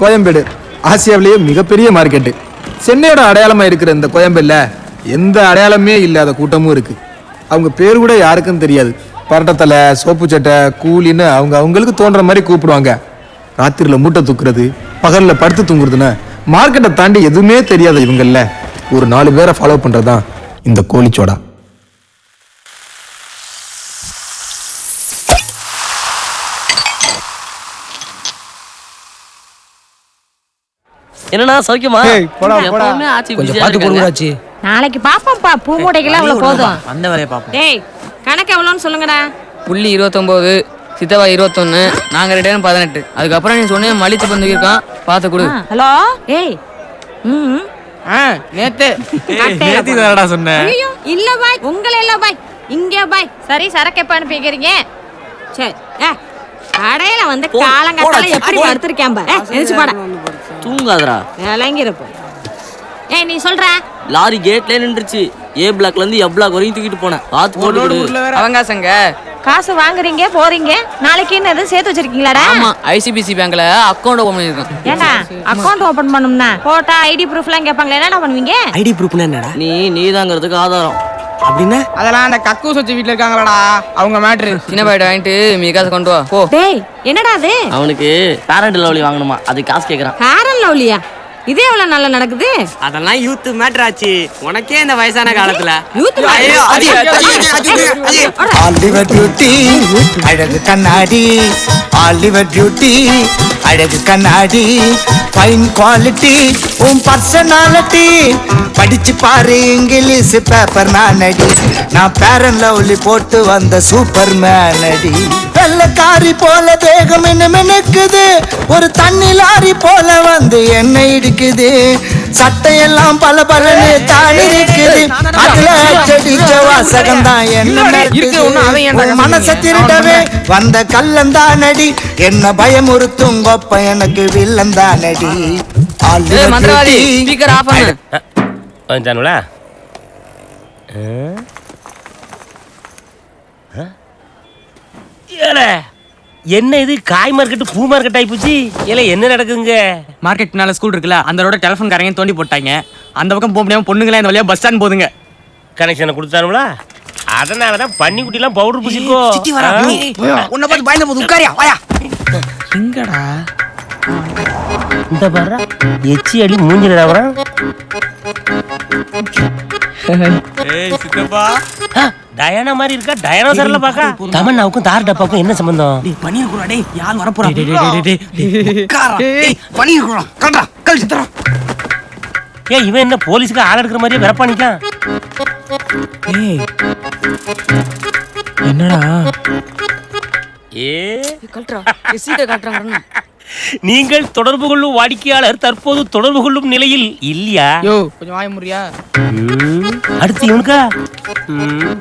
கோயம்பேடு ஆசியாவிலேயே மிகப்பெரிய மார்க்கெட்டு. சென்னையோட அடையாளமா இருக்கிற இந்த கோயம்பேடுல எந்த அடையாளமே இல்லாத கூட்டமும் இருக்கு. அவங்க பேர் கூட யாருக்கும் தெரியாது. பரட்டத்தலை, சோப்பு சட்டை, கூலின்னு அவங்களுக்கு தோன்ற மாதிரி கூப்பிடுவாங்க. ராத்திரில மூட்டை தூக்குறது, பகல்ல படுத்து தூங்குறதுன்னு மார்க்கெட்டை தாண்டி எதுவுமே தெரியாத இவங்கள ஒரு 4 பேரை ஃபாலோ பண்றதுதான் இந்த கோழிச்சோடா. என்னன்னா சௌக்கியமா? எப்பவுமே ஆச்சி பிஸியா இருக்காங்க. நாளைக்கு பாப்போம்ப்பா. பூ மூட்டைக்கெல்லாம் அவ்வளவு போதும். அந்த வரைய பாப்போம். டேய் கணக்கு எவ்வளோன்னு சொல்லுங்கடா. புள்ளி 29, சித்தவா 21, நாங்க 2 18. அதுக்கப்புறம் நீ சொன்ன மலிச்சு பந்துக்கிருக்கான், பார்த்து கொடு. ஹலோ ஏய் நேத்து சொன்னேன். ஐயோ இல்ல பாய், உங்கள இல்ல பாய், இங்க பாய். சரி சரக்கு எப்ப அனுப்பிக்கிறீங்க? சரி கடையில வந்து காலங்காத்தால எப்படி படுத்திருக்கேன் பாரு. நினைச்சு பாடா. தூங்காதடா. இறங்கிருப்ப. ஏய் நீ சொல்ற லாரி கேட்ல நின்றுச்சு. ஏ பிளாக்ல இருந்து எப் பிளாக் வரைக்கும் தூக்கிட்டு போனேன். பார்த்து போடு. அவங்காசங்க காசு வாங்குறீங்க போறீங்க. நாளைக்கு என்னது சேர்த்து வச்சிருக்கீங்களாடா? ஆமா, ஐசிபிசி பேங்க்ல அக்கவுண்ட் ஓபன் பண்ணிருக்கேன். ஏண்டா அக்கவுண்ட் ஓபன் பண்ணனும்னா போட்டா ஐடி ப்ரூஃப்லாம் கேட்பாங்களே, என்னடா பண்ணுவீங்க? ஐடி ப்ரூஃப்னா என்னடா? நீதாங்கிறதுக்கு ஆதாரம். அப்படின்னா அதெல்லாம் அந்த கக்கூஸ் வச்சு வீட்டுல இருக்காங்களாடா, அவங்க மேட்ரு. சின்ன பாய்ட்டு வாங்கிட்டு மீ காசு கொண்டு வா போ. டேய் என்னடா அது? அவனுக்கு பேரண்ட் லவ்லி வாங்கணுமா, அது காசு கேக்குறான். காரல் லவ்லியா? இதே எவ்வளவு நல்லா நடக்குது? அதெல்லாம் யூத் மேட்டர் ஆச்சு. உனக்கே இந்த வயசான காலத்துல யூத் ஆலிவர் பியூட்டி அழகு கண்ணாடி, ஆலிவர் பியூட்டி அழகு கண்ணாடி, ஃபைன் குவாலிட்டி உன் பர்சனாலிட்டி. படிச்சு பாரு இங்கிலீஷ் பேப்பர் நானடி, நான் பேரன் லவ்லி போட்டு வந்த சூப்பர் மேனடி. வெள்ளக்காரி போல தேகம் என்ன மினுக்குது, ஒரு தண்ணி லாரி போல வந்து என்ன இடிக்குது. சட்டையெல்லாம் பல பலன்னு தானி இருக்குது, அதுல அச்சடிச்ச வாசகம் தான் என்ன மனச திருடவே வந்த கள்ளந்தானடி. என்ன பயமுறுத்தும் கொப்ப எனக்கு வில்லந்தானடி. மந்திரவாதி ஸ்பீக்கர் ஆஃப் பண்ணு. வந்துட்டானுங்களா? என்ன இது காய் மார்க்கெட் பூ மார்க்கெட் ஆயிப்போச்சு. இல்ல என்ன நடக்குதுங்க? மார்க்கெட் மேல ஸ்கூல் இருக்குல்ல, அந்த ரோட டெலிஃபோன் காரங்க தோண்டி போட்டாங்க. அந்த பக்கம் போக முடியாம பொண்ணுங்களே இந்த வழியா பஸ் ஸ்டாண்ட் போதுங்க. கனெக்ஷனை கொடுத்தானுங்களா? அதனாலதான் பன்னிக்குட்டி எல்லாம் பவுடர் பூசிக்கோ. உன்னை பார்த்து பயந்து போது உட்காரியா வாயா. எங்கடா இந்த பாரு எச்சி அடி மூஞ்சில நவறான். டயானா மாதிரி இருக்கா? டயனோசர்ல பாக்கா. தமன்னாவுக்கும் தார் டப்பாவுக்கும் என்ன சம்பந்தம்? பனியர் குறா டேய், யார் வர போறா? பனியர் குறா கண்டா கழிச்சு தரா. ஏய் இவன் என்ன போலீஸ்க்கு ஆள் எடுக்கிற மாதிரியே வெறப்பானிக்கான்? என்னடா நீங்கள் தொடர்பு கொள்ளும் வாடிக்கையாளர் தற்போது தொடர்பு கொள்ளும் நிலையில் இல்லையா? யோ கொஞ்சம் வாய முறியா. அடுத்து இவனுக்கா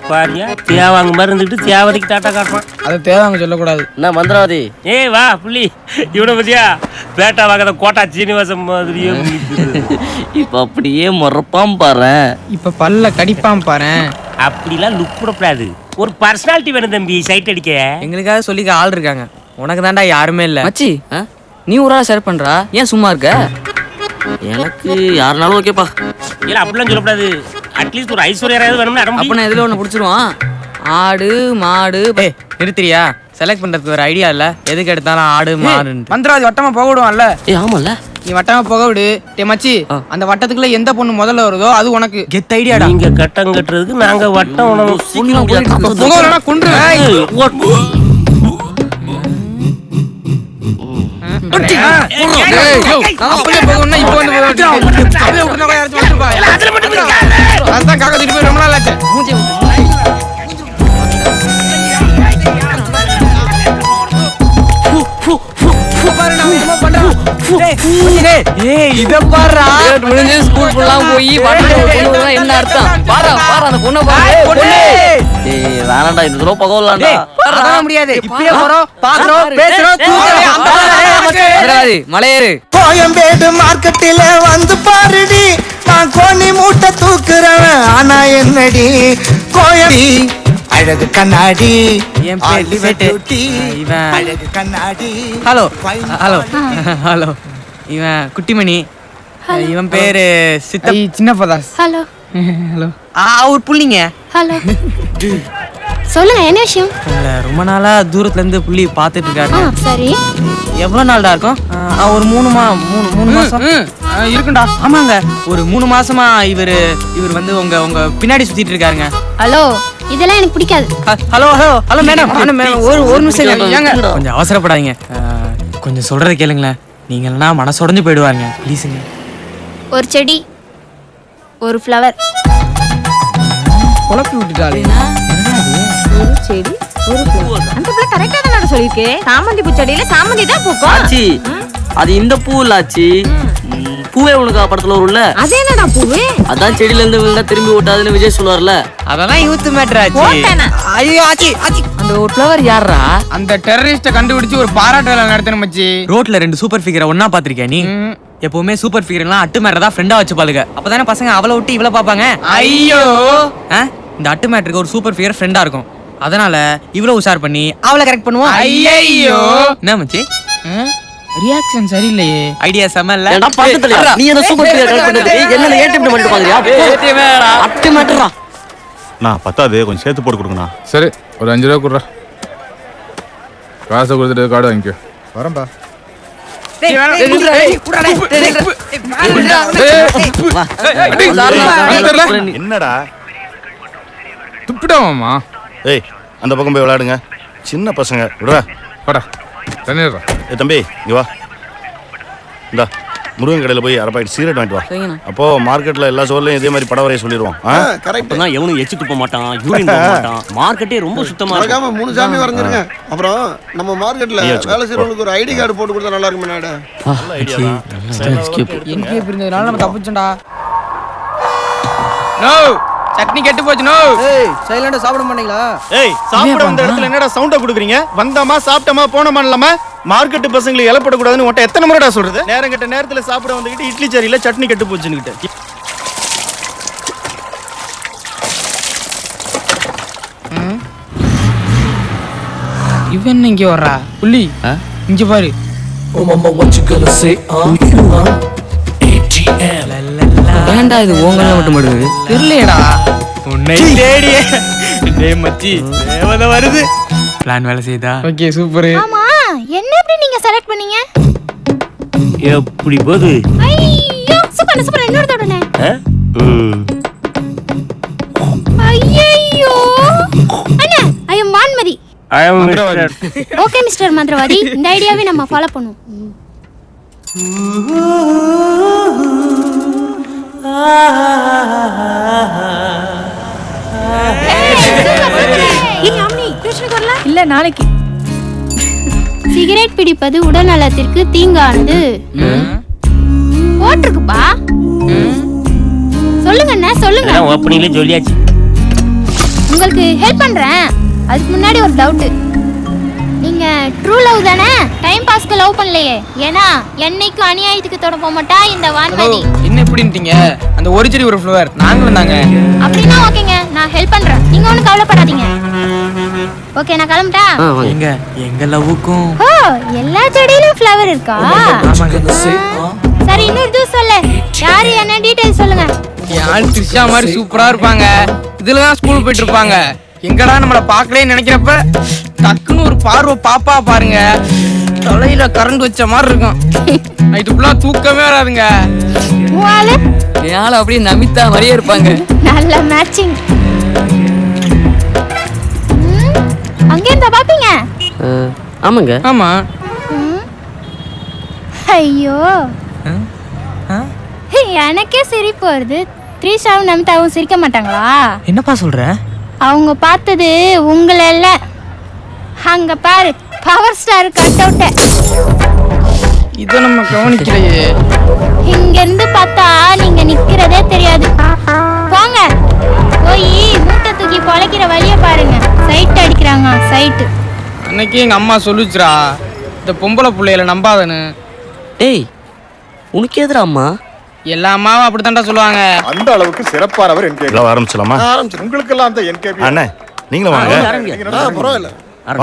பாரியா தேவாங்க மாதிரி இருந்துட்டு தேவதைக்கு டாட்டா காட்டுறான். அதை தேவாங்க சொல்லக்கூடாது. என்ன மந்திரவாதி? ஏய் வா புள்ளி, இவனை பத்தியா பேட்டா வாங்காத கோட்டா சீனிவாசம் மாதிரியே. இப்ப அப்படியே மறப்பாம் பாரு. இப்ப பல்ல கடிப்பாம் பாரு. அப்படிலாம் லுக் போடக்கூடாது. ஒரு பர்சனாலிட்டி வேணும் தம்பி சைட் அடிக்க. எங்களுக்காக சொல்லிக்க ஆள் இருக்காங்க, உனக்கு தான்டா யாருமே இல்ல. மச்சி நீ ஒரு ஆள் ஷேர் பண்றா, ஏன் சும்மா இருக்க? எனக்கு யாருனாலும் ஓகேப்பா. இல்ல அப்படிலாம் சொல்லக்கூடாது. அட்லீஸ்ட் ஒரு ஐஸ்வர்யாவது வேணும்னு அடம். அப்ப நான் இதுல ஒண்ணு பிடிச்சிருவான். ஆடு மாடு. நிறுத்திரியா? செலக்ட் பண்றதுக்கு ஒரு ஐடியா இல்ல, எதுக்கு எடுத்தாலும் ஆடு மாடு. மந்திராதி வட்டமா போக விடுவான்ல. ஆமால நீ வட்டமா போக விடு. டே மச்சி, அந்த வட்டத்துக்குள்ள எந்த பொண்ணு முதல்ல வருதோ அது உனக்கு கெத் ஐடியாடா. நீங்க கட்டம் கட்டுறதுக்கு நாங்க வட்டம் குன்று. ரொம்ப நாள் ஆச்சு. இத பாரு முடிஞ்சு ஸ்கூல் ஃபுல்லாம் போய் என்ன அர்த்தம்? பாரு பாரு அந்த பொண்ணை பாரு. வேணாண்டா, இந்த தடவை பகவலாண்டா. முடியாது. இப்படியே போறோம் பாக்குறோம் பேசுறோம் தூக்குறோம். மலையேறு. கோயம்பேடு மார்க்கெட்டில வந்து பாருடி, நான் கோணி மூட்டை தூக்குறவன் ஆனா என்னடி. கோயம்பி அழகு கண்ணாடி, அழகு கண்ணாடி. ஹலோ ஹலோ ஹலோ, இவன் குட்டிமணி. இவன் பேரு சின்னப்பதாஸ். Hello hello. அவர் புள்ளிங்க. ஹலோ சொல்லுங்க என்ன விஷயம்? ரொம்ப நாளா தூரத்துல இருந்து புள்ளி பாத்துட்டு இருக்காரு. சரி எவ்வளவு நாள்டா இருக்கும்? ஒரு மூணு மாசம் இருக்குண்டா. ஆமாங்க, ஒரு 3 மாசமா இவர் வந்து உங்க பின்னாடி சுத்திட்டு இருக்காருங்க. ஹலோ இதெல்லாம் எனக்கு பிடிக்காது. ஹலோ ஹலோ ஹலோ மேடம், ஒரு நிமிஷம் ஏங்க, கொஞ்சம் அவசரப்படாதீங்க. கொஞ்சம் சொல்றதை கேளுங்களேன். நீங்க இல்லைன்னா மனசொடைஞ்சு போயிடுவாங்க. ப்ளீஸுங்க. ஒரு செடி ஒரு ஃப்ளவர். குழப்பி விட்டுட்டாலே. ஒரு செடி ஒரு ஃப்ளவர். அந்த பிள்ளை கரெக்டா தான சொல்லிருக்கு. சாமந்தி பூ செடியில சாமந்தி தான் பூக்கும். ஆச்சி அது இந்த பூ இல்ல ஆச்சி. பூவே உனக்கு படத்துல வரும்ல, அது என்னடா பூவு? அதான் செடியில இருந்து விழுந்தா திரும்பி ஓட்டாதுன்னு விஜய் சொல்லுவார்ல. அதெல்லாம் யூத் மேட்டர் ஆச்சு. போட்டேனா? ஐயோ ஆச்சி ஆச்சி. அந்த ஒரு ஃப்ளவர் யாரா? அந்த டெரரிஸ்ட கண்டுபிடிச்சு ஒரு பாராட்டு வேலை நடத்தணும் மச்சி. ரோட்ல 2 சூப்பர் ஃபிகரை ஒண்ணா பாத்திருக்கியா நீ? எப்பவுமே சூப்பர் ஃபிகர்லாம் அட்டு மேட்டர் தான் ஃப்ரெண்டா வச்சு பாருங்க. அப்பதானே பசங்க அவளை விட்டு இவளை பாப்பாங்க. ஐயோ இந்த அட்டு மேட்டருக்கு ஒரு சூப்பர் ஃபிகர் ஃப்ரெண்டா இருக்கும். அதனால இவ்வளவு உஷார் பண்ணி அவளை கரெக்ட் பண்ணுவோம். ஐயோ என்ன மச்சி? ரியாக்ஷன் சரியில்லையே. ஐடியா செம்மல்ல. ஏன்டா பக்கத்துல நீ என்ன சூப்பர் பிளேயர் கரெக்ட் பண்ணதுக்கு என்ன ஏடிஎம் பண்ணிட்டு பாக்குறியா? அட்டு மேட்டரா? நான் 10வது கொஞ்சம் சேர்த்து போட்டு கொடுங்கண்ணா. சரி ஒரு 5 ரூபா கொடுறா. காசை கொடுத்துட்டு கார்டு வாங்கிக்கோ. வரேன்பா. என்னடா துப்பிட்டாமாமா. ஏய் அந்த பக்கம் போய் விளையாடுங்க. சின்ன பசங்க விடுறா. வாடா தண்ணிடுறா. தம்பி இங்க வா. இந்தா முருகன் கடையில் போய் 1/2 பாக்கெட் சீரட் வாங்கிட்டு வா. அப்போ மார்க்கெட்ல எல்லா சோர்லையும் இதே மாதிரி படம் வரைய சொல்லிடுவோம். கரெக்ட் தான். எவனும் எச்சு துப்ப மாட்டான், யூரின் போக மாட்டான். மார்க்கெட்டே ரொம்ப சுத்தமா இருக்கும். 3 சாமி வரைஞ்சிருங்க. அப்புறம் நம்ம மார்க்கெட்ல வேலை செய்யறவங்களுக்கு ஒரு ஐடி கார்டு போட்டு கொடுத்தா நல்லா இருக்கும். நாடு நல்ல ஐடியா தான். என்கே இருந்ததுனால நம்ம தப்பிச்சோம்டா. நோ சட்னி கெட்டு போச்சு. நோ சைலண்டா சாப்பிட மாட்டீங்களா? ஏய் சாப்பிட வந்த இடத்துல என்னடா சவுண்டா குடுக்குறீங்க? வந்தமா சாப்பிட்டமா போனமா இல்லாம மார்க்கெட் பசங்களுக்கு இலப்பட கூடாதுன்னு உன்ட்ட எத்தனை முறைடா சொல்றது? நேரம் கெட்ட நேரத்துல சாப்பிட வந்துகிட்டு இட்லி சரியில்ல சட்னி கெட்டு போச்சுன்னுகிட்டு. இவன் இங்க வர்றா புள்ளி. இங்க பாரு. ஏன்டா இது ஓங்கலாம் மட்டும் மாடுது? தெரியலடா. உன்னை தேடியே. டேய் மச்சி, தேவதை வருது. பிளான் வேலை செய்தா? Okay super. ஆமா என்ன எப்படி நீங்க செலக்ட் பண்ணீங்க? எப்படி போகுது? ஐயோ சூப்பர் சூப்பர். இன்னொரு தடவை. ஐயோ அண்ணா ஐ அம் வான்மதி. ஓகே மிஸ்டர் மந்திரவாதி, இந்த ஐடியாவை நம்ம ஃபாலோ பண்ணுவோம். இல்ல நாளைக்கு. சிகரெட் பிடிப்பது உடல் நலத்திற்கு தீங்கானது போட்டிருக்குப்பா. சொல்லுங்க அண்ணா சொல்லுங்க. ஓப்பனிங்ல சொல்லியாச்சு. உங்களுக்கு ஹெல்ப் பண்றேன். அதுக்கு முன்னாடி ஒரு டவுட். நீங்க ட்ரூ லவ் தானே? டைம் பாஸ்க்கு லவ் பண்ணலையே? ஏன்னா என்னைக்கும் அநியாயத்துக்கு தொட போக மாட்டா இந்த வான்மதி. என்ன இப்படின்ட்டீங்க? அந்த ஒரு செடி ஒரு ஃப்ளவர் நாங்களும் தாங்க. அப்படின்னா ஓகேங்க, நான் ஹெல்ப் பண்றேன். நீங்க ஒன்றும் கவலைப்படாதீங்க. ஓகே நான் கிளம்பிட்டா? எங்க லவ்வுக்கும் ஓ எல்லா செடியிலும் ஃப்ளவர் இருக்கா? சரி இன்னொரு தூரம் சொல்லு. யாரு என்ன டீடைல் சொல்லுங்க. யார் த்ரிஷா மாதிரி சூப்பரா இருப்பாங்க. இதுல தான் ஸ்கூல் போயிட்டு இருப்பாங்க. எங்கடா நம்மள பார்க்கலே நினைக்கிறப்ப டக்குன்னு ஒரு பார்வை பாப்பா பாருங்க. தலையில கரண்ட் வச்ச மாதிரி இருக்கும். நைட்டு ஃபுல்லா தூக்கமே வராதுங்க. மூவாலு யாழ் அப்படியே நமிதா மாதிரியே இருப்பாங்க. நல்ல மேட்சிங். அங்கே இருந்தா பாப்பீங்க? ஆமாங்க. ஆமா. ஐயோ எனக்கே சிரிப்பு வருது. த்ரிஷாவும் நமிதாவும் சிரிக்க மாட்டாங்களா? என்னப்பா சொல்ற? அவங்க பார்த்தது உங்களை இல்ல. அங்க பாரு பவர் ஸ்டார் கட் அவுட். இத நம்ம கவனிக்கலையே. இங்க இருந்து பார்த்தா நீங்க நிக்கிறதே தெரியாது. போங்க போய் மூட்டை தூக்கி பொழைக்கிற வழிய பாருங்க. சைட் அடிக்கிறாங்க சைட். அன்னைக்கு எங்க அம்மா சொல்லுச்சுடா இந்த பொம்பளை பிள்ளைகளை நம்பாதன்னு. டேய் உனக்கு எதிரா அம்மா? எல்லா அம்மாவும் அப்படித்தான்டா சொல்லுவாங்க. அந்த அளவுக்கு சிறப்பானவர் என்கேபி. ஆரம்பிச்சலாமா? உங்களுக்கு எல்லாம் அந்த என்கேபி. அண்ணே நீங்களும் வாங்க. பரவாயில்ல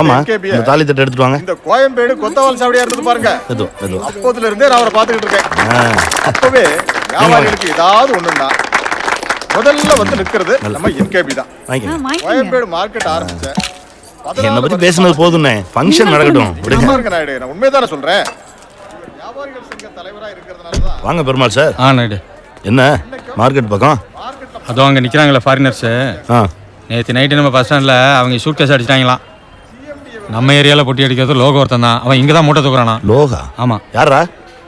ஆமா இந்த தாலி தட்டை எடுத்துட்டு வாங்க. இந்த கோயம்பேடு கொத்தவால் சாவடியா இருந்தது பாருங்க. அப்போதுல இருந்தே நான் அவரை பார்த்துக்கிட்டு இருக்கேன். அப்பவே வியாபாரிகளுக்கு ஏதாவது ஒண்ணுன்னா முதல்ல வந்து நிக்கிறது நம்ம என்கேபி தான். கோயம்பேடு மார்க்கெட் ஆரம்பிச்சேன். என்ன பத்தி பேசுனது போதும்னே, ஃபங்க்ஷன் நடக்கட்டும் விடுங்க. நான் உண்மைதானே சொல்றேன். வியாபாரிகள் சங்க தலைவரா இருக்கிறதுனால தான். வாங்க பெருமாள் சார். நாயுடு. என்ன மார்க்கெட் பக்கம்? அதோ அங்கே நிற்கிறாங்களே ஃபாரினர்ஸு. நேற்று நைட்டு நம்ம பஸ் ஸ்டாண்டில் அவங்க ஷூட் கேஸ் அடிச்சிட்டாங்களாம். நம்ம ஏரியாவில் பொட்டி அடிக்கிறது லோகோ ஒருத்தன் தான். அவன் இங்கே தான் மூட்டை தூக்குறானா. லோகா? ஆமாம். யாரா?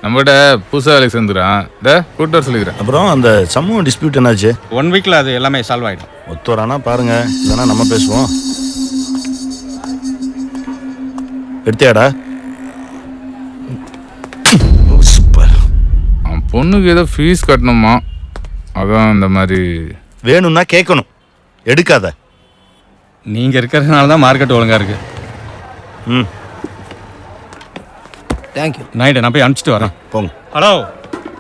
நம்மகிட்ட புதுசாக வேலைக்கு சேர்ந்துறான். இந்த கூட்டர் சொல்லிக்கிறேன். அப்புறம் அந்த சமூக டிஸ்பியூட் என்னாச்சு? 1 வீக்கில் அது எல்லாமே சால்வ் ஆகிடும். ஒத்து வரானா பாருங்க, இல்லைன்னா நம்ம பேசுவோம். எடுத்தியாடா? சூப்பர். அவன் பொண்ணுக்கு ஏதோ ஃபீஸ் கட்டணுமா, அதான் இந்த மாதிரி. வேணும்னா கேட்கணும், எடுக்காத. நீங்கள் இருக்கிறதுனால தான் மார்க்கெட் ஒழுங்காக இருக்கு. ம் தேங்க்யூ. நைட்டு நான் போய் அனுப்பிச்சிட்டு வரேன். போங்க. Hello,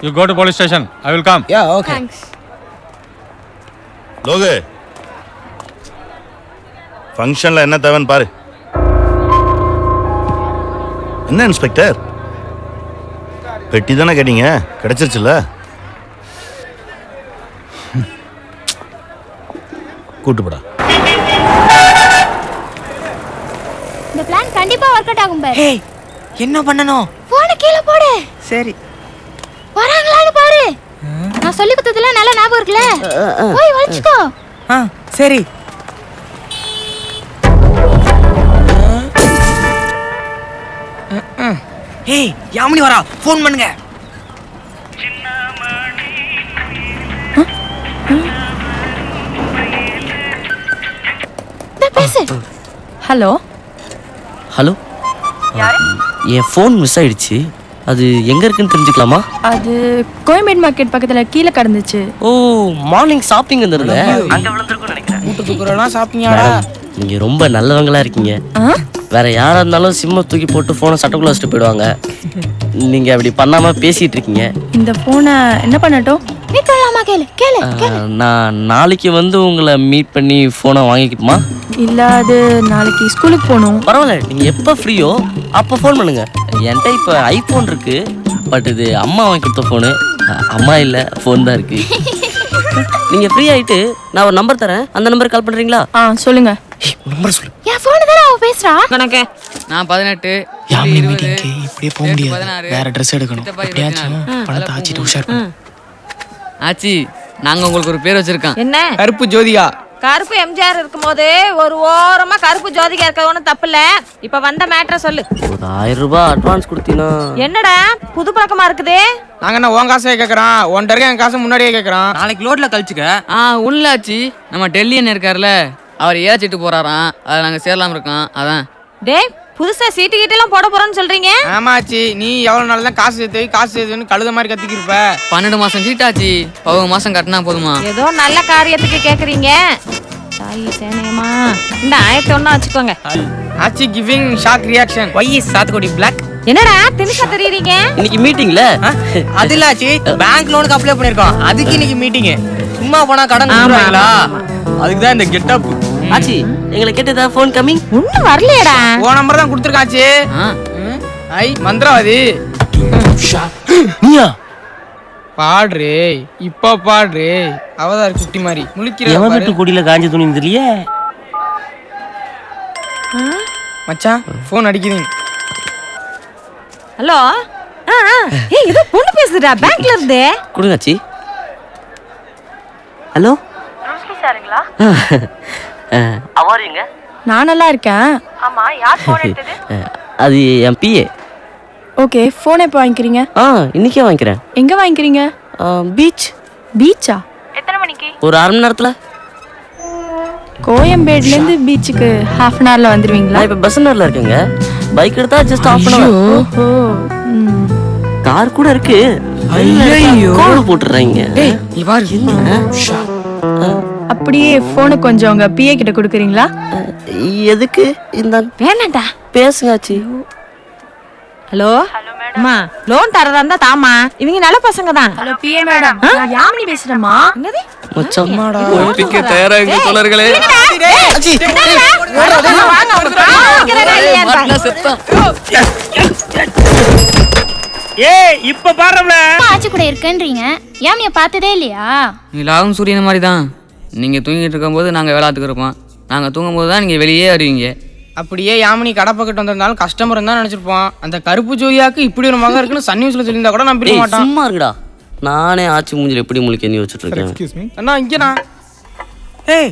you go to police station. I will come. Yeah okay. Logu, ஃபங்க்ஷனில் என்ன தேவைன்னு பாரு. என்ன இன்ஸ்பெக்டர், பெட்டி தானே கேட்டீங்க, கிடைச்சிருச்சுல்ல? கூட்டுப்படா. இந்த பிளான் கண்டிப்பா ஒர்க் அவுட் ஆகும் பாரு. ஏய் என்ன பண்ணனும்? போனை கீழே போடு. சரி. வராங்களான்னு பாரு. நான் சொல்லி கொடுத்ததெல்லாம் நல்லா ஞாபகம் இருக்குல. போய் வளைச்சுக்கோ. சரி. ஏய் யாமினி வரா, ஃபோன் பண்ணுங்க. பேசு. ஹலோ ஹலோ, என் ஃபோன் மிஸ் ஆயிடுச்சு. அது எங்க இருக்குன்னு தெரிஞ்சுக்கலாமா? அது கோயம்பேடு மார்க்கெட் பக்கத்துல கீழே கடந்துச்சு. ஓ, மார்னிங் ஷாப்பிங் வந்திருந்தேன், அங்க விழுந்திருக்கும்னு நினைக்கிறேன். மூட்டை தூக்குறலாம் ஷாப்பிங்காடா? நீங்க ரொம்ப நல்லவங்களா இருக்கீங்க. வேற யாரா இருந்தாலும் சிம்ம தூக்கி போட்டு போனை சட்டக்குள்ள வச்சுட்டு போயிடுவாங்க. நீங்க அப்படி பண்ணாம பேசிட்டு இருக்கீங்க. இந்த போனை என்ன பண்ணட்டும்? நீ சொல்லலாமா? கேளு கேளு. நான் நாளைக்கு வந்து உங்களை மீட் பண்ணி போனை வாங்கிக்கிட்டுமா? இல்ல, அது நாளைக்கு ஸ்கூலுக்கு போகணும். பரவாயில்ல, நீங்க எப்போ ஃப்ரீயோ அப்போ ஃபோன் பண்ணுங்க. என்கிட்ட இப்போ ஐஃபோன் இருக்கு, பட் இது அம்மா வாங்கி கொடுத்த ஃபோனு. அம்மா இல்லை, ஃபோன் தான் இருக்கு. நீங்க ஃப்ரீ ஆயிட்டு நான் ஒரு நம்பர் தரேன், அந்த நம்பருக்கு கால் பண்றீங்களா? சொல்லுங்க. நம்பர் சொல்லு. என் ஃபோன் தான அவ பேசுறா. கணக்கு நான் 18 யாமினி மீட்டிங்க்கு இப்படியே போக முடியாது. வேற ட்ரெஸ் எடுக்கணும். எப்படியாச்சும் பணத்தை ஆச்சிட்டு உஷார் பண்ணு. ஆச்சி, நாங்க உங்களுக்கு ஒரு பேர் வச்சிருக்கோம். என்ன? கருப்பு ஜோதிகா. கருப்பு எம்ஜிஆர் இருக்கும்போது ஒரு ஓரமா கருப்பு ஜோதிகா இருக்க ஒன்றும் தப்பு இல்ல. இப்ப வந்த மேட்டரை சொல்லு. ஒரு 1000 ரூபாய் அட்வான்ஸ் கொடுத்தீங்கன்னா. என்னடா புது பழக்கமா இருக்குது? நாங்க என்ன உன் காசே கேக்குறோம், உன்கிட்ட இருக்க என் காசை முன்னாடியே கேக்குறோம். நாளைக்கு லோட்ல கழிச்சுக்க. உள்ளாச்சி, நம்ம டெல்லியன் இருக்காருல்ல, அவர் ஏச்சிட்டு போறாராம். அதை நாங்க சேரலாம் இருக்கோம். அதான். டேய், புதுசா சீட்டு கீட்டெல்லாம் போட போறோன்னு சொல்றீங்க? ஆமாச்சி, நீ எவ்வளவு நாள் தான் காசு சேர்த்து கழுத மாதிரி கத்திக்கிருப்ப. 12 மாசம் சீட்டாச்சு, 11 மாசம் கட்டினா போதுமா? ஏதோ நல்ல காரியத்துக்கு கேக்குறீங்க. தாயி சேனையம்மா, இந்த 1001 வச்சுக்கோங்க. ஆச்சி கிவிங் ஷாக் ரியாக்ஷன். ஒய் சாத்துக்குடி பிளாக். என்னடா திணிச்சா தெரியுறீங்க? இன்னைக்கு மீட்டிங்ல அது இல்லாச்சி, பேங்க் லோனுக்கு அப்ளை பண்ணிருக்கோம், அதுக்கு இன்னைக்கு மீட்டிங். சும்மா போனா கடன் கொடுக்குறாங்களா? அதுக்கு தான் இந்த கெட்டப். ஆச்சி, எங்களை கேட்டதா ஃபோன் கமிங்? ஒண்ணும் வரலையேடா. ஓ நம்பர் தான் கொடுத்துருக்காச்சு. ஐ மந்திரவாதி நீயா? பாடுறே, இப்ப பாடுறே. அவதார் குட்டி மாதிரி முழிக்கிற. எவன் வீட்டு குடியில காஞ்ச துணி தெரியல. மச்சான் ஃபோன் அடிக்குதுங்க. ஹலோ. ஏய், இது பொண்ணு பேசுதுடா பேங்க்ல இருந்து. கொடுங்க ஆச்சி. ஹலோ, சாருங்களா? அவாரிங்க. நான் நல்லா இருக்கேன். ஆமா, யார் போன் எடுத்தது? அது என் பிஏ. ஓகே, ஃபோன் எப்போ வாங்கிக்கிறீங்க? இன்னைக்கே வாங்கிக்கிறேன். எங்க வாங்கிக்கிறீங்க? பீச். பீச்சா? எத்தனை மணிக்கு? ஒரு 1/2 மணி நேரத்துல. கோயம்பேடுல இருந்து பீச்சுக்கு ½ அன் ஹவர்ல வந்துருவீங்களா? நான் இப்ப பஸ் நேர்ல இருக்கேங்க. பைக் எடுத்தா ஜஸ்ட் ½ அன் ஹவர். ஓஹோ. கார் கூட இருக்கு. ஐயோ, கோடு போட்டுறாங்க. டேய், நீ பாரு. அப்படியே போனை கொஞ்சம் உங்க பிஏ கிட்ட கொடுக்குறீங்களா? எதுக்கு? இந்த வேணாம்டா, பேசுங்க ஆச்சி. ஹலோ. அம்மா, லோன் தரதா இருந்தா தாமா, இவங்க நல்ல பசங்க தான். ஹலோ பிஏ மேடம், நான் யாமினி பேசுறேம்மா. என்னது? மச்சான் தயாராக தோழர்களே. மச்சி ஏய் இப்ப பாரும்ல ஆச்சு கூட இருக்கேன்றீங்க ஏன் பார்த்ததே இல்லையா? நிலாவும் சூரியன் மாதிரி தான். நீங்கள் தூங்கிட்டு இருக்கும்போது நாங்கள் வேளாத்துக்கு இருப்போம், நாங்கள் தூங்கும் போது தான் நீங்கள் வெளியே வருவீங்க. அப்படியே யாமினி கடை பக்கத்து வந்திருந்தாலும் கஸ்டமர் தான் நினைச்சிருப்போம். அந்த கருப்பு ஜோதியாக்கு இப்படி ஒரு மகன் இருக்குன்னு சன் நியூஸ்ல சொல்லியிருந்தா கூட நம்பிட டேய், மாட்டான். சும்மா இருக்குடா. நானே ஆச்சி மூஞ்சில எப்படி முழிக்க நீ வச்சுட்டு இருக்கேன். அண்ணா இங்கண்ணா. ஏய்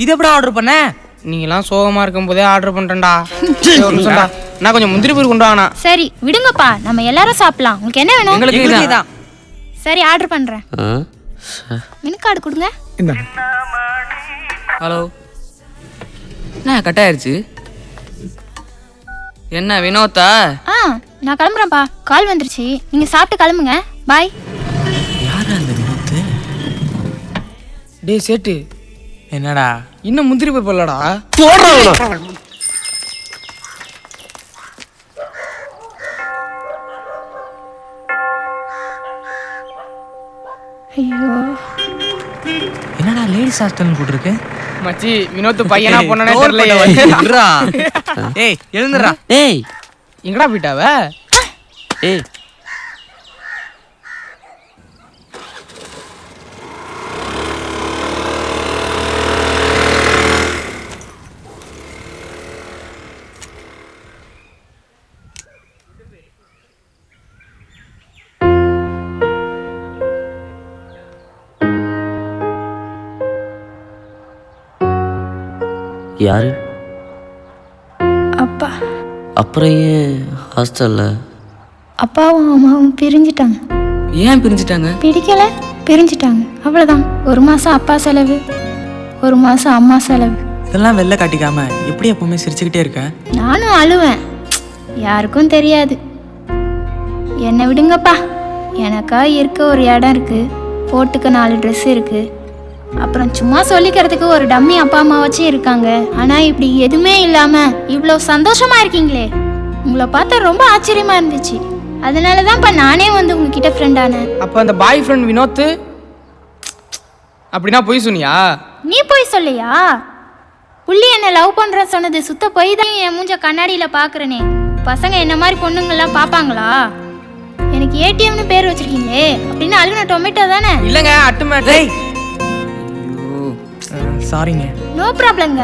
இது எப்படா ஆர்டர் பண்ண? நீங்களாம் சோகமா இருக்கும் போதே ஆர்டர் பண்றேன்டா. ஒரு நிமிஷம்டா, நான் கொஞ்சம் முந்திரி பயிர் கொண்டு வாங்கண்ணா. சரி விடுங்கப்பா, நம்ம எல்லாரும் சாப்பிடலாம். உங்களுக்கு என்ன வேணும்? எங்களுக்கு இதான். சரி ஆர்டர் பண்றேன். மெனு கார்டு கொடுங்க. ஹலோ, என்ன கட் ஆயிடுச்சு? என்ன வினோத்தா? நான் கிளம்புறேன்ப்பா, கால் வந்துருச்சு. நீங்க சாப்பிட்டு கிளம்புங்க. பாய். யாரா அந்த வினோத்? டேய் சேட்டு, என்னடா இன்னும் முந்திரி பயிர் போடலடா. ஐயோ, என்னடா லேடிஸ் ஹாஸ்டல் போட்டுருக்கு? மச்சி வினோத் பையனா பொண்ணனே தெரியல. ஏய் எழுந்துடா. ஏய் எங்கடா போயிட்டாவ? ஏய் யாரு? அப்பா. அப்புறம் ஏன் ஹாஸ்டல்ல? அப்பாவும் அம்மாவும் பிரிஞ்சிட்டாங்க. ஏன் பிரிஞ்சிட்டாங்க? பிடிக்கல, பிரிஞ்சிட்டாங்க. அவ்வளோதான். ஒரு மாசம் அப்பா செலவு, ஒரு மாசம் அம்மா செலவு. இதெல்லாம் வெளில காட்டிக்காம எப்படி எப்பவுமே சிரிச்சுக்கிட்டே இருக்க? நானும் அழுவேன், யாருக்கும் தெரியாது. என்னை விடுங்கப்பா, எனக்கா இருக்க ஒரு இடம் இருக்கு, போட்டுக்க 4 ட்ரெஸ் இருக்கு, அப்புறம் சும்மா சொல்லிக்கிறதுக்கு ஒரு டம்மி அப்பா அம்மா வச்சு இருக்காங்க. ஆனால் இப்படி எதுவுமே இல்லாமல் இவ்வளோ சந்தோஷமா இருக்கீங்களே, உங்களை பார்த்தா ரொம்ப ஆச்சரியமா இருந்துச்சு. அதனால தான்ப்பா நானே வந்து உங்ககிட்ட ஃப்ரெண்ட் ஆனேன். அப்போ அந்த பாய் ஃப்ரெண்ட் வினோத் அப்படின்னா போய் சொன்னியா? நீ போய் சொல்லியா? புள்ளி என்ன லவ் பண்ணுறேன்னு சொன்னது சுத்த போய் தான். என் மூஞ்ச கண்ணாடியில் பார்க்குறேனே, பசங்க என்ன மாதிரி பொண்ணுங்கள்லாம் பார்ப்பாங்களா? எனக்கு ஏடிஎம்னு பேர் வச்சிருக்கீங்களே, அப்படின்னு அழுகுன டொமேட்டோ தானே? இல்லைங்க, அட்டுமேட்டை. சாரிங்க. நோ ப்ராப்ளங்க.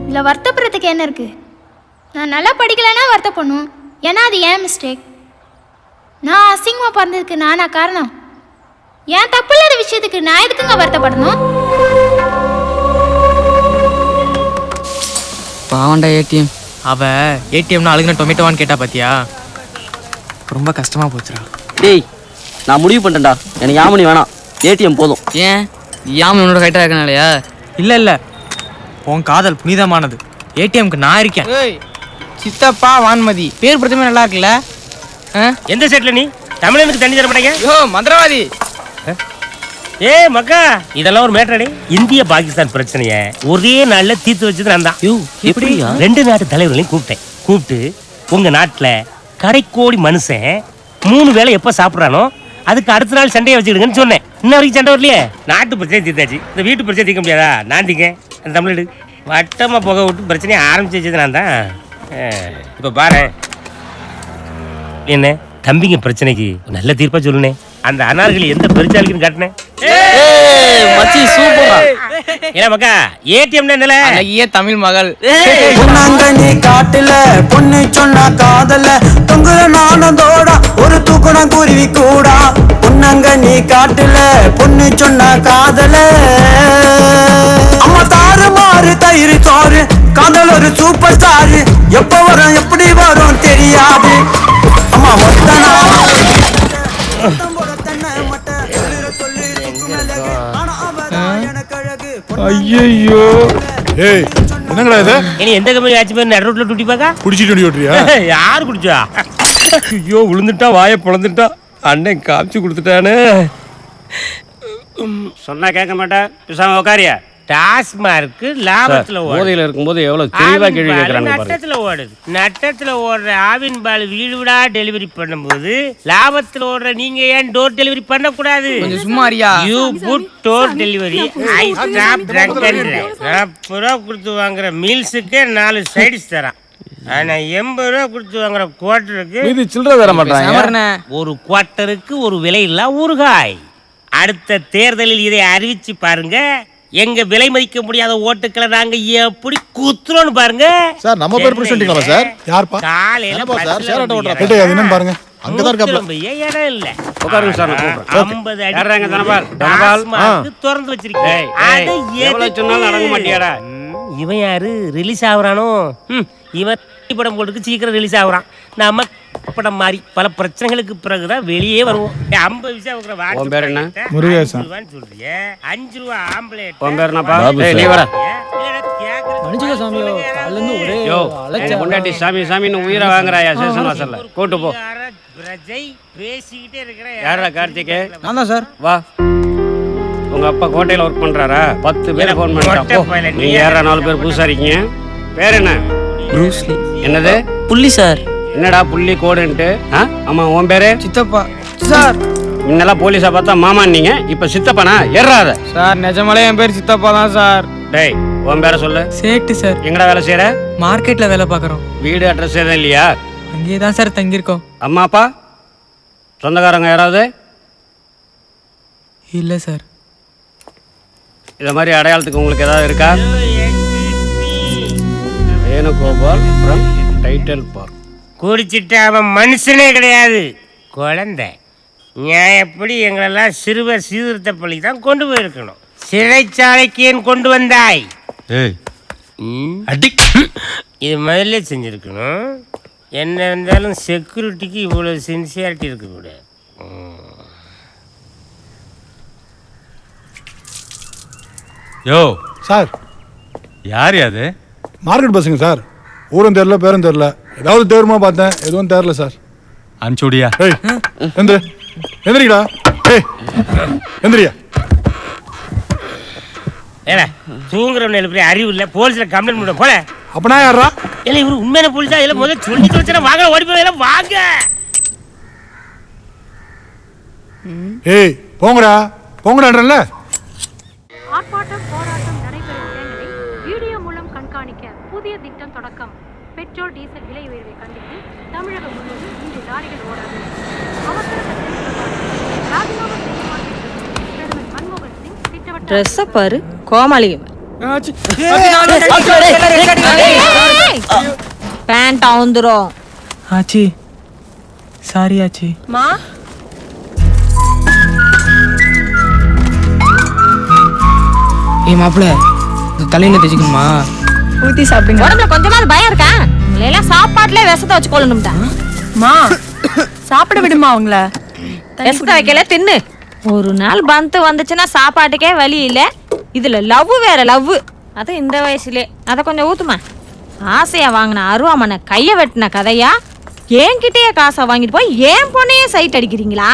இதில் வருத்தப்படுறதுக்கு என்ன இருக்கு? நான் நல்லா படிக்கலைன்னா வருத்தப்படணும், ஏன்னா அது ஏன் மிஸ்டேக். நான் அசிங்கமாக பிறந்ததுக்கு நானா காரணம்? ஏன் தப்பு இல்லாத விஷயத்துக்கு நான் எதுக்குங்க வருத்தப்படணும்? பாவண்டா ஏடிஎம். அவ ஏடிஎம்னு அழுகுன டொமேட்டோவான்னு கேட்டா பாத்தியா? ரொம்ப கஷ்டமா போச்சுடா. டேய் நான் முடிவு பண்ணிட்டேன்டா, எனக்கு யாமினி வேணாம், ஏடிஎம் போதும். ஏன் யாமினி உன்னோட கைட்டா இருக்கனாலயா? இல்ல இல்ல, உன் காதல் புனிதமானது, ஏடிஎம்க்கு நான் இருக்கேன். ஏய் சித்தப்பா வான்மதி பேர் பிரச்சனை நல்லா இருக்குல்ல? எந்த செட்ல நீ தமிழனுக்கு தண்ணி தர மாட்டேங்க? யோ மந்திரவாதி. ஏ மக்கா, இதெல்லாம் ஒரு மேட்டரடி. இந்திய பாகிஸ்தான் பிரச்சனைய ஒரே நாள்ல தீர்த்து வச்சது நான் தான். எப்படியா? 2 நாட்டு தலைவர்களையும் கூப்பிட்டு உங்க நாட்டுல கடைக்கோடி மனுஷன் 3 வேளை எப்ப சாப்பிடுறானோ அதுக்கு அடுத்த நாள் சண்டையை வச்சுக்கிடுங்கன்னு சொன்னேன். இன்ன வரைக்கும் சண்டை வரலையே. நாட்டு பிரச்சனை தீர்த்தாச்சு, இந்த வீட்டு பிரச்சனை தீர்க்க முடியாதா? நான் தீங்க அந்த தமிழ்நாடு வட்டமா புகை விட்டு பிரச்சனையை ஆரம்பிச்சு வச்சது நான் தான். இப்ப பாரு என்ன தம்பிங்க பிரச்சனைக்கு நல்ல தீர்ப்பா சொல்லுனே. அந்த அனார்களை எந்த பெருச்சாளுக்குன்னு காட்டினேன். மச்சி சூப்பரா. ஏன்னா மக்கா ஏடிஎம் என்னல அழகிய தமிழ் மகள். நீ காட்டுல பொண்ணு சொன்னா காதல தொங்குற நானதோட ஒரு தூக்குடம் குருவி கூடா. பொன்னங்க நீ காட்டுல பொண்ணு சொன்னா காதல அம்மா தாறு மாறு தயிர் சோறு காதல் ஒரு சூப்பர் ஸ்டார். எப்ப வரும் எப்படி வரும் தெரியாது. அம்மா மொத்தனா ஐயோ ஏய் என்னங்கடா இது? இனி எந்த கம்பெனி ஆச்சு பேர் நடு ரோட்ல டூட்டி பாக்கா குடிச்சிட்டு வண்டி ஓட்டுறியா? யாரு குடிச்சா? ஐயோ விழுந்துட்டா, வாயை பொழந்துட்டா, அண்ணன் காமிச்சு கொடுத்துட்டானே. சொன்னா கேட்க மாட்டா, பேசாம உக்காரியா. டாஸ்மார்க்கு லாபத்துல போதையில இருக்கும்போது எவ்வளவு தெளிவா கேள்வி கேட்கறாங்க பாருங்க. நட்டத்துல ஓடுது. நட்டத்துல ஓடுற ஆவின் பால் வீடு வீடா டெலிவரி பண்ணும்போது லாபத்துல ஓடுற நீங்க ஏன் டோர் டெலிவரி பண்ணக்கூடாது? கொஞ்சம் சும்மா அறியா. You put door delivery. I stop trunk and drive. 40 ரூபா கொடுத்து வாங்குற மீல்ஸுக்கு 4 சைடிஸ் தரான். ஆனா 80 ரூபா கொடுத்து வாங்குற குவார்ட்டருக்கு இது சில்லறை தர மாட்டாங்க. ஒரு குவார்ட்டருக்கு ஒரு விலை இல்ல ஊறுகாய். அடுத்த தேர்தலில் இதை அறிவிச்சு பாருங்க. எங்க விலை மதிக்க முடியாத ஓட்டுக்களை நாங்க எப்படி குத்துறோம்னு பாருங்க. சார் நம்ம பேர் பிரசிடென்ட்ங்களா சார்? யார்ப்பா? காலையில சார் ஷேர் ஆட்டோ ஓட்டற. டேய் அது என்னன்னு பாருங்க. அங்க தான் இருக்காப்ல. இடம் இல்ல. உட்காருங்க சார் நான் கூப்பிடுறேன். 50 அடி. யாரங்க தனபால்? தனபால் திறந்து வச்சிருக்கேன். அது எவ்வளவு சொன்னாலும் அடங்க மாட்டியாடா? இவன் யாரு ரிலீஸ் ஆகுறானோ? இவன் படம் போட்டுக்கு சீக்கிரம் ரிலீஸ் ஆகுறான். நம்ம படம் மாதிரி பல பிரச்சனைகளுக்கு பிறகுதான் வெளியே வருவோம். 50 விஷயம் உன் பேர் என்ன? முருகேசன். சொல்றியே 5 ரூபா ஆம்பளேட். உன் பேர் என்னப்பா? டேய் நீ வர. மனுஜக சாமியோ காலைல இருந்து ஒரே யோ முன்னாடி சாமி சாமின்னு உயிரை வாங்குறாயா ஸ்டேஷன் வாசல்ல. கூட்டு போ. பிரஜை பேசிக்கிட்டே இருக்கற. யாரா கார்த்திக்? நான் தான் சார். வா. உங்க அப்பா கோட்டையில ஒர்க் பண்றாரா? 10 பேர் ஃபோன் பண்ணிட்டான். நீங்க யாரா 4 பேர் புதுசா இருக்கீங்க? பேர் என்ன? ப்ரூஸ்லி. என்னது? புள்ளி சார். என்னடா புள்ளி கோடுன்ட்டு? ஆமா உன் பேரு? சித்தப்பா சார். முன்னெல்லாம் போலீஸா பார்த்தா மாமா நீங்க இப்ப சித்தப்பானா? ஏறாத சார் நிஜமாலே என் பேர் சித்தப்பா தான் சார். டேய் உன் பேரை சொல்லு. சேட்டு சார். எங்கடா வேலை செய்யற? மார்க்கெட்ல வேலை பார்க்குறோம். வீடு அட்ரஸ் எதுவும் இல்லையா? அங்கேயே தான் சார் தங்கியிருக்கோம். அம்மா அப்பா சொந்தக்காரங்க யாராவது? இல்லை சார். இத மாதிரி அடையாளத்துக்கு உங்களுக்கு ஏதாவது இருக்கா? Venugopal from title park. குடிச்சிட்டு அவன் மனுஷனே கிடையாது, குழந்தை. நியாயப்படி எங்களெல்லாம் சிறுவர் சீர்திருத்த பள்ளி தான் கொண்டு போயிருக்கணும். சிறைச்சாலைக்கு ஏன் கொண்டு வந்தாய்? இது முதல்ல செஞ்சிருக்கணும். என்ன இருந்தாலும் செக்யூரிட்டிக்கு இவ்வளவு சின்சியாரிட்டி இருக்கக்கூடாது. யோ சார் யார் அது? மார்க்கெட் பஸ்ஸுங்க சார். ஊரும் தெரியல பேரும் தெரியல. ஏதாவது தேருமா பார்த்தேன், எதுவும் தெரியல சார். அனுப்பிச்சுடியா? ஏய் எந்திரி எந்திரிடா. ஏய் எந்திரியா. ஏடா தூங்குறவன் எழுப்பி அறிவு இல்லை, போலீஸில் கம்ப்ளைண்ட் பண்ண போல. அப்பனா யாரா? இல்லை இவரு உண்மையான போலீஸா? இல்லை முதல்ல சொல்லி தொலைச்சா வாங்க, ஓடி போய் வாங்க. ஏய் போங்கடா போங்கடான்றல. ஆர்ப்பாட்டம் போராட்டம் நடைபெறும் இடங்களை வீடியோ மூலம் கண்காணிக்க புதிய திட்டம் தொடக்கம். பெட்ரோல் டீசல் விலை உயர்வை கண்டித்து தமிழகம் முழுவதும் இன்று லாரிகள் ஓடாது. அவசர ராஜினாமா செய்யுமாறு பிரதமர் மன்மோகன் சிங் திட்டவட்ட ட்ரெஸ்ஸை பாரு கோமாளி. பேண்ட் அவுந்துரும். ஆச்சி சாரி ஆச்சி. மா ஏய் மாப்பிள்ள இந்த தலையில தேய்ச்சிக்கணுமா? ஊத்தி சாப்பிடுங்க. உடம்புல கொஞ்சமாவது பயம் இருக்கா? எல்லாம் சாப்பாட்டுல விஷத்தை வச்சு கொள்ளணும்டா. மா சாப்பிட விடுமா அவங்கள? விஷத்தை வைக்கல தின்னு. ஒரு நாள் பந்து வந்துச்சுன்னா சாப்பாட்டுக்கே வழி இல்லை. இதுல லவ் வேற லவ். அது இந்த வயசுலே. அதை கொஞ்சம் ஊத்துமா. ஆசையா வாங்கின அருவாமனை கைய வெட்டின கதையா? என்கிட்டயே காசை வாங்கிட்டு போய் ஏன் பொண்ணையே சைட் அடிக்கிறீங்களா?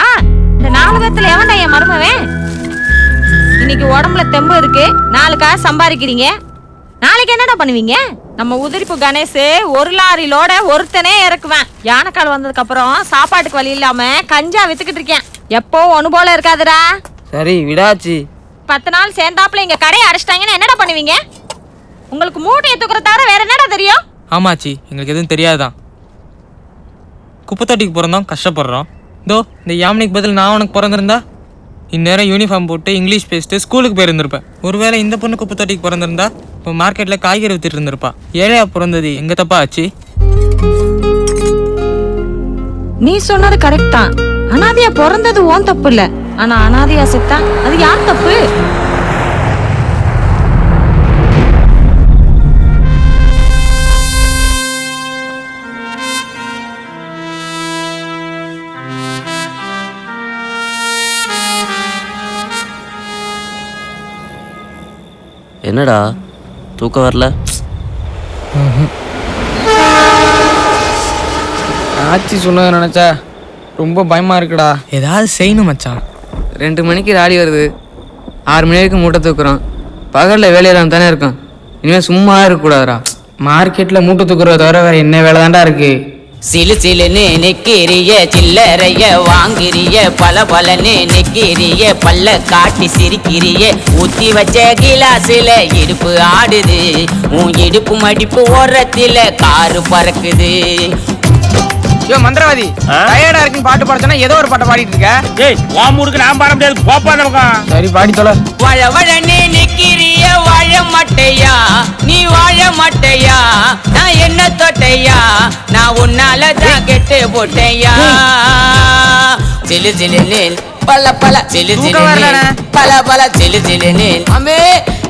இந்த 4 பேத்துல எவன்டா என் மருமவன்? இன்னைக்கு உடம்புல தெம்பு இருக்கு, 4 காசு சம்பாதிக்கிறீங்க. நாளைக்கு என்னடா பண்ணுவீங்க? நம்ம உதிரிப்பு கணேஷ் 1 லாரிலோட ஒருத்தனே இறக்குவேன். யானைக்கால் வந்ததுக்கு அப்புறம் சாப்பாட்டுக்கு வழி இல்லாம கஞ்சா வித்துக்கிட்டு இருக்கேன். எப்போ ஒண்ணு போல இருக்காதுடா. சரி விடாச்சி. 10 நாள் சேர்ந்தாப்புல எங்க கடையை அடைச்சிட்டாங்கன்னா என்னடா பண்ணுவீங்க? உங்களுக்கு மூட்டையை தூக்குற தவிர வேற என்னடா தெரியும்? ஆமாச்சி எங்களுக்கு எதுவும் தெரியாதுதான். குப்பைத்தொட்டிக்கு பிறந்தோம், கஷ்டப்படுறோம். இதோ இந்த யாமினிக்கு பதில் நான் உனக்கு பிறந்திருந்தா இந்நேரம் யூனிஃபார்ம் போட்டு இங்கிலீஷ் பேசிட்டு ஸ்கூலுக்கு போயிருந்திருப்பேன். ஒருவேளை இந்த பொண்ணு குப்பைத்தொட்டிக்கு பிறந்திருந்தா இப்போ மார்க்கெட்டில் காய்கறி வித்துட்டு இருந்திருப்பா. ஏழையா பிறந்தது எங்க தப்பா ஆச்சு? நீ சொன்னது கரெக்ட் தான். அனாதையா பிறந்தது ஓன் தப்பு இல்ல. ஆனா அனாதையா செத்தா அது யார் தப்பு? என்னடா தூக்கம் வரல? ஆச்சி சொன்னதை நினைச்சா ரொம்ப பயமா இருக்குடா. ஏதாவது செய்யணும் மச்சான். 2 மணிக்கு ராடி வருது, 6 மணி வரைக்கும் மூட்டை தூக்குறோம். பகலில் வேலையெல்லாம் தானே இருக்கும். இனிமேல் சும்மா இருக்கக்கூடாதுடா. மார்க்கெட்டில் மூட்டை தூக்குறத தவிர வேற என்ன வேலை தான்டா இருக்கு? சிலு சிலுன்னு நிக்கிறிய சில்லறைய வாங்கிறிய பல பலன்னு நிக்கிறிய பல்ல காட்டி சிரிக்கிறிய ஊத்தி வச்ச கிலாஸ்ல இடுப்பு ஆடுது உன் இடுப்பு மடிப்பு ஓரத்தில காரு பறக்குது. ஐயோ மந்திரவாதி, டயர்டா இருக்குன்னு பாட்டு பாடுச்சனா ஏதோ ஒரு பாட்டை பாடிட்டு இருக்க. ஏய் வாமுருக்கு நான் பாட முடியாது, போப்பா நமக்கு. சரி பாடி தொலை. வாழ வழனே நிக்கிறிய வாழ மாட்டையா நீ வாழ மாட்டையா நான் என்ன தொட்டையா நான் உன்னால தான் கெட்டு போட்டையா. சிலு சிலுன்னு பல பல சிலு சிலுன்னு பல பல சிலு சிலுன்னு அம்மே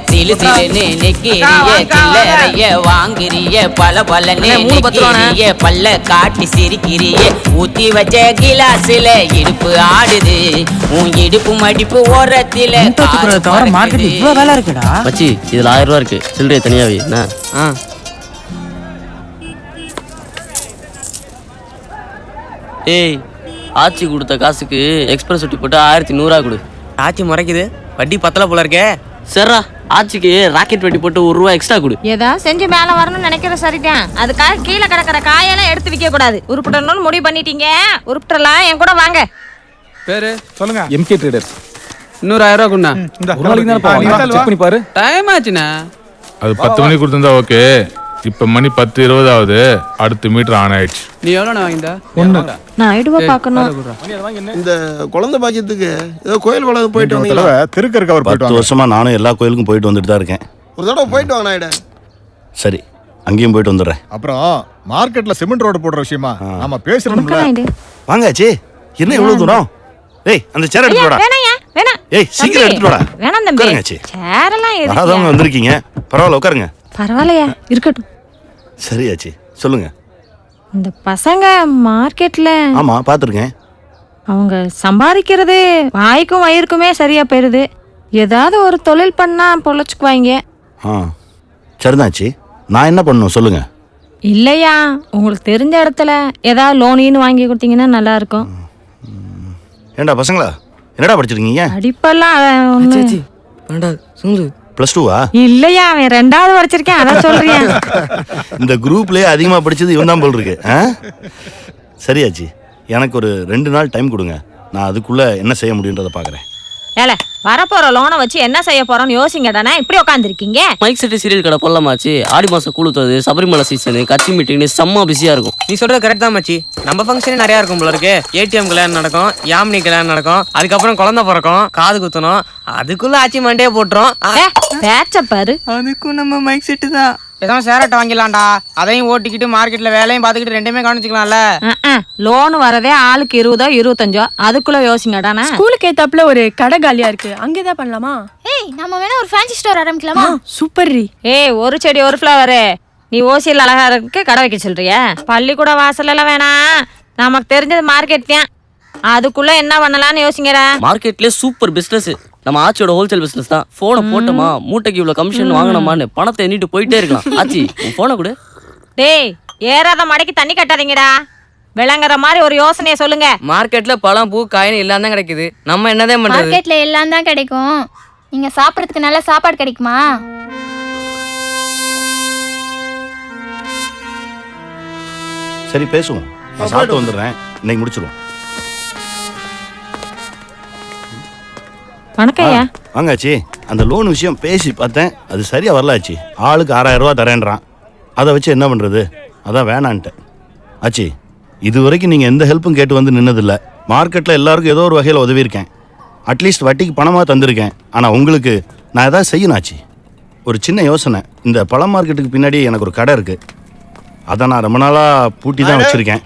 சிலு சிலுன்னு நிக்கிறிய சில்லறைய வாங்கிறிய பல பலன்னு நிக்கிறிய பல்ல காட்டி சிரிக்கிறிய ஊத்தி வச்ச கிலாஸ்ல இடுப்பு ஆடுது உன் இடுப்பு மடிப்பு ஓரத்தில தவிர மார்க்கெட் இவ்வளோ வேலை இருக்குடா. மச்சி இதில் 1000 ரூபா இருக்கு, சில்லறை தனியாவே என்ன? ஏய், ஆச்சி கொடுத்த காசுக்கு எக்ஸ்பிரஸ் ஒட்டி போட்டு 1100 கொடு. ஆச்சி முறைக்குது, வட்டி பத்தல போல இருக்கே. சரிடா, ஆச்சிக்கு ராக்கெட் வெட்டி போட்டு ₹1 எக்ஸ்ட்ரா கொடு. ஏதா செஞ்சு மேல வரணும்னு நினைக்கிற சரிதான். அதுக்காக கீழே கிடக்கிற காயெல்லாம் எடுத்து விற்க கூடாது. உருப்பிடணும்னு முடிவு பண்ணிட்டீங்க, உருப்பிடலாம். என் கூட வாங்க. பேரு சொல்லுங்க. MK traders. இன்னொரு 1000 ரூபா கொண்டா. ஒரு நாளைக்கு தான் பாருங்க, செக் பண்ணி பாரு. டைம் ஆச்சுண்ணா. அது 10 மணிக்கு கொடுத்துருந்தா ஓகே. இப்போ மணி 10:20 ஆகுது. அடுத்த மீட்டர் ஆன் ஆயிடுச்சு. நீ எவ்வளோ வாங்கிட்டா? 1. நான் ஐடுவா பார்க்கணும். இந்த குழந்தை பாக்கியத்துக்கு ஏதோ கோயில் குளம் போயிட்டு வந்தீங்களா? திருக்கருக்கு அவர் போயிட்டு 10 வருஷமா நானும் எல்லா கோயிலுக்கும் போயிட்டு வந்துட்டு தான் இருக்கேன். ஒரு தடவை போயிட்டு வாங்க நாயுடு. சரி, அங்கேயும் போயிட்டு வந்துடுறேன். அப்புறம் மார்க்கெட்ல சிமெண்ட் ரோடு போடுற விஷயமா நாம பேசுறோம்ல. வாங்காச்சு, என்ன இவ்வளவு தூரம்? ஏய், அந்த சேர் எடுத்து வாடா. வேணாம். ஏய், சீக்கிரம் எடுத்து வாடா. வேணாம் தம்பி. உட்காருங்க. சேரெல்லாம் எதுக்கு? வராதவங்க வந்திருக்கீங்க, பரவாயில்ல உட்காருங்க. பரவாயில்லையா, இருக்கட்டும். சரியாச்சு, சொல்லுங்க. இந்த பசங்க மார்க்கெட்ல ஆமா பாத்துருக்கேன். அவங்க சம்பாதிக்கிறது வாய்க்கும் வயிறுக்குமே சரியா போயிருது. ஏதாவது ஒரு தொழில் பண்ணா பொழைச்சுக்குவாங்க. சரிதாச்சு, நான் என்ன பண்ணணும் சொல்லுங்க. இல்லையா, உங்களுக்கு தெரிஞ்ச இடத்துல ஏதாவது லோனின்னு வாங்கி கொடுத்தீங்கன்னா நல்லா இருக்கும். ஏண்டா பசங்களா, என்னடா படிச்சிருக்கீங்க? படிப்பெல்லாம் +2வா? இல்லையா, அவன் 2வது படிச்சிருக்கேன், அதான் சொல்றேன். இந்த குரூப்லயே அதிகமா படிச்சது இவன் தான் போல் இருக்கு. சரியாச்சு, எனக்கு ஒரு 2 நாள் டைம் கொடுங்க. நான் அதுக்குள்ள என்ன செய்ய முடியுன்றதை பாக்குறேன். ஏல, வரப்போற லோனை வச்சு என்ன செய்ய போறோம்னு யோசிங்கடானா இப்படி உட்காந்துருக்கீங்க. மைக் செட்டு சீரியல் கடை போடலாமாச்சு. ஆடி மாசம் கூழுத்துறது, சபரிமலை சீசனு, கட்சி மீட்டிங்னு செம்ம பிஸியா இருக்கும். நீ சொல்றது கரெக்ட் தான் மச்சி. நம்ம ஃபங்க்ஷனே நிறைய இருக்கும் போல இருக்கு. ஏடிஎம் கல்யாணம் நடக்கும், யாமினி கல்யாணம் நடக்கும், அதுக்கப்புறம் குழந்தை பிறக்கும், காது குத்தணும், அதுக்குள்ள ஆச்சி மண்டே போட்டுரும். பேச்ச பாரு. அதுக்கும் நம்ம மைக் செட்டு தான். ஏதாவது சேரட்டை வாங்கிடலாம்டா. அதையும் ஓட்டிக்கிட்டு மார்க்கெட்ல வேலையும் பார்த்துக்கிட்டு ரெண்டுமே கவனிச்சுக்கலாம்ல. லோன் வரதே ஆளுக்கு 20 25 அதுக்குள்ள யோசிங்கடானா. ஸ்கூலுக்கு ஏத்தாப்புல ஒரு கடை காலியா இருக்கு, அங்கேதான் பண்ணலாமா? ஏய், நம்ம வேணா ஒரு ஃபேன்சி ஸ்டோர் ஆரம்பிக்கலாமா? சூப்பர் ரீ. ஏய், ஒரு செடி ஒரு ஃப்ளவரு. நீ ஓசியில் அழகா இருக்கு கடை வைக்க சொல்றியா? பள்ளிக்கூட வாசல் எல்லாம் வேணாம், நமக்கு தெரிஞ்சது மார்க்கெட் தான். அதுக்குள்ள என்ன பண்ணலாம்னு யோசிங்கடா. மார்க்கெட்லயே சூப்பர் பிசினஸ் நம்ம ஆச்சியோட ஹோல்சேல் பிசினஸ் தான். போனை போட்டோமா, மூட்டைக்கு இவ்வளவு கமிஷன் வாங்கினோமான்னு பணத்தை எண்ணிட்டு போயிட்டே இருக்கலாம். ஆச்சி, உன் போனை கொடு. டேய், ஏறாத மடைக்கு தண்ணி கட்டாதீங்கடா. விளங்குற மாதிரி ஒரு யோசனையை சொல்லுங்க. மார்க்கெட்ல பழம் பூ காயின் எல்லாம் தான் கிடைக்குது, நம்ம என்னதான் பண்றது? மார்க்கெட்ல எல்லாம் தான் கிடைக்கும். நீங்க சாப்பிடறதுக்கு நல்ல சாப்பாடு கிடைக்குமா? சரி பேசுவோம், நான் சாப்பிட்டு வந்துடுறேன், இன்னைக்கு முடிச்சிருவோம். வணக்கம்யா. வாங்காச்சி, அந்த லோன் விஷயம் பேசி பார்த்தேன், அது சரியா வரலாச்சு. ஆளுக்கு 6000 ரூபா தரேன்றான். அதை வச்சு என்ன பண்றது, அதான் வேணான்ட்டேன். ஆச்சி, இது வரைக்கும் நீங்கள் எந்த ஹெல்ப்பும் கேட்டு வந்து நின்னதில்லை. மார்க்கெட்டில் எல்லாருக்கும் ஏதோ ஒரு வகையில் உதவியிருக்கேன். அட்லீஸ்ட் வட்டிக்கு பணமாக தந்திருக்கேன். ஆனால் உங்களுக்கு நான் எதாவது செய்யணும் ஆச்சி. ஒரு சின்ன யோசனை, இந்த பழம் மார்க்கெட்டுக்கு பின்னாடி எனக்கு ஒரு கடை இருக்குது. அதை நான் ரொம்ப நாளாக பூட்டி தான் வச்சுருக்கேன்.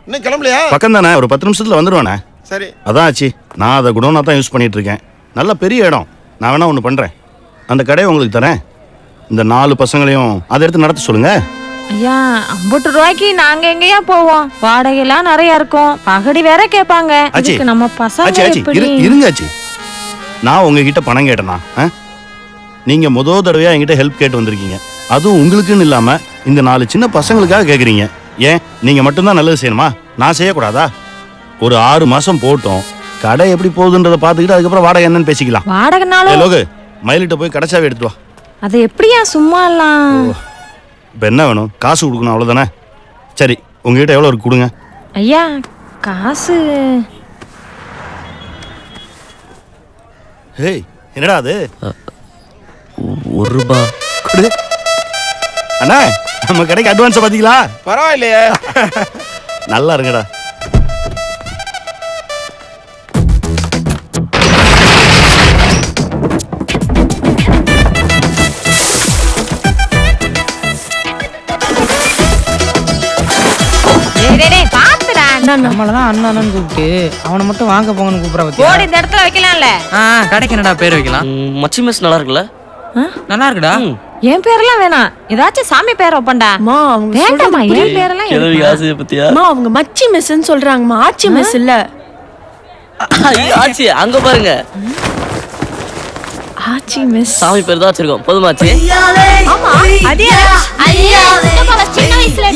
இன்னும் கிளம்பலையா? பக்கம் தானே, ஒரு 10 நிமிஷத்தில் வந்துடுவேண்ணே. சரி. அதான் ஆச்சு, நான் அதை குடோனாக தான் யூஸ் பண்ணிகிட்டு இருக்கேன். நல்ல பெரிய இடம். நான் வேணா ஒன்று பண்ணுறேன், அந்த கடையை உங்களுக்கு தரேன். இந்த 4 பசங்களையும் அதை எடுத்து நடத்த சொல்லுங்கள். ஐயா, 50 ரூபாய்க்கு நாங்க எங்கேயா போவோம்? வாடகைலாம் நிறைய இருக்கும், பகடி வேற கேட்பாங்க. அதுக்கு நம்ம பசங்க எப்படி? இருங்க ஆச்சி, நான் உங்ககிட்ட பணம் கேட்டேனா? நீங்கள் முதல் தடவையாக என்கிட்ட ஹெல்ப் கேட்டு வந்திருக்கீங்க. அதுவும் உங்களுக்குன்னு இல்லாமல் இந்த 4 சின்ன பசங்களுக்காக கேட்குறீங்க. ஏன் நீங்கள் மட்டும்தான் நல்லது செய்யணுமா? நான் செய்யக்கூடாதா? ஒரு 6 மாதம் போட்டோம், கடை எப்படி போகுதுன்றதை பார்த்துக்கிட்டு அதுக்கப்புறம் வாடகை என்னன்னு பேசிக்கலாம். வாடகைனாலும் லோகு, மயிலிட்ட போய் கடைச்சாவே எடுத்து வா. அது எப்படியா சும்மாலாம்? இப்போ என்ன வேணும்? காசு கொடுக்கணும் அவ்வளோதானே? சரி, உங்ககிட்ட எவ்வளோ இருக்கு கொடுங்க. ஐயா காசு ஹேய், என்னடா அது? ₹1 கொடு. அண்ணா, நம்ம கடைக்கு அட்வான்ஸை பார்த்தீங்களா? பரவாயில்லையே. நல்லா இருங்கடா. நம்மளதான் அண்ணான்னு கூப்பிட்டு அவனை மட்டும் வாங்க போங்கன்னு கூப்பிட போடி இந்த இடத்துல வைக்கலாம்ல. கடைக்கு என்னடா பேர் வைக்கலாம்? மச்சி மெஸ் நல்லா இருக்குல்ல? நல்லா இருக்குடா. என் பேரெல்லாம் வேணாம், ஏதாச்சும் சாமி பேர் வைப்பண்டா. வேண்டாமா என் பேரெல்லாம் கேள்வி ஆசை பத்தியா? அவங்க மச்சி மெஸ்ன்னு சொல்றாங்கம்மா, ஆச்சி மெஸ் இல்ல. ஆச்சி அங்க பாருங்க, ஆச்சி மெஸ் சாமி பேர் தான் வச்சிருக்கோம். போதுமாச்சு? ஆமா அதே ஐயா நம்ம சின்ன வயசுல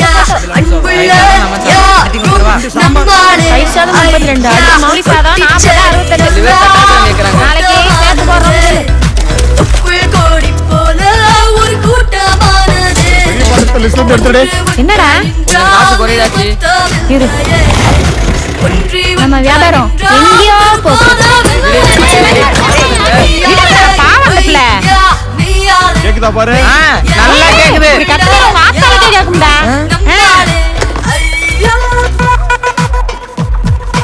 தயிர் சாதம் 32, மௌலி சாதம் 40, 68. நாளைக்கு சேர்த்து போடுறோம். என்னடா இரு, நம்ம வியாபாரம் எங்கேயோ போகுது. கேக்குதா பாரு? நல்லா கேக்குது. கேக்கும்டா.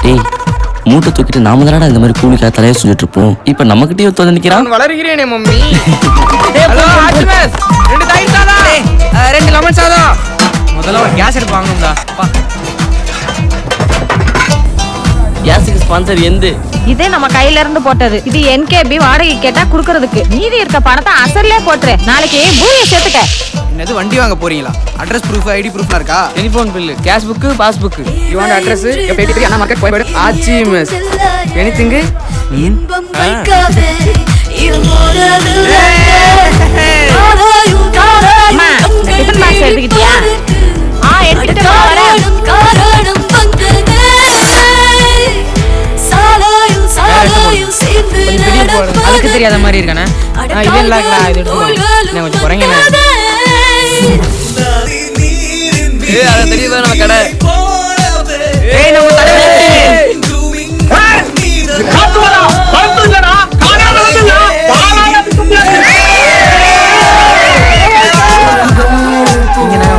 டேய், மூட்டை தூக்கிட்டு நாம தானடா இந்த மாதிரி கூலிக்கா தலையை சொல்லிட்டு இருப்போம். இப்ப நம்ம கிட்டே வந்து நிக்கிறான். வளர்கிறேனே மம்மி. ஹலோ ஆச்மஸ், 2 தயிர் சாதம், 2 லெமன் சாதம். முதல்ல ஒரு கேஸ் எடுத்து வாங்கணும்டா. கேஸுக்கு ஸ்பான்சர் எந்த? இது நம்ம கையில இருந்து போட்டது. இது NKB வாடகை கேட்டா குடுக்கறதுக்கு. மீதி இருக்க பணத்தை அசல்லே போட்டுரு. நாளைக்கு பூரிய சேர்த்துக்க. என்னது வண்டி வாங்க போறீங்களா? அட்ரஸ் ப்ரூஃப், ஐடி ப்ரூஃப்லாம் இருக்கா? Telephone bill, cash book, pass book. You want address? எப்படி Anna market Koyambedu Aachi mess. Anything? அம்மா, டிஃபன் பாக்ஸ் எடுத்துக்கிட்டியா? எடுத்துட்டு வரேன். அதுக்கு தெரியாத மாதிரி இருக்கானே. இது இல்ல இது எடுத்துக்கோ. கொஞ்சம் குறைங்கண்ணே. அத தெரியுதா நம்ம கடை? நம்ம கடை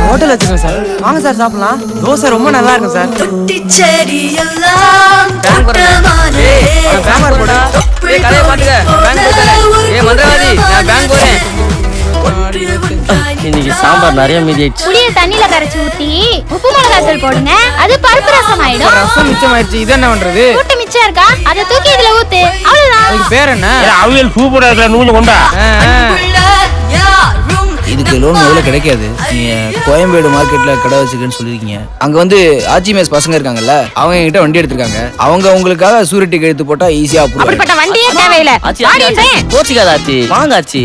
ஹோட்டல் வச்சிருக்கோம் சார். வாங்க சார் சாப்பிடலாம். தோசை ரொம்ப நல்லா இருக்கும் சார். இன்னைக்கு சாம்பார் நிறைய மீதி ஆயிடுச்சு. புளிய தண்ணில கரைச்சு ஊத்தி உப்பு மிளகாத்தூள் போடுங்க, அது பருப்பு ரசம் ஆயிடும். ரசம் மிச்சம் ஆயிடுச்சு. இது என்ன பண்றது? கூட்டு மிச்சம் இருக்கா, அதை தூக்கி இதுல ஊத்து, அவ்வளவுதான். அதுக்கு பேர் என்ன? அவியல் சூப்பரா இருக்கல, நூறு கொண்டா. இதுக்கு லோன் முதல்ல கிடைக்காது. நீங்க கோயம்பேடு மார்க்கெட்ல கடை வச்சுக்கன்னு சொல்லிருக்கீங்க. அங்க வந்து ஆச்சி மேஸ் பசங்க இருக்காங்கல்ல, அவங்க என்கிட்ட வண்டி எடுத்திருக்காங்க. அவங்க உங்களுக்காக சூரிட்டி கழுத்து போட்டா ஈஸியா அப்ரூவ். அப்படிப்பட்ட வண்டியே தேவையில்லை. கோச்சிக்காத ஆச்சி, வாங்க ஆச்சி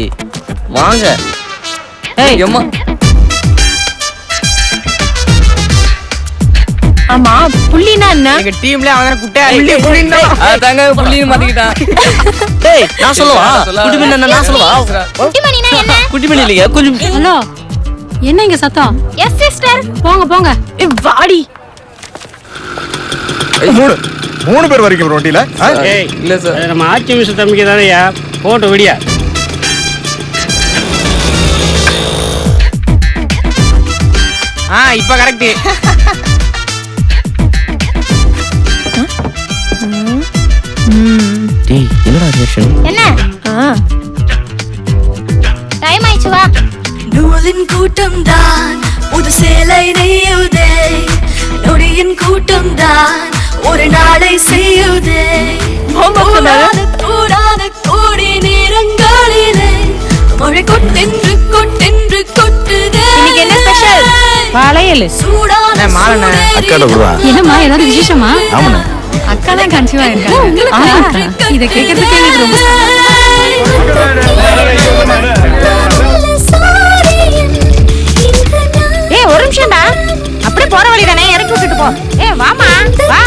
வாங்க. ஏய் அம்மா. ஆமா புள்ளினா என்ன? எங்க டீம்ல அவன குட்டையா புள்ளினா அதாங்க புள்ளின்னு மாத்திக்கிட்டான். டேய் நான் சொல்லவா? குட்டிமணி என்ன நான் சொல்லவா? குட்டிமணினா என்ன? குட்டிமணி இல்லையா? கொஞ்சம் ஹலோ, என்ன இங்க சத்தம்? Yes sister. போங்க போங்க. வாடி. மூணு பேர் வரைக்கும் வண்டியில? ஏய் இல்ல சார், நம்ம ஆச்சி மிஸ் தம்பிக்கு தானேயா. போட்டு விடியா. இப்ப கரெக்ட். டேய் என்னடா ரியாக்ஷன்? என்ன? டைம் ஆயிடுச்சு வா. நூலின் கூட்டம் தான் புது சேலை நெய்யுதே, நொடியின் கூட்டம் தான் ஒரு நாளை செய்யுதே. கூடாத கோடி நேரங்களிலே மழை கொட்டென்று கொட்டென்று கொட்டுதே. இன்னைக்கு என்ன ஸ்பெஷல்? வளையல். சூடான மாலனே அக்காட குவா. என்னம்மா ஏதாவது விசேஷமா? ஆமாண்ணே. அக்கா தான் கன்சீவா இருக்காங்க. இத கேக்குறதுக்கு எனக்கு ரொம்ப ஒரு நிமிஷம்டா. அப்படியே போற வழி தானே, இறக்கி விட்டுட்டு போ. வாமா வா.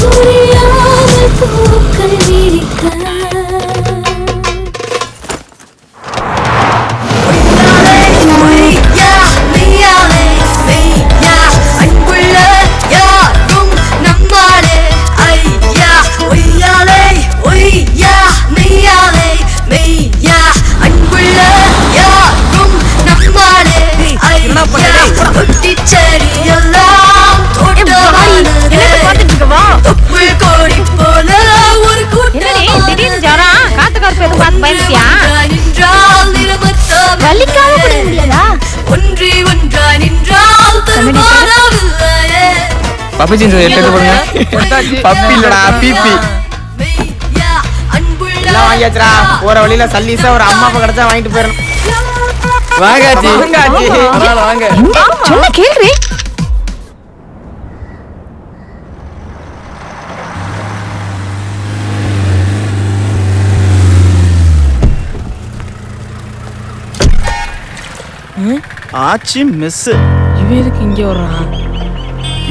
புரியாத பூக்கள் பிடிச்சிட்டியா நின்றால் நிறமத்தால் வலிக்காம பிடிக்க முடியாதா? ஒன்றி ஒன்றாய் நின்றால் தருவாராவில்லையே. பப்பி ஜீன்ஸ் எடுத்து போடுங்க. பப்பி இல்லடா பிபி எல்லாம் வாங்கியாச்சுடா. போற வழியில சல்லீஸா ஒரு அம்மா அப்பா கிடைச்சா வாங்கிட்டு போயிடணும். வாங்காச்சி வாங்க. சொன்ன கேள்வி. ஆச்சி மிஸ். இவன் எதுக்கு இங்கே வர்றான்?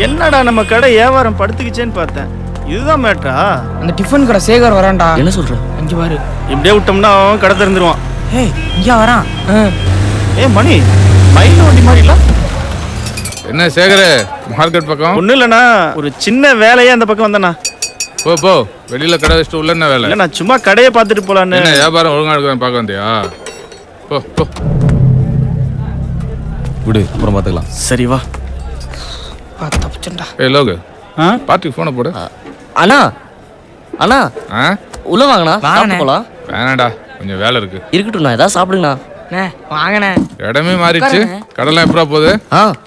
என்னடா நம்ம கடை வியாபாரம் படுத்துக்கிச்சேன்னு பார்த்தேன். இதுதான் மேட்டரா? அந்த டிஃபன் கடை சேகர் வரான்டா. என்ன சொல்ற? இங்க பாரு. இப்படியே விட்டோம்னா அவன் கடை திறந்துருவான். ஏய் இங்க வரான். மணி மயில் வண்டி மாதிரி இல்ல? என்ன சேகர மார்க்கெட் பக்கம்? ஒன்றும் இல்லைண்ணா, ஒரு சின்ன வேலையே அந்த பக்கம் வந்தேண்ணா. போ போ, வெளியில கடை வச்சுட்டு உள்ள என்ன வேலை? இல்லை, நான் சும்மா கடையை பார்த்துட்டு போலான்னு. என்ன வியாபாரம் ஒழுங்கா எடுக்கிறேன் பார்க்க வந்தியா? போ போ விடு, அப்புறம் பார்த்துக்கலாம். சரி வா. தப்பிச்சண்டா. ஏய் லோகு, பார்ட்டிக்கு ஃபோனை போடு. அண்ணா அண்ணா உள்ள வாங்கண்ணா, சாப்பிட்டு போலாம். வேணாடா, கொஞ்சம் வேலை இருக்கு. இருக்கட்டும்ண்ணா, ஏதாவது சாப்பிடுங்கண்ணா. வாங்கண்ணே. இடமே மாறிடுச்சு. கடலாம் எப்படா போகுது?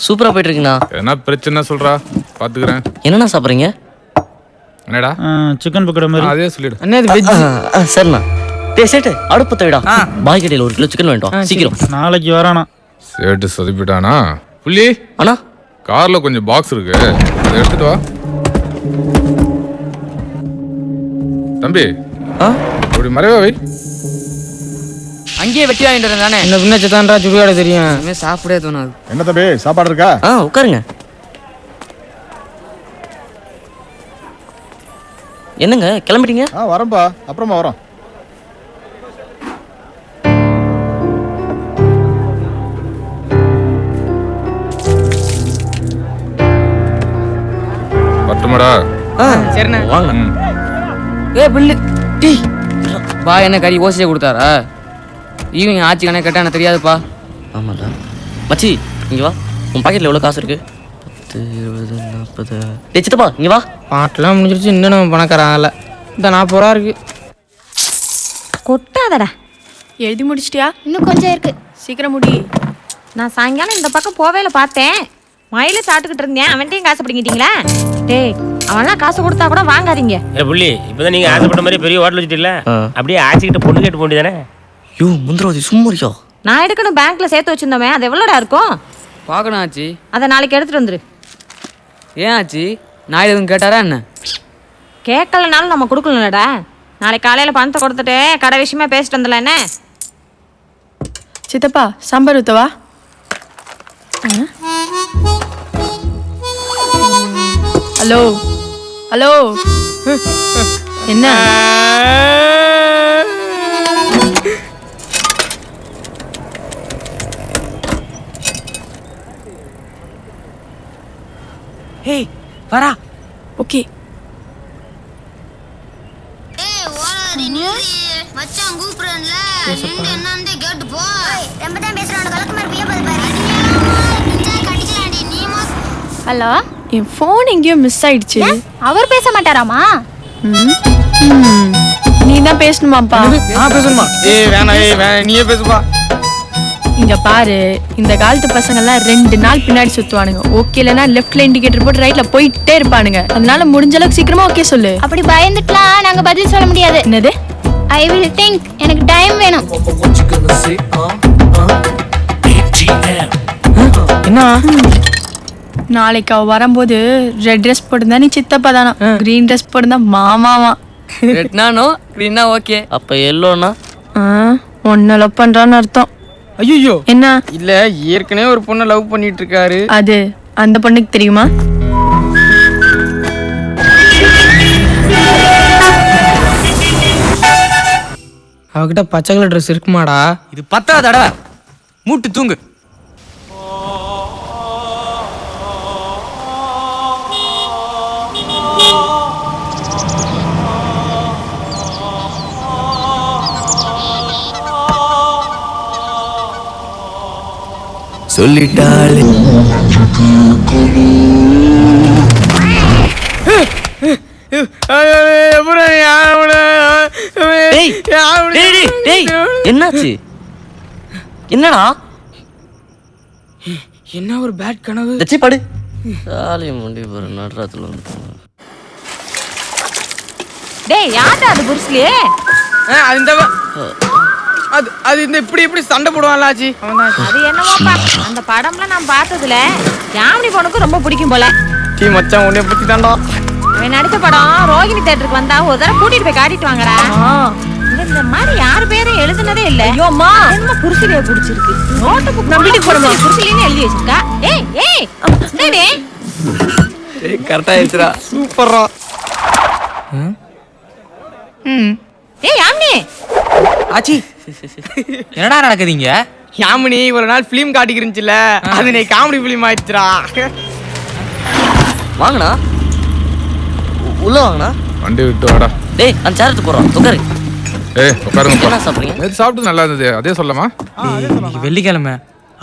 சூப்பரா போயிட்டு இருக்குண்ணா. என்ன பிரச்சனை சொல்றா, பாத்துக்கிறேன். என்னண்ணா சாப்பிட்றீங்க? என்னடா சிக்கன் பக்கோடா மாதிரி? அதே சொல்லிடு. அண்ணே இது வெஜ். சரிண்ணா. டேய் சேட்டு, அடுப்பத்தை விடா. பாய் கடையில் 1 கிலோ சிக்கன் வேண்டாம் சீக்கிரம். நாளைக்கு வரானா? சேட்டு சொதப்பிட்டானா? புள்ளி அண்ணா, கார்ல கொஞ்சம் பாக்ஸ் இருக்கு, அதை எடுத்துட்டு வா. தம்பி அப்படி மறைவா வை. அங்கேயே வெட்டி வாங்கிட்டு வரேன் தானே. இந்த பின்னாச்சு தான்டா சுடுகாட தெரியும். சாப்பிடவே தோணாது. என்ன தம்பி, சாப்பாடு இருக்கா? உட்காருங்க. என்னங்க கிளம்பிட்டீங்க? வரேன்பா, அப்புறமா வரோம். பட்டுமாடா? சரிண்ணே வாங்க. பில்லு டீ பா. என்ன கறி ஓசியை கொடுத்தாரா? ஈவினிங் ஆச்சு கணக்கு கேட்டா எனக்கு தெரியாதுப்பா. ஆமாடா மச்சி, இங்க வா. உன் பாக்கெட்ல எவ்வளவு காசு இருக்கு? 10, 20, 40. டேய் சித்தப்பா இங்க வா. பாட்டெல்லாம் முடிஞ்சிருச்சு. இன்னும் நம்ம பணக்காரன் ஆகல. இந்த 40 ரூபா இருக்கு. கொட்டாதடா. எழுதி முடிச்சிட்டியா? இன்னும் கொஞ்சம் இருக்கு. சீக்கிரம் முடி. நான் சாயங்காலம் இந்த பக்கம் போவேல பார்த்தேன். மயில சாப்பிட்டுக்கிட்டு இருந்தேன். அவன்கிட்டயும் காசு பிடிங்கிட்டீங்களா? டேய் அவன்லாம் காசு கொடுத்தா கூட வாங்காதீங்க. புள்ளி, இப்பதான் நீங்க ஆசைப்பட்ட மாதிரி பெரிய ஹோட்டல் வச்சுட்டீங்களா? அப்படியே ஆச்சிக்கிட்ட பொண்ணு கேட்டு போண்டிதானே? யோ முந்திரவாதி சும்மா இருக்கியா? நான் எடுக்கணும் பேங்க்ல சேர்த்து வச்சிருந்தோமே, அது எவ்வளோடா இருக்கும்? பார்க்கணும் ஆச்சு. அதை நாளைக்கு எடுத்துட்டு வந்துரு. ஏன் ஆச்சு? நான் எதுவும் கேட்டாரா என்ன? கேட்கலனாலும் நம்ம கொடுக்கலடா. நாளைக்கு காலையில பணத்தை கொடுத்துட்டு கடை விஷயமா பேசிட்டு வந்துடலாம். என்ன சித்தப்பா சாம்பார் ஊத்தவா? ஹலோ ஹலோ, என்ன? ஏய் வரா. ஓகே. மச்சான் கூப்பிடுறேன்ல, நின்னு என்னன்னு கேட்டு போ. எம்பதான் பேசுறானே, கலக்க மாதிரி பிய பாரு. கடிச்சலாண்டி நீ. ஹலோ, என் ஃபோன் எங்கேயோ மிஸ் ஆயிடுச்சு. அவர் பேச மாட்டாராமா? நீ தான் பேசணுமாப்பா? பேசணுமா? வேணாம் நீயே பேசுப்பா. இங்க பாரு, இந்த காலத்து பசங்க எல்லாம் 2 நாள் பின்னாடி சுத்துவானுங்க. ஓகே இல்லனா லெஃப்ட்ல இண்டிகேட்டர் போட்டு ரைட்ல போயிட்டே இருப்பானுங்க. அதனால முடிஞ்ச அளவுக்கு சீக்கிரமா ஓகே சொல்லு. அப்படி பயந்துட்டலாம் நாங்க பதில் சொல்ல முடியாது. என்னது? I will think. எனக்கு டைம் வேணும். என்ன? நாளைக்கு அவ வரும்போது ரெட் ட்ரெஸ் போட்டிருந்தா நீ சித்தப்பா தானா, கிரீன் ட்ரெஸ் போட்டிருந்தா மாமாவா. ரெட்னானோ கிரீனா ஓகே. அப்ப எல்லோனா ஒன்ன லவ் பண்றான்னு அர்த்தம். ஐயோ என்ன? இல்ல ஏற்கனவே ஒரு பொண்ணை லவ் பண்ணிட்டு இருக்காரு. அது அந்த பொண்ணுக்கு தெரியுமா? அவகிட்ட பச்சை கலர் ட்ரெஸ் இருக்குமாடா? இது 10வது தடவை. மூட்டு தூங்கு. சொல்லிட்டாளே டேய் டேய் என்னாச்சு? என்னடா? என்ன ஒரு பேட் கனவு. தச்சி படு. சாலி முண்டி பாரு நடுராத்துல வந்து. டேய் யாரடா அது புருஸ்லி? அது இந்த அது அது இந்த இப்படி சண்டை போடுவான்ல ஆச்சி. அது என்னமோப்பா அந்த படம்ல நான் பார்த்ததுல யாமினி பொண்ணுக்கு ரொம்ப பிடிக்கும் போல. டீ மச்சான் உன்னை பத்தி தாண்டா. அவன் நடிச்ச படம் ரோகிணி தியேட்டருக்கு வந்தா ஒரு தடவை கூட்டிட்டு போய் காட்டிட்டு வாங்கடா. இந்த மாதிரி யார் பேரும் எழுதுனதே இல்ல. ஐயோம்மா என்ன புருஷலியே பிடிச்சிருக்கு. நோட்டு புக் நான் வீட்டுக்கு போறேன். புருஷலின்னு எழுதி வச்சிருக்கா. ஏய் ஏய் டேய் ஏய் கரெக்ட்டா ஆயிடுச்சுடா. சூப்பர்ரா. ஏய் யாமினி ஆச்சி என்னடா நடக்குதுங்க? யாமினி ஒரு நாள் ஃபிலிம் காட்டிக்கிருந்துச்சுல, அது நீ காமெடி ஃபிலிம் ஆயிடுச்சுடா. வாங்கடா உள்ள வாங்கடா. வண்டி விட்டு வாடா. டேய் அந்த சேரத்து போறோம் உட்காரு. ஏய் உட்காருங்க. என்ன சாப்பிடுறீங்க? நேத்து சாப்பிட்டு நல்லா இருந்தது, அதே சொல்லமா? வெள்ளிக்கிழமை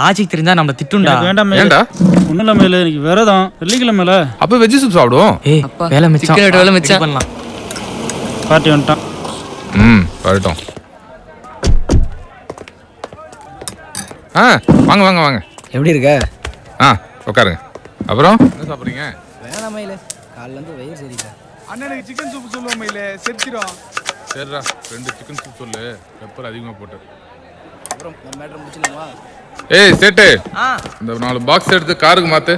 ஆச்சிக்கு தெரிஞ்சா நம்ம திட்டுண்டா. ஏன்டா? ஒன்றும் இல்லாமல் இல்லை, இன்னைக்கு விரதம் வெள்ளிக்கிழமைல. அப்போ வெஜ் சூப் சாப்பிடுவோம். ஏய் வேலை மிச்சம். வேலை மிச்சம் பண்ணலாம். பார்ட்டி வந்துட்டான். வரட்டும். வாங்க வாங்க வாங்க. எப்படி இருக்க? உட்காருங்க. அப்புறம் என்ன சாப்பிட்றீங்க? வேணாம் மயில, காலைல இருந்து வயிறு சரியில்லை. அண்ணனுக்கு சிக்கன் சூப் சொல்லுவோம் மயில, செத்துரும். சரிடா 2 சிக்கன் சூப் சொல்லு, பெப்பர் அதிகமாக போட்டு. அப்புறம் நம்ம மேட்டர் முடிச்சிடலாமா? ஏய் சேட்டு, இந்த 4 பாக்ஸ் எடுத்து காருக்கு மாத்து.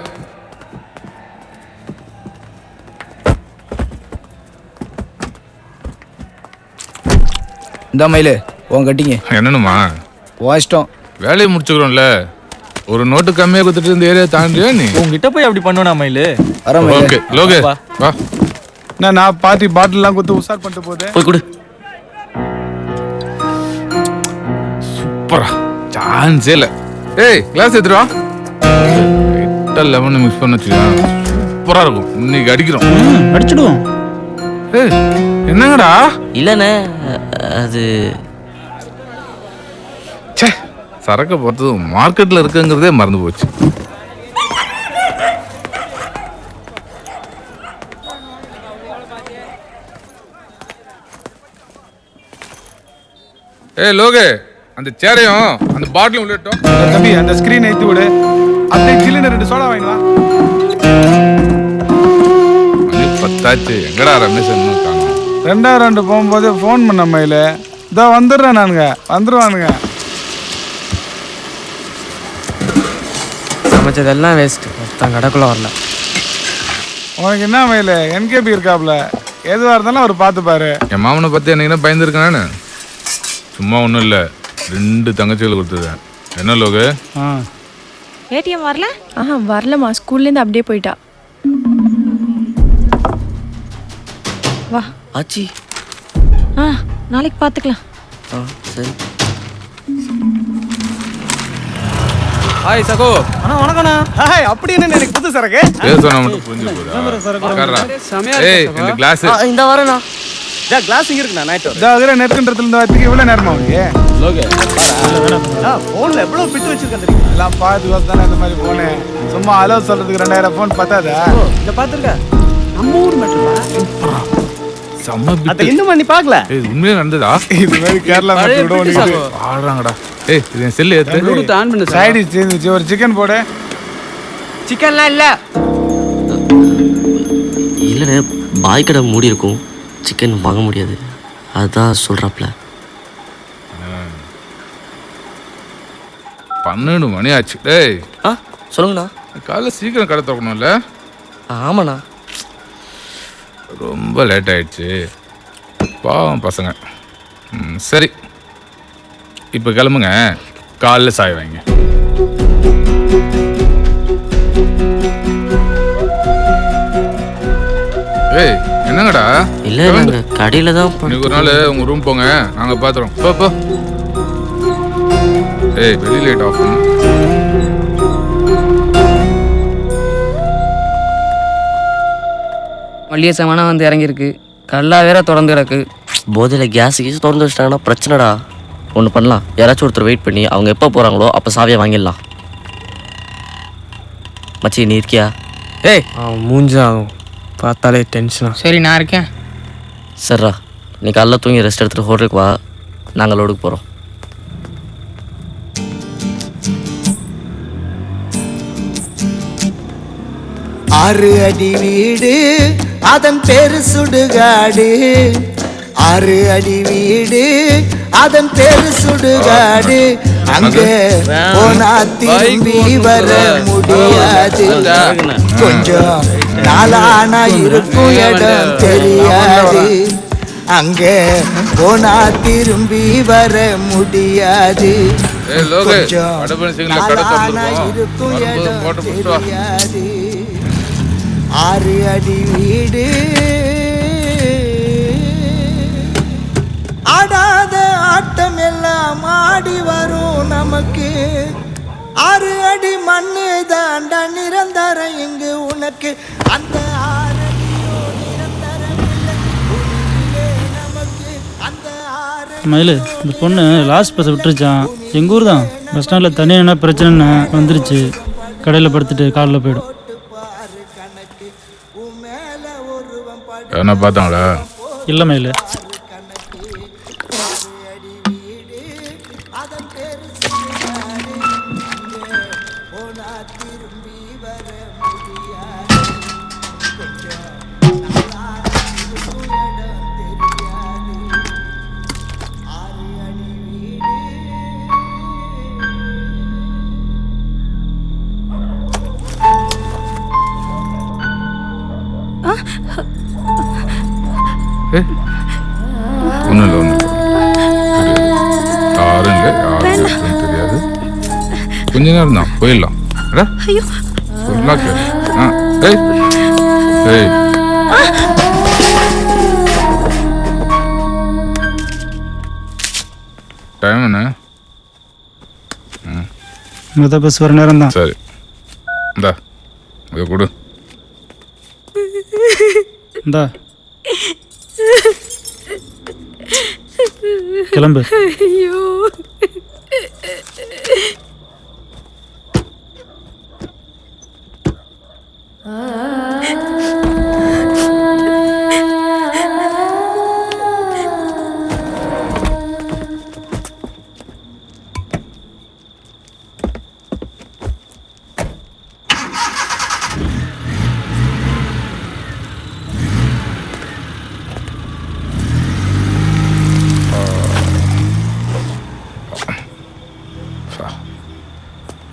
இந்த மயில உன் கட்டிங்க என்னன்னுமா? வாஷ்டம் வேலையை முடிச்சுக்கிறோம்ல, ஒரு நோட்டு கம்மியாக கொடுத்துட்டு இந்த ஏரியா தாண்டியா நீ? உங்ககிட்ட போய் அப்படி பண்ணுவா மயிலு? ஓகே லோகே வா. நான் பார்ட்டி பாட்டில்லாம் கொடுத்து உஷார் பண்ணிட்டு போதே. போய் கொடு. சூப்பரா, சான்ஸே இல்லை. ஏய் கிளாஸ் எடுத்துட்டு வா. லெமன் மிக்ஸ் பண்ண வச்சுக்கா, சூப்பரா இருக்கும். இன்னைக்கு அடிக்கிறோம். அடிச்சிடுவோம். ஏய் என்னங்கடா? இல்லண்ணே அது சரக்கு பொறுத்தது மார்க்கெட்ல இருக்குங்கிறதே மறந்து போச்சு. ஏய் லோகே, அந்த சேரையும் அந்த பாட்டிலும் உள்ளிட்டோம். தம்பி அந்த ஸ்கிரீன் ஏத்தி விடு. அப்படியே ஜில்லுன்னு 2 சோடா வாங்கினா. பத்தாச்சு. எங்கடா ரமேஷ் இருக்காங்க? 2 போகும்போது ஃபோன் பண்ண மயில, இதோ வந்துடுறேன் நானுங்க, வந்துருவானுங்க. சமைச்சதெல்லாம் வேஸ்ட். ஒருத்தன் கடைக்குள்ள வரல. உனக்கு என்ன மயில, என்கேபி இருக்காப்ல, எதுவாக இருந்தாலும் அவர் பார்த்துப்பாரு. என் மாமனை பற்றி எனக்கு என்ன பயந்துருக்கேன் நான்? சும்மா ஒன்றும் இல்லை, 2 தங்கச்சிகள் கொடுத்துருக்கேன். என்ன லோகு? ஏடிஎம் வரல? வரலம்மா, ஸ்கூல்லேருந்து அப்படியே போயிட்டா. வா ஆச்சி. நாளைக்கு பார்த்துக்கலாம். சரி. ஹாய் சகோ. அண்ணா வணக்கண்ணா. ஹாய், அப்படி என்ன எனக்கு புது சரக்கு? பேர் சொன்னா மட்டும் புரிஞ்சு போதா? ஏய் இந்த கிளாஸ் இந்த வரேண்ணா. கிளாஸ் இங்க இருக்குண்ணா. நைட் இதோ அதில் நெருக்குன்றதுல இருந்து வரதுக்கு இவ்வளோ நேரமா உனக்கு? லோகே ஃபோனில் எவ்வளோ பிட்டு வச்சிருக்கேன் தெரியுமா? எல்லாம் பார்த்து தானே இந்த மாதிரி போனேன். சும்மா அலோ சொல்றதுக்கு 2000 ஃபோன் பார்த்தாதா? இதை பார்த்துருக்க நம்ம ஊர் மட்டும் செம்ம அதை பிட்டு. இன்னும் பண்ணி பார்க்கல. ஏய் உண்மையா நடந்ததா? இது மாதிரி கேரளா மட்டும் விட உனக்கு ஆடுறாங்கடா. ஏய் இது என் செல்லு ஏத்து. ஆன் பண்ணு. சைடு சேர்ந்துச்சு, ஒரு சிக்கன் போடு. சிக்கன்லாம் இல்லை. இல்லைண்ணே பாய் கடை மூடி இருக்கும், சிக்கன் வாங்க முடியாது, அதுதான் சொல்கிறாப்ல. 12 மணி ஆச்சு. டேய் சொல்லுங்கண்ணா. காலைல சீக்கிரம் கடை திறக்கணும்ல? ஆமாண்ணா. ரொம்ப லேட் ஆயிடுச்சு, பாவம் பசங்க. சரி இப்போ கிளம்புங்க, காலைல சாய் வாங்க. ஏய் என்னங்கடா? இல்லை நாங்கள் கடையில் தான் இன்னைக்கு ஒரு நாள் உங்கள் ரூம் போங்க, நாங்கள் பார்த்துறோம். போ. ஏய் வெளி லைட் ஆஃப் பண்ணு. மல்லிகை சாமானா வந்து இறங்கியிருக்கு, கல்லா வேற திறந்து கிடக்கு. போதையில் கேஸ் திறந்து வச்சிட்டாங்கன்னா பிரச்சனைடா. ஒன்று பண்ணலாம், யாராச்சும் ஒருத்தர் வெயிட் பண்ணி அவங்க எப்போ போகிறாங்களோ அப்போ சாவியை வாங்கிடலாம். மச்சி நீ இருக்கியா? ஏய் மூஞ்சாகும் பார்த்தாலே டென்ஷனா. சரி நான் இருக்கேன். சரிடா, நீ காலைல தூங்கி ரெஸ்ட் எடுத்துகிட்டு ஹோட்டலுக்கு வா, நாங்கள் லோடுக்கு போகிறோம். ஆறு அடி வீடு அதன் பேரு சுடுகாடு. 6 அடி வீடு அதன் பேரு சுடுகாடு. அங்க போனா திரும்பி வர முடியாது. கொஞ்சம் நாளானா இருக்கும் இடம் தெரியாது. அங்க போனா திரும்பி வர முடியாது. கொஞ்சம் நாளானா இருக்கும் இடம் தெரியாது. 6 அடி வீடு ஆடாத ஆட்டம் எல்லாம் ஆடி வரும் நமக்கு. 6 அடி மண்ணு தாண்டா நிரந்தரம் இங்கு உனக்கு. அந்த 6 அடியோ நிரந்தரம் இல்லை நமக்கு. அந்த 6 மயிலு, இந்த பொண்ணு லாஸ்ட் பஸ்ஸை விட்டுருச்சான். எங்கள் ஊர் தான். பஸ் ஸ்டாண்டில் தனியாக என்ன பிரச்சனைன்னு வந்துருச்சு. கடையில் படுத்துட்டு காலில் போயிடும். என்ன பார்த்தாங்களா? இல்லை மயிலு. ஒன்றும் இல்லை, ஒன்றும் யாரும் இல்லை, யாரும் இருக்குன்னு தெரியாது. கொஞ்ச நேரம் தான் போயிடலாம். சொல்லா கேளு. ஏய் ஏய் டைம் என்ன? மொதல் பஸ் வர நேரம் தான். சரி, இந்தா இதை கொடு. இந்தா கிளம்பு. ஐயோ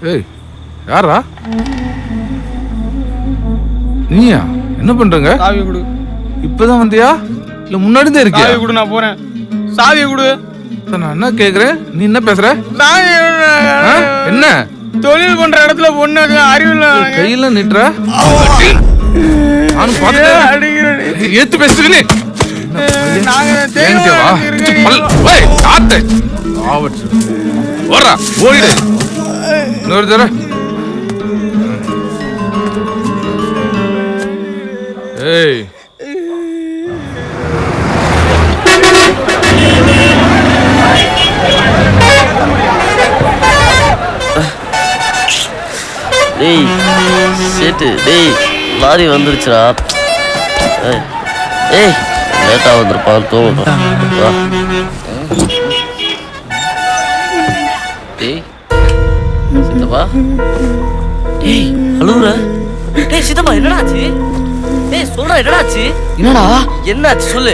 ஏய் யாரா நீயா? என்ன பண்றங்க? சாவி கொடு. இப்பதான் வந்தியா இல்ல முன்னாடி தான் இருக்கியா? சாவி கொடு, நான் போறேன். சாவி கொடு. நான் என்ன கேக்குறேன், நீ என்ன பேசுற? என்ன தொழில் பண்ற இடத்துல பொண்ணு அறிவில்ல கையில நிட்டுற? நானும் பாத்துட்டேன். ஏத்து பேசுறீங்க. ஓடிடு. இன்னொரு தர. ஏய் டேய் சேட்டு, டேய் லாரி வந்துருச்சுடா. ஏய் லேட்டாக வந்திருப்பான், தூங்கட்டும். டேய் சித்தப்பா. டேய் அழுவுற? டேய் சித்தப்பா என்னடா ஆச்சு? டேய் சொல்றா என்னடா ஆச்சு? என்னடா என்னாச்சு சொல்லு.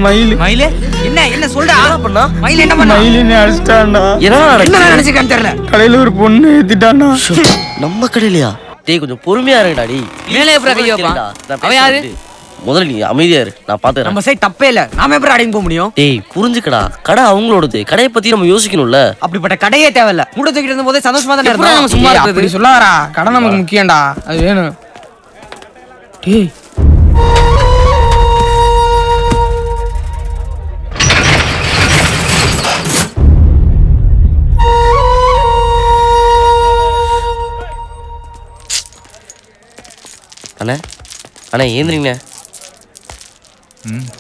மயிலு மயிலே என்ன என்ன சொல்றா? என்ன பண்ணா? மயில என்ன பண்ணா? மயிலுன்னு அடிச்சிட்டான்டா. என்ன நினைச்சுக்கான்னு தெரியல. கடையில ஒரு பொண்ணு ஏத்திட்டான்டா. நம்ம கடையிலையா? டேய் கொஞ்சம் பொறுமையா இருங்கடா. டேய் மேலே எப்படி கைய வைப்பான்? அவன் யாரு? முதல்ல நீ அமைதியா இரு, நான் பாத்துறேன். நம்ம சைடு தப்பே இல்ல, நாம எப்படி அடங்கி போக முடியும்? டேய் புரிஞ்சுக்கடா, கடை அவங்களோடது. கடையை பத்தி நம்ம யோசிக்கணும்ல. அப்படிப்பட்ட கடையே தேவையில்ல. மூட தூக்கிட்டு இருந்த போதே சந்தோஷமா தானே எப்பறம் நம்ம சும்மா இருந்தது? அப்படி சொல்லாதடா. கடை நமக்கு முக்கியம்டா, அது வேணும். டேய் அண்ணே அண்ணே ஏந்திரிங்கண்ணே.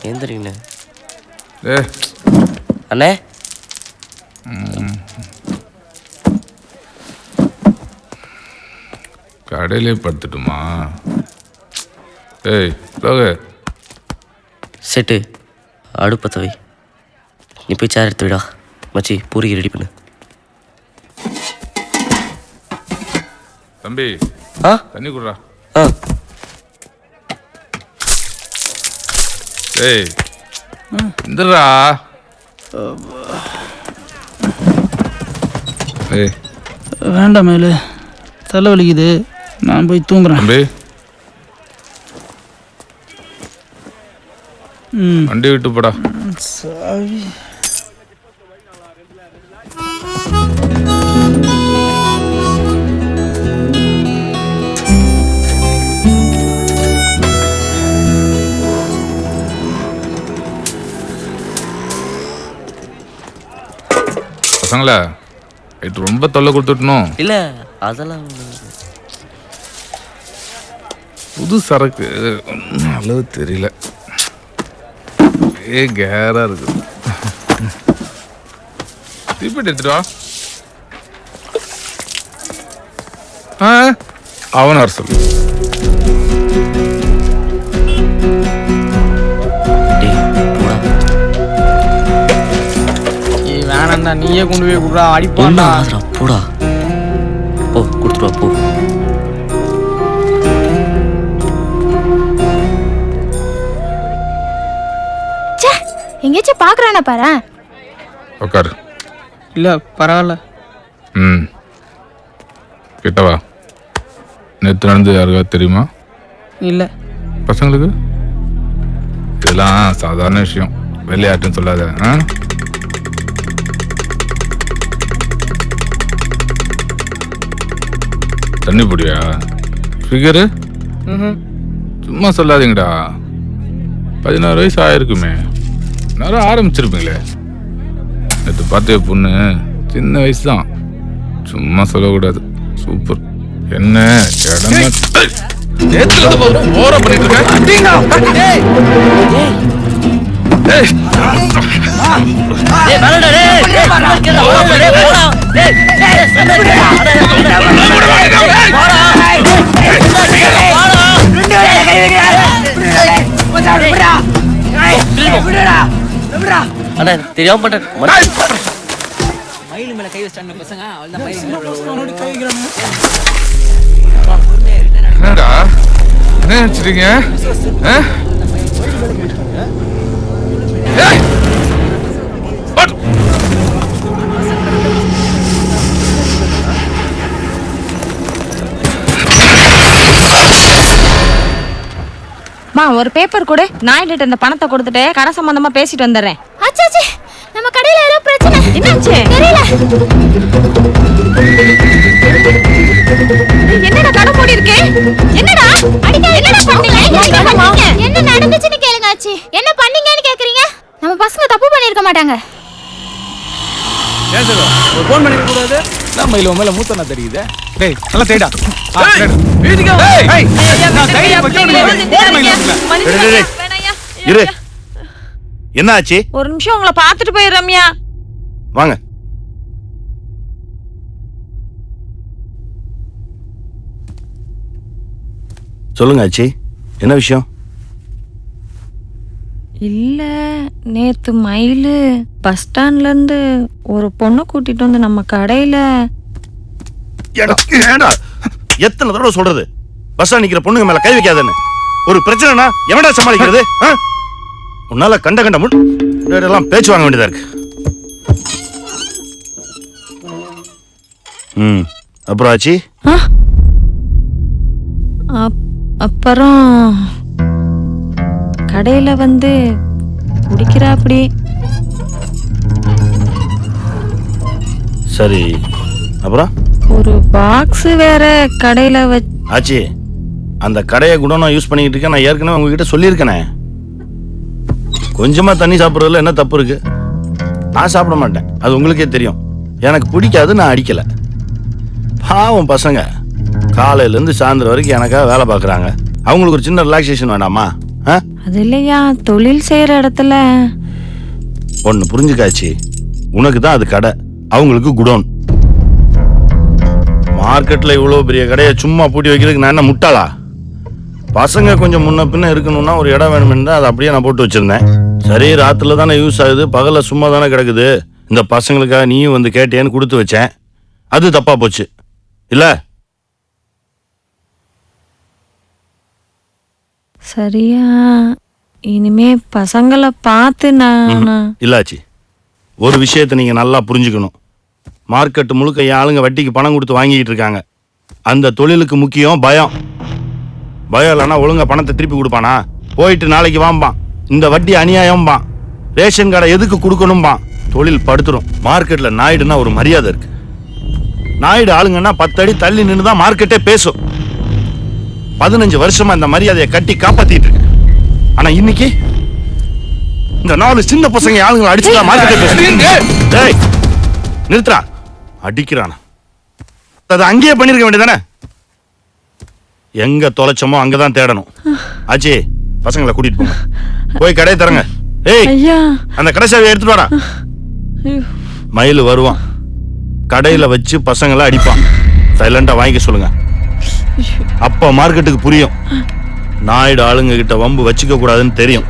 ஏந்திரிங்கண்ணே. அண்ணே கடையிலே படுத்துட்டுமா? ஏய் லோக செட்டு அடுப்பத்த வை. நீ போய் சேர் எடுத்து விடா மச்சி பூரிக்கு ரெடி பண்ணு. தம்பி தண்ணி குடுறா. ஏய் இந்தடா. ஏய் வேண்டாம் மேலு, தலை வலிக்குது, நான் போய் தூங்குறேன். தம்பி வண்டி விட்டு போடா. சாவி பசங்களா இது ரொம்ப தொல்லை கொடுத்துட்டணும். இல்லை அதெல்லாம் புது சரக்கு அளவு தெரியல, கேரா இருக்கு. தீப்பெட்டி எடுத்துட்டு வா. அவன் வர சொல்லு. வேணாண்டா, நீயே கொண்டு போய் குடுறா, அடிப்பான்டா. போடா போ, கொடுத்துட்டு வா போ. எங்கேயாச்சும் பாக்குறானா பாரு. உட்காரு. இல்ல பரவாயில்ல. கிட்டவா. நேற்று நடந்து யாருக்காவது தெரியுமா? இல்ல. பசங்களுக்கு இதெல்லாம் சாதாரண விஷயம், விளையாட்டுன்னு சொல்லாத. தண்ணி பிடியா ஃபிகரு? சும்மா சொல்லாதீங்கடா. 16 வயசு ஆயிருக்குமே, நேரம் ஆரம்பிச்சிருப்பீங்களே. நேற்று பார்த்த பொண்ணு சின்ன வயசு தான், சும்மா சொல்லக்கூடாது. சூப்பர். என்ன ஓர பண்ணிட்டு தெரியாம பண்றேன். மயில் மேல கை வச்சாங்க பசங்க. என்னடா என்ன நினைச்சிட்டீங்க? ஒரு பேப்பர் கொடு, நாயிட்டு இந்த பணத்தை கொடுத்துட்டு கடை சம்பந்தமா பேசிட்டு வந்துடுறேன். ஆச்சாச்சி, நம்ம கடையில ஏதோ பிரச்சனை. என்னாச்சு? தெரியல. என்னடா கடை மூடி இருக்கு? என்னடா அடிக்க என்னடா பண்ணீங்க? என்ன நடந்துச்சுன்னு கேளுங்க ஆச்சி. என்ன பண்ணீங்கன்னு கேக்குறீங்க? நம்ம பசங்க தப்பு பண்ணிருக்க மாட்டாங்க. ஏன் சார் ஒரு ஃபோன் பண்ணிக்க கூடாது? நம்ம இல்ல மேல மூத்தனா தெரியுதே. டேய் நல்லா தேடா. வீட்டுக்கு வா. ஏய் நான் தைரியம் இரு. என்ன ஆச்சு? ஒரு நிமிஷம் உங்களை பார்த்துட்டு போய் ரம்யா. வாங்க. சொல்லுங்க ஆச்சி, என்ன விஷயம்? இல்ல, நேத்து மயிலு பஸ் ஸ்டாண்ட்ல இருந்து ஒரு பொண்ணை கூட்டிட்டு வந்து நம்ம கடையில. எத்தனை தடவை சொல்றது பஸ் நிக்கிற பொண்ணுங்க மேல கை வைக்காதன்னு? ஒரு பிரச்சனைனா எவன்டா சமாளிக்கிறது? உன்னால கண்ட கண்ட முன்னெல்லாம் பேச்சு வாங்க வேண்டியதா இருக்கு. அப்புறம் ஆச்சி? அப்புறம் கடையில வந்து குடிக்கிறா அப்படி. சரி, அப்புறம் ஒரு பாக்ஸ் வேற கடையில வச்சு. ஆச்சி, அந்த கடையை கூட நான் யூஸ் பண்ணிக்கிட்டு இருக்கேன். நான் ஏற்கனவே உங்ககிட்ட சொல்லியிருக்கேனே. கொஞ்சமா தண்ணி சாப்பிட்றதுல என்ன தப்பு இருக்கு? நான் சாப்பிட மாட்டேன், அது உங்களுக்கே தெரியும். எனக்கு பிடிக்காது, நான் அடிக்கல. பாவம் பசங்க காலையிலேருந்து சாயந்தரம் வரைக்கும் எனக்காக வேலை பார்க்குறாங்க. அவங்களுக்கு ஒரு சின்ன ரிலாக்ஸேஷன் வேண்டாமா? அது இல்லையா, தொழில் செய்யற இடத்துல. ஒன்று புரிஞ்சுக்காச்சு, உனக்கு தான் அது கடை, அவங்களுக்கு குடோன். மார்க்கெட்டில் இவ்வளோ பெரிய கடையை சும்மா பூட்டி வைக்கிறதுக்கு நான் என்ன முட்டாளா? பசங்க கொஞ்சம் முன்ன பின்ன இருக்கணும்னா ஒரு இடம் வேணுமென்னு தான் அதை அப்படியே நான் போட்டு வச்சிருந்தேன். சரி ராத்துல தானே யூஸ் ஆகுது, பகல்ல சும்மா தானே கிடக்குது. இந்த பசங்களுக்காக நீயும் வந்து கேட்டேன்னு கொடுத்து வச்சேன், அது தப்பா போச்சு இல்ல? சரியா, இனிமே பசங்களை பார்த்து நான் இல்லாச்சி, ஒரு விஷயத்தை நீங்க நல்லா புரிஞ்சுக்கணும். மார்க்கெட் முழுக்க என் ஆளுங்க வட்டிக்கு பணம் கொடுத்து வாங்கிட்டு இருக்காங்க. அந்த தொழிலுக்கு முக்கியம் பயம். பயம் இல்லைன்னா ஒழுங்கா பணத்தை திருப்பி கொடுப்பானா? போயிட்டு நாளைக்கு வாம்பான், இந்த வட்டி அநியாயம்பான், ரேஷன் கார்டை எதுக்கு கொடுக்கணும்பான். தொழில் படுத்துரும். மார்க்கெட்ல நாயுடுனா ஒரு மரியாதை இருக்கு. நாயுடு ஆளுங்கன்னா 10 அடி தள்ளி நின்று தான் மார்க்கெட்டே பேசும். 15 வருஷமா இந்த மரியாதையை கட்டி காப்பாத்திட்டு இருக்கேன். ஆனா இன்னைக்கு இந்த 4 சின்ன பசங்க ஆளுங்களை அடிச்சுதான் மார்க்கெட்டே பேசுறேன். நிறுத்துறா, அடிக்கிறானா? அதை அங்கேயே பண்ணிருக்க வேண்டியதானே? எங்க தொலைச்சமோ அங்கதான் தேடணும். ஆச்சி, பசங்களை கூட்டிட்டு போங்க, போய் கடையை தரங்க. ஏய், அந்த கடை சாவியை எடுத்துட்டு வாடா. மயில் வருவான், கடையில வச்சு பசங்களை அடிப்பான். சைலண்டா வாங்கிக்க சொல்லுங்க. அப்ப மார்க்கெட்டுக்கு புரியும் நாயுடு ஆளுங்க கிட்ட வம்பு வச்சுக்க கூடாதுன்னு தெரியும்.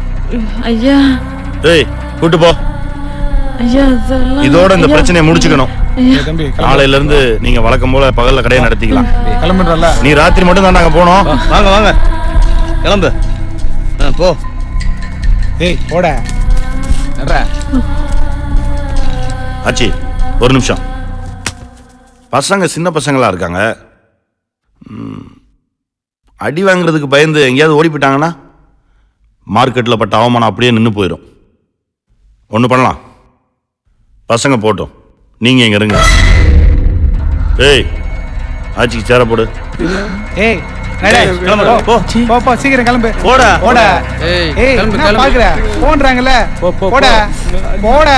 ஐயா, ஏய் கூட்டு போ. இதோட இந்த பிரச்சனையை முடிச்சுக்கணும். நாளையில இருந்து நீங்க வழக்கம் போல பகல்ல கடையை நடத்திக்கலாம். கிளம்பிடுறல, நீ ராத்திரி மட்டும் தான் நாங்க போனோம். வாங்க வாங்க கிளம்பு. போ. ஏய் போட. ஆச்சி, ஒரு நிமிஷம். பசங்க சின்ன பசங்களா இருக்காங்க. அடி வாங்குறதுக்கு பயந்து எங்கேயாவது ஓடி போயிட்டாங்கன்னா மார்க்கெட்டில் பட்ட அவமானம் அப்படியே நின்று போயிடும். ஒன்று பண்ணலாம், பசங்க போட்டோம், நீங்க இங்க இருங்க. ஏய், ஆச்சிக்கு சேர போடு. ஏய் போ சீக்கிரம் கிளம்பு. போடா போடா. ஏய் ஏய் கிளம்பு நான் பாக்குறேன், போன்றாங்கல. போடா போடா.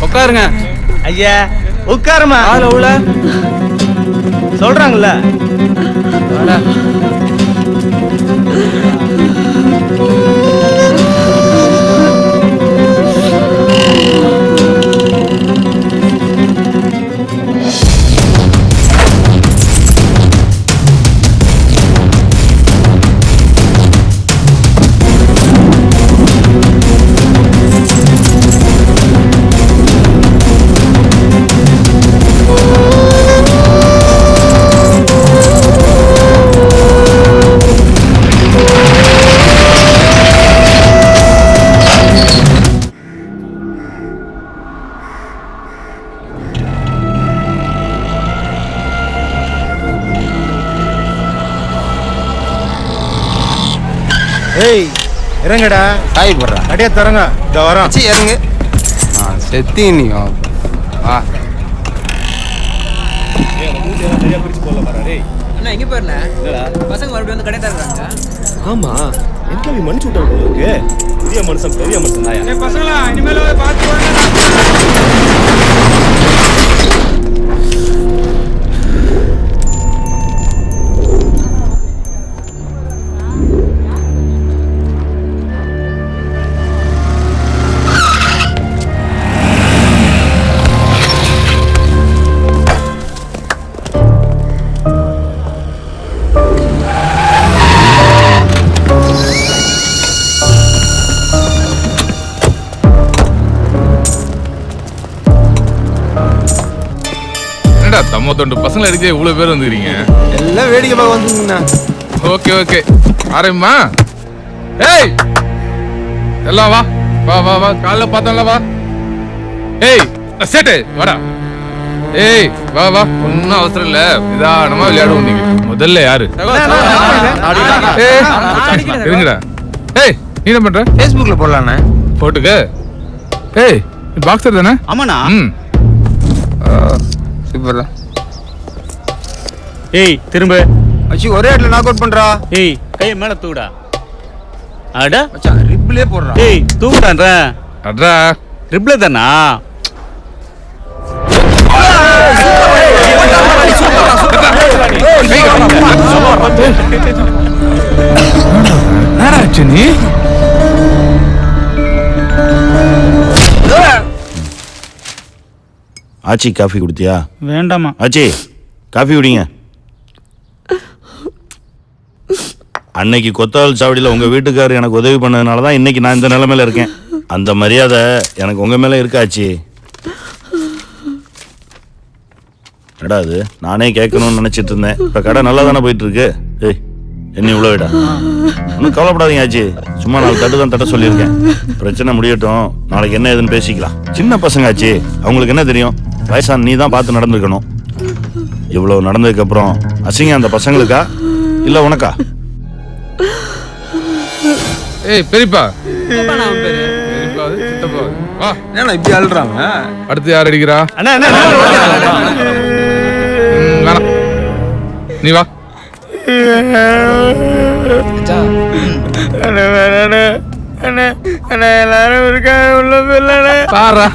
உட்காருங்க ஐயா, உட்காருமா. ஆள உள்ள சொல்றாங்கல்ல. ஏய் இறங்கடா, காய் போடுறா. அடியே தரங்க, இந்த வரோம். இறங்கு. செத்தி நீ வா. அண்ணா எங்க போறல? பசங்க மறுபடியும் வந்து கடை தர்றாங்க. ஆமா, என்கவி மனுச்சு விட்டா உங்களுக்கு பெரிய மனுஷன் தாயா. பசங்களா இனிமேல பாத்து வாங்க. தம்ம தொண்டு பசங்களை அடிக்க இவ்வளவு பேர் வந்துக்கிறீங்க. எல்லாம் வேடிக்கை பார்க்க வந்துங்கண்ணா. Okay okay, ஆரம்பிமா. ஏய் எல்லாம் வா வா வா வா, காலைல பார்த்தோம்ல வா. ஏய் சேட்டு வாடா. ஏய் வா வா, ஒன்னும் அவசரம் இல்ல, நிதானமா விளையாடுவோம். நீங்க முதல்ல யாரு? இருங்கடா. ஏய் நீ என்ன பண்ற? ஃபேஸ்புக்ல போடலாண்ணே. போட்டுக்க. ஏய் பாக்ஸர் தானே? ஆமாண்ணா. சூப்பர்டா. ஏய் திரும்ப. அச்சி ஒரே இடத்துல நாக் அவுட் பண்றா. ஏய் கையை மேல தூக்குடா. அட மச்சான் ரிப்லே போடுறா. ஏய் தூக்குடான்ற. அட்ரா ரிப்ல தானா? என்னடா நீ? ஆச்சி காஃபி குடுத்தியா? வேண்டாமா. ஆச்சி காஃபி குடிங்க. அன்னைக்கு கொத்தாள் சாவடியில் உங்க வீட்டுக்காரர் எனக்கு உதவி பண்ணதுனால தான் இன்னைக்கு நான் இந்த நிலைமையில இருக்கேன். அந்த மரியாதை எனக்கு உங்க மேல இருக்காச்சு. கடா அது நானே கேட்கணும்னு நினைச்சிட்டு இருந்தேன். இப்ப கடை நல்லா தானே போயிட்டு இருக்கு. ஏய் என்ன இவ்வளோ விடா ஒன்றும் கவலைப்படாதீங்க ஆச்சு. சும்மா 4 தட்டு தான் தட்ட சொல்லியிருக்கேன். பிரச்சனை முடியட்டும், நாளைக்கு என்ன ஏதுன்னு பேசிக்கலாம். சின்ன பசங்க ஆச்சு, அவங்களுக்கு என்ன தெரியும்? வயசான நீ தான் பார்த்து நடந்துக்கணும். இவ்வளவு நடந்ததுக்கு அப்புறம் அசிங்கம் அந்த பசங்களுக்கா இல்ல உனக்கா? ஏய் பெரியப்பா, பெரியப்பா சித்தப்பா வா. ஏன்னா இப்படி அழுறாங்க? அடுத்து யார் அடிக்கிறா? வேணாம் நீ வா. எல்லாரும் உள்ள பாரா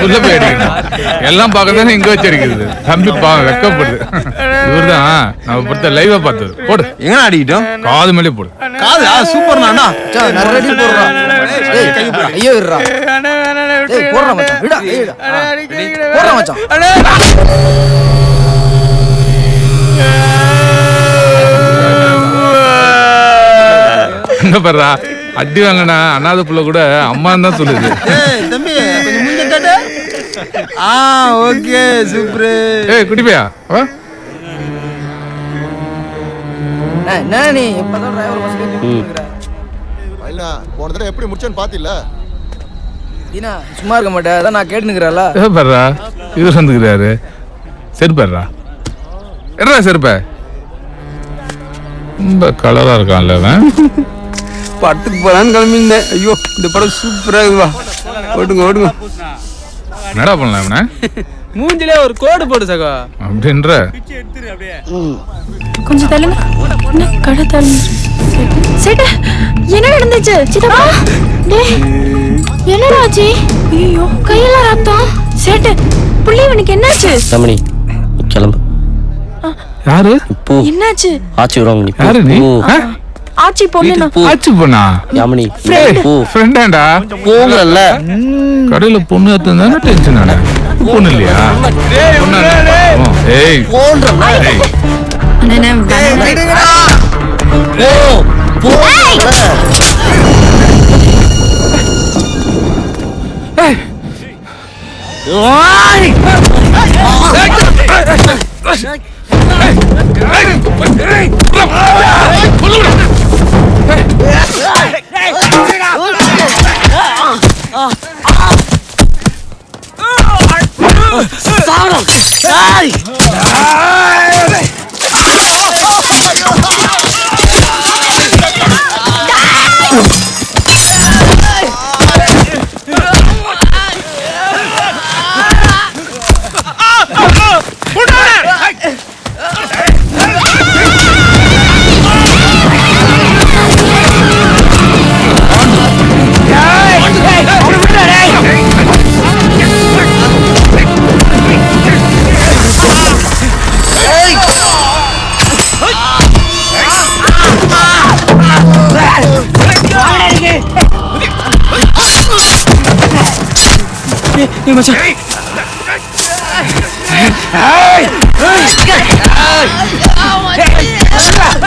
உள்ள போய் அடிக்கணும். எல்லாம் பார்க்கதானே இங்க வச்சு அடிக்கிறது. தம்பி பாவம் வெக்கப்படுது. இவர்தான் நம்ம பொறுத்த லைவா பார்த்தது. போடு எங்க அடிக்கிட்டோம்? காது மேலே போடு. காது சூப்பர் நானா நிறைய போடுறா. ஐயோ இருடா. ஏய் போடுறா மச்சான். விடா ஏய்டா. போடுறா மச்சான். என்ன பண்றா? அடி வாங்கினா அண்ணாத புள்ள கூட அம்மா தான் சொல்லுது. தம்பி கொஞ்சம் முஞ்ச காட்டு. Okay super. ஏய் குட்டி பையா வா. நீ எப்பதான் டிரைவர் பஸ் கேக்குற? வைனா போன தடவை எப்படி முடிச்சேன்னு பாத்தில? தீனா சும்மா இருக்க மாட்டே. அதான் நான் கேட்டுங்கறல. ஏ பர்றா இவர் வந்துக்கிறாரு. சரி பர்றா. என்னடா செருப்ப? ரொம்ப கலரா இருக்கான்ல அவன். படத்துக்கு போலான்னு கிளம்பியிருந்தேன். ஐயோ இந்த படம் சூப்பரா இருக்குவா. ஓடுங்க ஓடுங்க. என்னடா பண்ணலாம் அவனை? மூஞ்சிலே ஒரு கோடு போடு சகோ அப்படின்ற. கொஞ்சம் தள்ளுங்க. என்ன கடை தள்ளு. சேட்ட என்ன நடந்துச்சு? சித்தப்பா டேய் என்னடா ஆச்சு? ஐயோ கையெல்லாம் ரத்தம். சேட்ட புள்ளி இவனுக்கு என்னாச்சு? ரமணி கிளம்பு. யாரு? போ. என்னாச்சு? ஆச்சி வருவாங்க நீ. யாரு நீ? ஆச்சி பொண்ணு. ஆச்சி பொண்ணா? யாமினி போ. ஃப்ரெண்டாடா. போங்கல்ல. கடையில பொண்ணு எடுத்துதானே டென்ஷன் ஆன. பொண்ணு இல்லையா? ஏய் போன்றா. ஏய் அண்ணே போ போ. ஏய் ஓய்.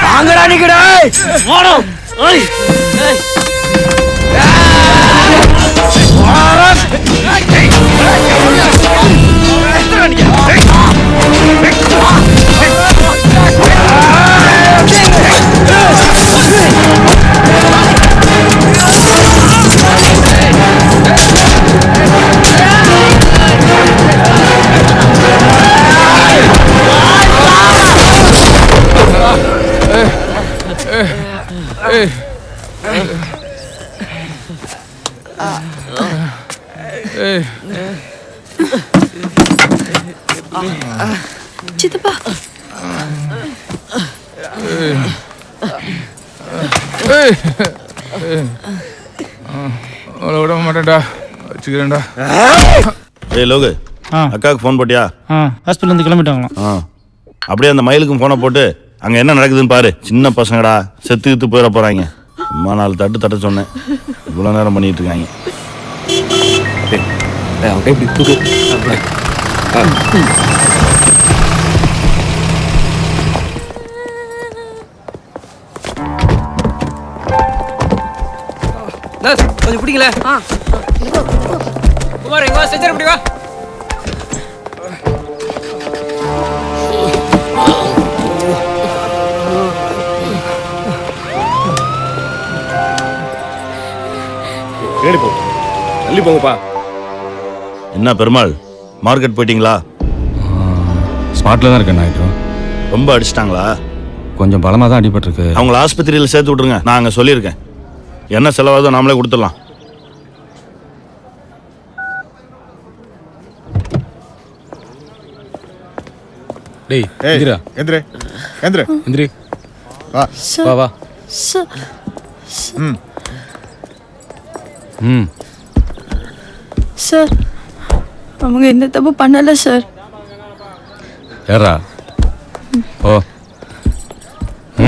வாங்கடா நிக்கடா. வாடா. ஏய் ஏய். சித்தப்பா விட மாட்டேன்டா. வச்சுக்கிறேன்டா. ஏய் லோகு, அக்காவுக்கு ஃபோன் போட்டியா? ஹாஸ்பிட்டல் இருந்து கிளம்பிட்டாங்களாம். அப்படியே அந்த மயிலுக்கும் ஃபோனை போட்டு அங்கே என்ன நடக்குதுன்னு பாரு. சின்ன பசங்கடா செத்து போயிட போகிறாங்க. அம்மா 4 தட்டு தட்ட சொன்னேன். இவ்வளோ நேரம் பண்ணிட்டு இருக்காங்க. இப்படி தூக்கு. நர்ஸ் கொஞ்சம் பிடிக்கல. குமார் எங்க வா, செஞ்சர் இப்படி வா. ஏடி போ, தள்ளி போங்கப்பா. என்ன பெருமாள், மார்க்கெட் போயிட்டீங்களா? ஸ்பாட்டில் தான் இருக்கேன் நாயிட்டு. ரொம்ப அடிச்சிட்டாங்களா? கொஞ்சம் பலமாக தான் அடிபட்டிருக்கு. அவங்கள ஆஸ்பத்திரியில் சேர்த்து விட்ருங்க, நான் அங்கே சொல்லியிருக்கேன். என்ன செலவாதோ நாமளே கொடுத்துடலாம். டேய் எந்திரா, எந்திரே எந்திரே எந்திரி, வா வா வா. ம் ம் சார் அவங்க எந்த தப்பு பண்ணல சார். ஏறா. ஓ.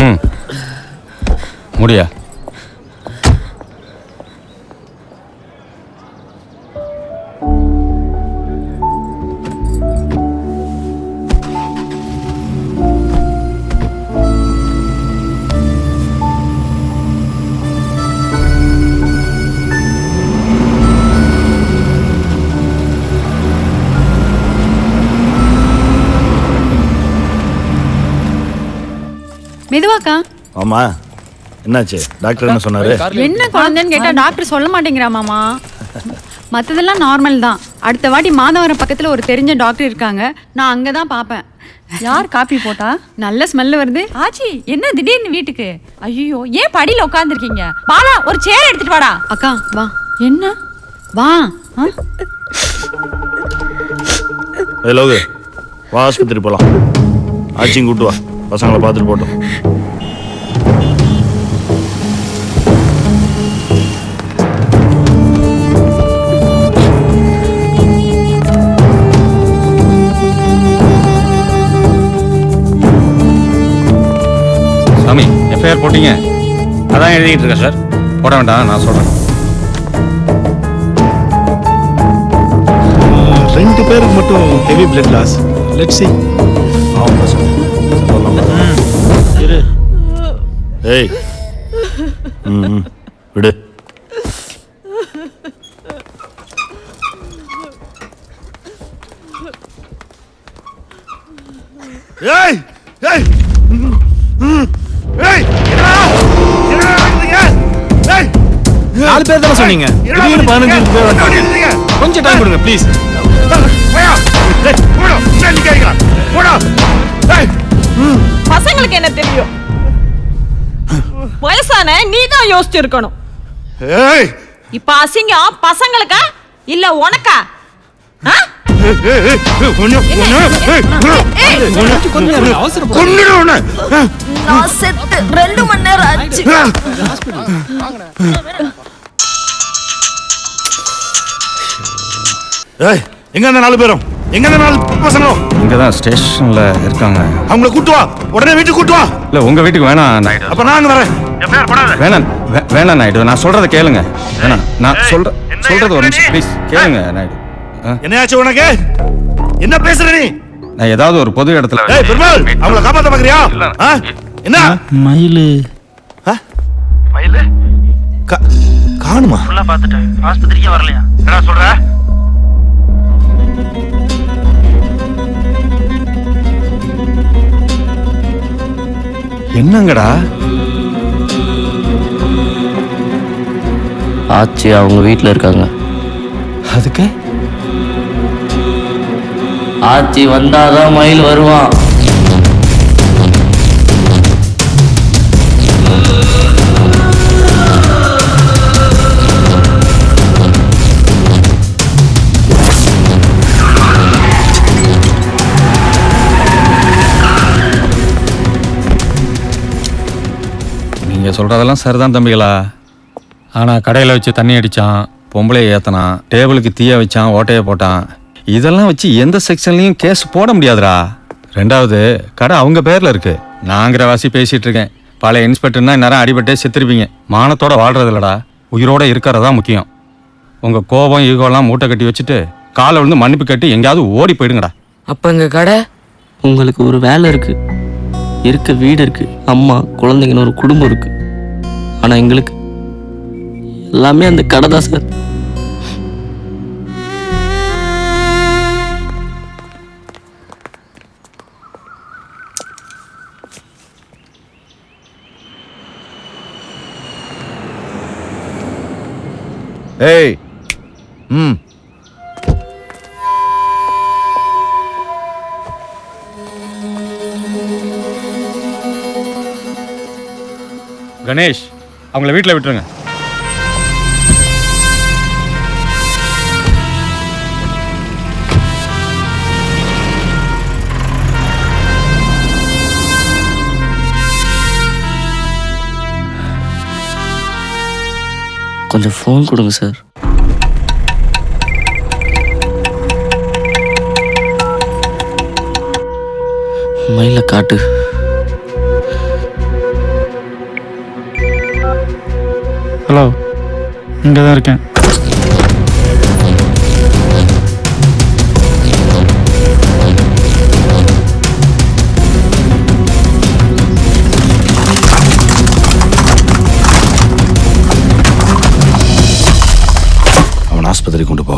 ம் முடியா. மெதுவாக்கா. ஆமா, என்னாச்சு? டாக்டர் என்ன சொன்னாரு? என்ன குழந்தைன்னு கேட்டா டாக்டர் சொல்ல மாட்டேங்கிறா மாமா. மற்றதெல்லாம் நார்மல் தான். அடுத்த வாட்டி மாதவரம் பக்கத்தில் ஒரு தெரிஞ்ச டாக்டர் இருக்காங்க, நான் அங்கே தான் பார்ப்பேன். யார் காப்பி போட்டா? நல்ல ஸ்மெல் வருது. ஆச்சி என்ன திடீர்னு வீட்டுக்கு? ஐயோ ஏன் படியில் உட்காந்துருக்கீங்க? பாலா ஒரு சேர் எடுத்துட்டு வாடா. அக்கா வா. என்ன வா. லோகு வா, ஆஸ்பத்திரி போகலாம். ஆச்சியும் கூட்டு வா, பசங்களை பார்த்துட்டு போட்டோம். சாமி, எஃப்ஐஆர் போட்டீங்க? அதான் எழுதிட்டு இருக்கேன் சார். போட வேண்டாம், நான் சொல்கிறேன். 2 பேருக்கு மட்டும் heavy blood loss. Let's see. ஏய் விடு. ஏய் ஏய் ஏய் ஏய் 4 பேர் தானே சொன்னீங்க? திடீர்னு 15 பேர் வந்தாங்க. கொஞ்சம் டைம் கொடுங்க ப்ளீஸ். பசங்களுக்கு என்ன தெரியும்? வயசான நீ தான் யோசிச்சு இருக்கணும். இப்ப அசிங்கம் பசங்களுக்கா இல்ல உனக்கா? நான் செத்து 2 மணி நேரம் ஆச்சு. ஏய் எங்க அந்த 4 பேரும்? எங்க அந்த 4 பசங்களும்? இங்கே தான் ஸ்டேஷனில் இருக்காங்க. அவங்கள கூட்டு வா, உடனே வீட்டுக்கு கூட்டு வா. இல்லை உங்கள் வீட்டுக்கு வேணாம் நாயுடு. அப்ப நான் அங்க வரேன். வேணாம் வேணாம் நாயுடு, நான் சொல்கிறத கேளுங்க. வேணாம், நான் சொல்கிறது ஒரு நிமிஷம் ப்ளீஸ் கேளுங்க நாயுடு. என்னையாச்சு உனக்கு? என்ன பேசுற நீ? நான் ஏதாவது ஒரு பொது இடத்துல. ஏய் பெருமாள், அவங்கள காப்பாத்த பாக்குறியா? என்ன மயிலு மயிலு காணுமா? ஃபுல்லா பார்த்துட்டேன், ஆஸ்பத்திரிக்கே வரலையா? என்ன சொல்ற? என்னங்கடா ஆச்சி அவங்க வீட்டில் இருக்காங்க. அதுக்கு ஆச்சி வந்தாதான் மயில் வருவான். நீங்கள் சொல்கிறதெல்லாம் சரிதான் தம்பிகளா. ஆனால் கடையில் வச்சு தண்ணி அடித்தான், பொம்பளையை ஏற்றினான், டேபிளுக்கு தீய வச்சான், ஓட்டையை போட்டான். இதெல்லாம் வச்சு எந்த செக்ஷன்லையும் கேஸ் போட முடியாதுடா. 2வது கடை அவங்க பேரில் இருக்குது. நாங்கிற வாசி பேசிகிட்டு இருக்கேன். பழைய இன்ஸ்பெக்டர்னா இந்நேரம் அடிபட்டே செத்துருப்பீங்க. மானத்தோட வாழ்றது இல்லடா, உயிரோட இருக்கிறதா முக்கியம். உங்கள் கோபம் ஈகோலாம் மூட்டை கட்டி வச்சுட்டு காலை விழுந்து மன்னிப்பு கட்டி எங்கேயாவது ஓடி போயிடுங்கடா. அப்போ எங்கள் கடை உங்களுக்கு ஒரு வேலை இருக்குது, இருக்க வீடு இருக்குது, அம்மா குழந்தைங்கன்னு ஒரு குடும்பம் இருக்குது. ஆனால் எங்களுக்கு எல்லாமே அந்த கடை தான் சார். ஏய் ம் கணேஷ் அவங்கள வீட்டில் விட்டுருங்க. கொஞ்சம் ஃபோன் கொடுங்க சார். மயில காட்டு. ஹலோ, இங்கே தான் இருக்கேன். அவன் ஆஸ்பத்திரி கொண்டு போ.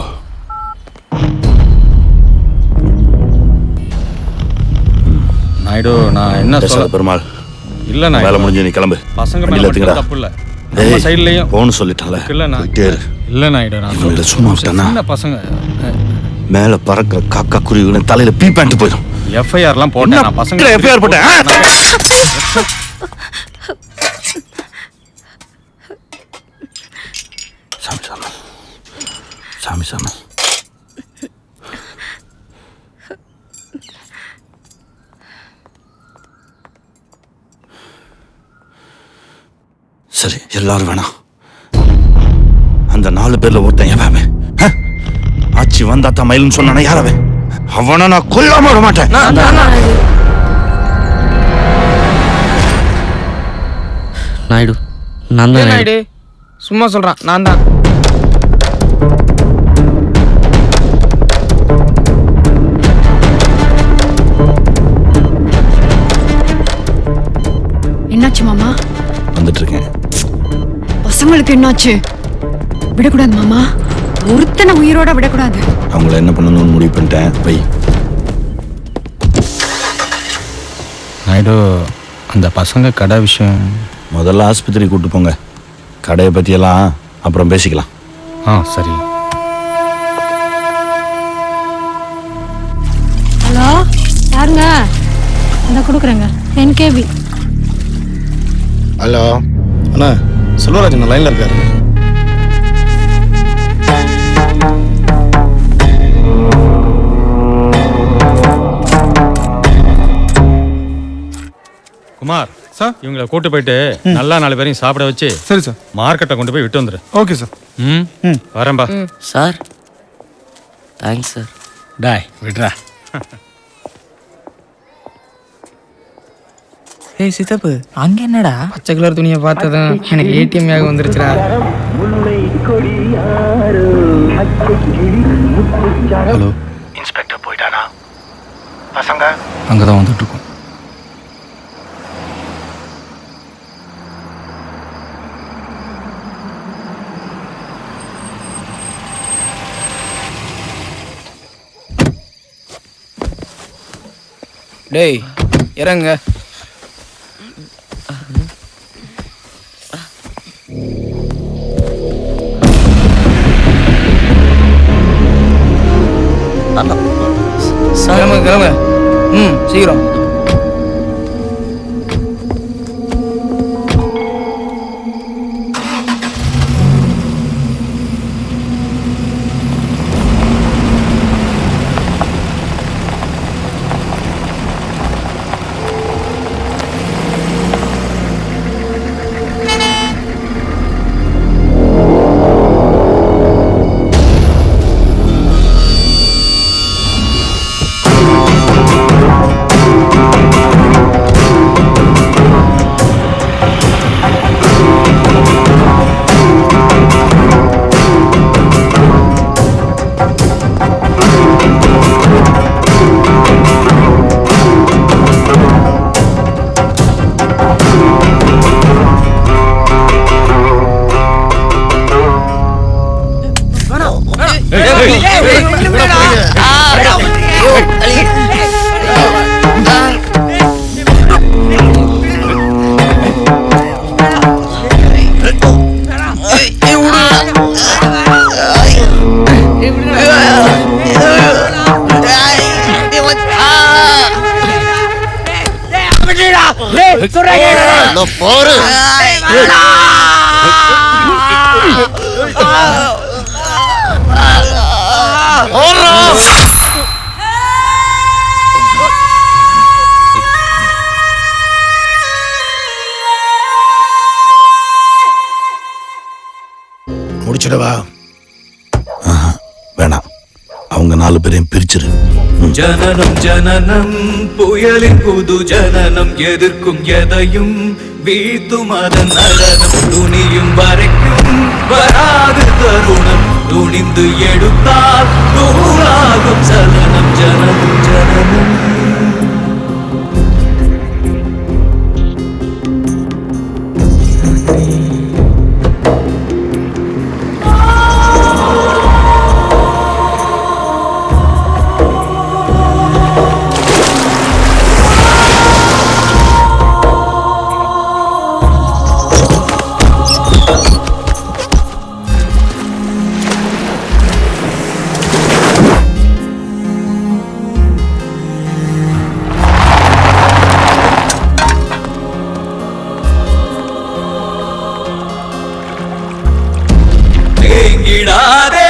நாயுடு, நான் என்ன சொல்ல பெருமாள் இல்லை, நான் வேலை முடிஞ்சு நீ கிளம்பு. பசங்க வண்டியில மேல ஏத்துங்கடா. தப்பு இல்லை. நம்ம ஏய், சைட்லயும் போன்னு சொல்லிட்டான்ல. போயிட்டே இரு. இல்லை நாயுடு, நான் இவனுங்களை சும்மா விட்டானா சின்ன பசங்க. மேல பறக்கிற காக்கா குருவிகளை தலையில பீ பேண்ட் போயிடும். எஃப்ஐஆர்லாம் போட்டேன் நான். பசங்க எஃப்ஐஆர் போட்டேன். சாமி சாமி சாமி சாமி. சரி, எல்லாரும் வேணாம். அந்த 4 பேர்ல ஒருத்தன் எவன்? ஆச்சி வந்தா தான் மயிலுன்னு சொன்னானே, யாரவே? அவனை நான் கொல்லாம விட மாட்டேன். நாயுடு, நான் தான் நாயுடு. நாயுடு சும்மா சொல்றான், நான் தான். என்னாச்சு மாமா? வந்துட்டு இருக்கேன். பசங்களுக்கு என்னாச்சு? விடக்கூடாது மாமா, ஒருத்தனை உயிரோட விடக்கூடாது. அவங்கள என்ன பண்ணணும்னு முடிவு பண்ணிட்டேன். வை. நாயுடு, அந்த பசங்க கடை விஷயம் முதல்ல ஆஸ்பத்திரி கூட்டு போங்க. கடையை பற்றியெல்லாம் அப்புறம் பேசிக்கலாம். சரி. ஹலோ, யாருங்க? இந்த கொடுக்குறேங்க, 10 KB. ஹலோ அண்ணா, செல்வராஜன் லைன்ல இருக்காரு. குமார் சார், இவங்களை கூட்டு போயிட்டு நல்லா 4 பேரையும் சாப்பிட வச்சு சரி சார், மார்க்கெட்டை கொண்டு போய் விட்டு வந்துரு. Okay sir. வரேன்பா. Sir thanks sir. டாய் விட்றா. ஏய் சித்தப்பு, அங்க என்னடா? பச்சை கலர் துணியை பார்த்ததும் எனக்கு ஏடிஎம் யாக வந்துருச்சுடா. ஹலோ, இன்ஸ்பெக்டர் போயிட்டானா? பசங்க அங்கே தான் வந்துட்டு இருக்கோம். டேய் இறங்க. கிளம்புங்க கிளம்புங்க. சீக்கிரம். போரு முடிச்சிடவா? வேணாம், அவங்க 4 பேரையும் பிரிச்சிரு. ஜனனம் ஜனனம் புயலின் புது ஜனனம் எதிர்க்கும் எதையும் வீழ்த்தும் அதன் நடனம் துணியும் வரைக்கும் வராது தருணம் துணிந்து எடுத்தால் தூளாகும் சலனம் ஜனனம் ஜனனம் தேங்கிடாதே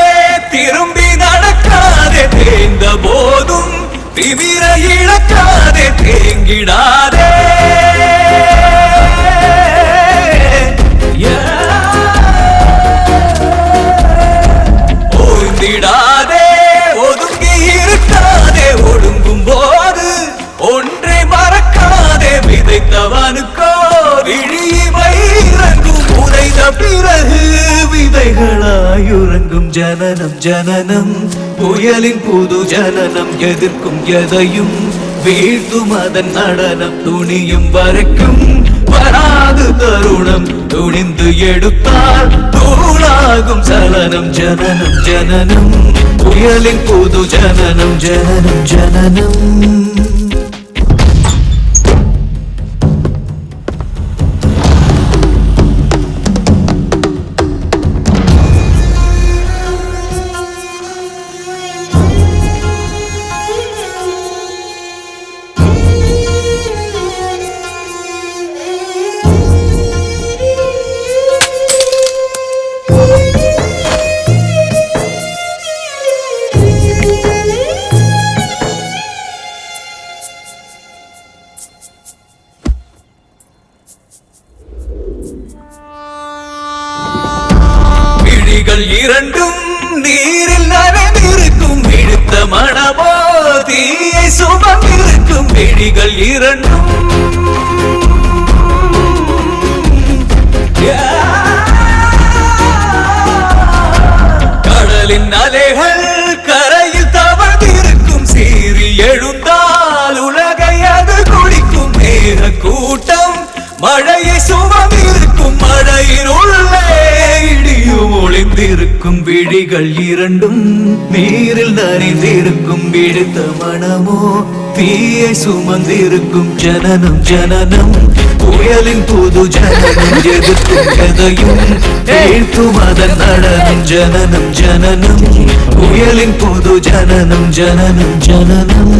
திரும்பி நடக்காதே தேய்ந்த போதும் திமிர இழக்காதே தேங்கிடாதே ஓய்ந்திடாதே ஒதுங்கி இருக்காதே ஒடுங்கும் போது ஒன்றை மறக்காதே விதைத்தவனுக்கோ விழிமை இறங்கும் உதைந்த பிறகு விதைகளாயுறங்கும் ஜனனம் ஜனனம் புயலின் புது ஜனனம் எதிர்க்கும் எதையும் வீழ்த்தும் அதன் நடனம் துணியும் வரைக்கும் வராது தருணம் துணிந்து எடுத்தால் தூளாகும் சலனம் ஜனனம் ஜனனம் புயலின் புது ஜனனம் ஜனனம் ஜனனம் விழிகள் இரண்டும் நீரில் நனைந்திருக்கும் விழுத்த மனமோ தீயை சுமந்திருக்கும் விழிகள் இரண்டும் கடலின் அலைகள் கரையில் தவழ்ந்திருக்கும் சீறி எழுந்தால் உலகை அது குடிக்கும் மேக கூட்டம் மழையை சுமந்திருக்கும் மழையின் உள்ளே இடியும் ஒளிந்திருக்கும் விழிகள் இரண்டும் நீரில் நனைந்திருக்கும் விழுத்த மனமோ தீயை சுமந்திருக்கும் ஜனனம் ஜனனம் புயலின் புது ஜனனம் எதிர்க்கும் எதையும் வீழ்த்தும் அதன் நடனம் ஜனனம் ஜனனம் புயலின் புது ஜனனம் ஜனனம் ஜனனம்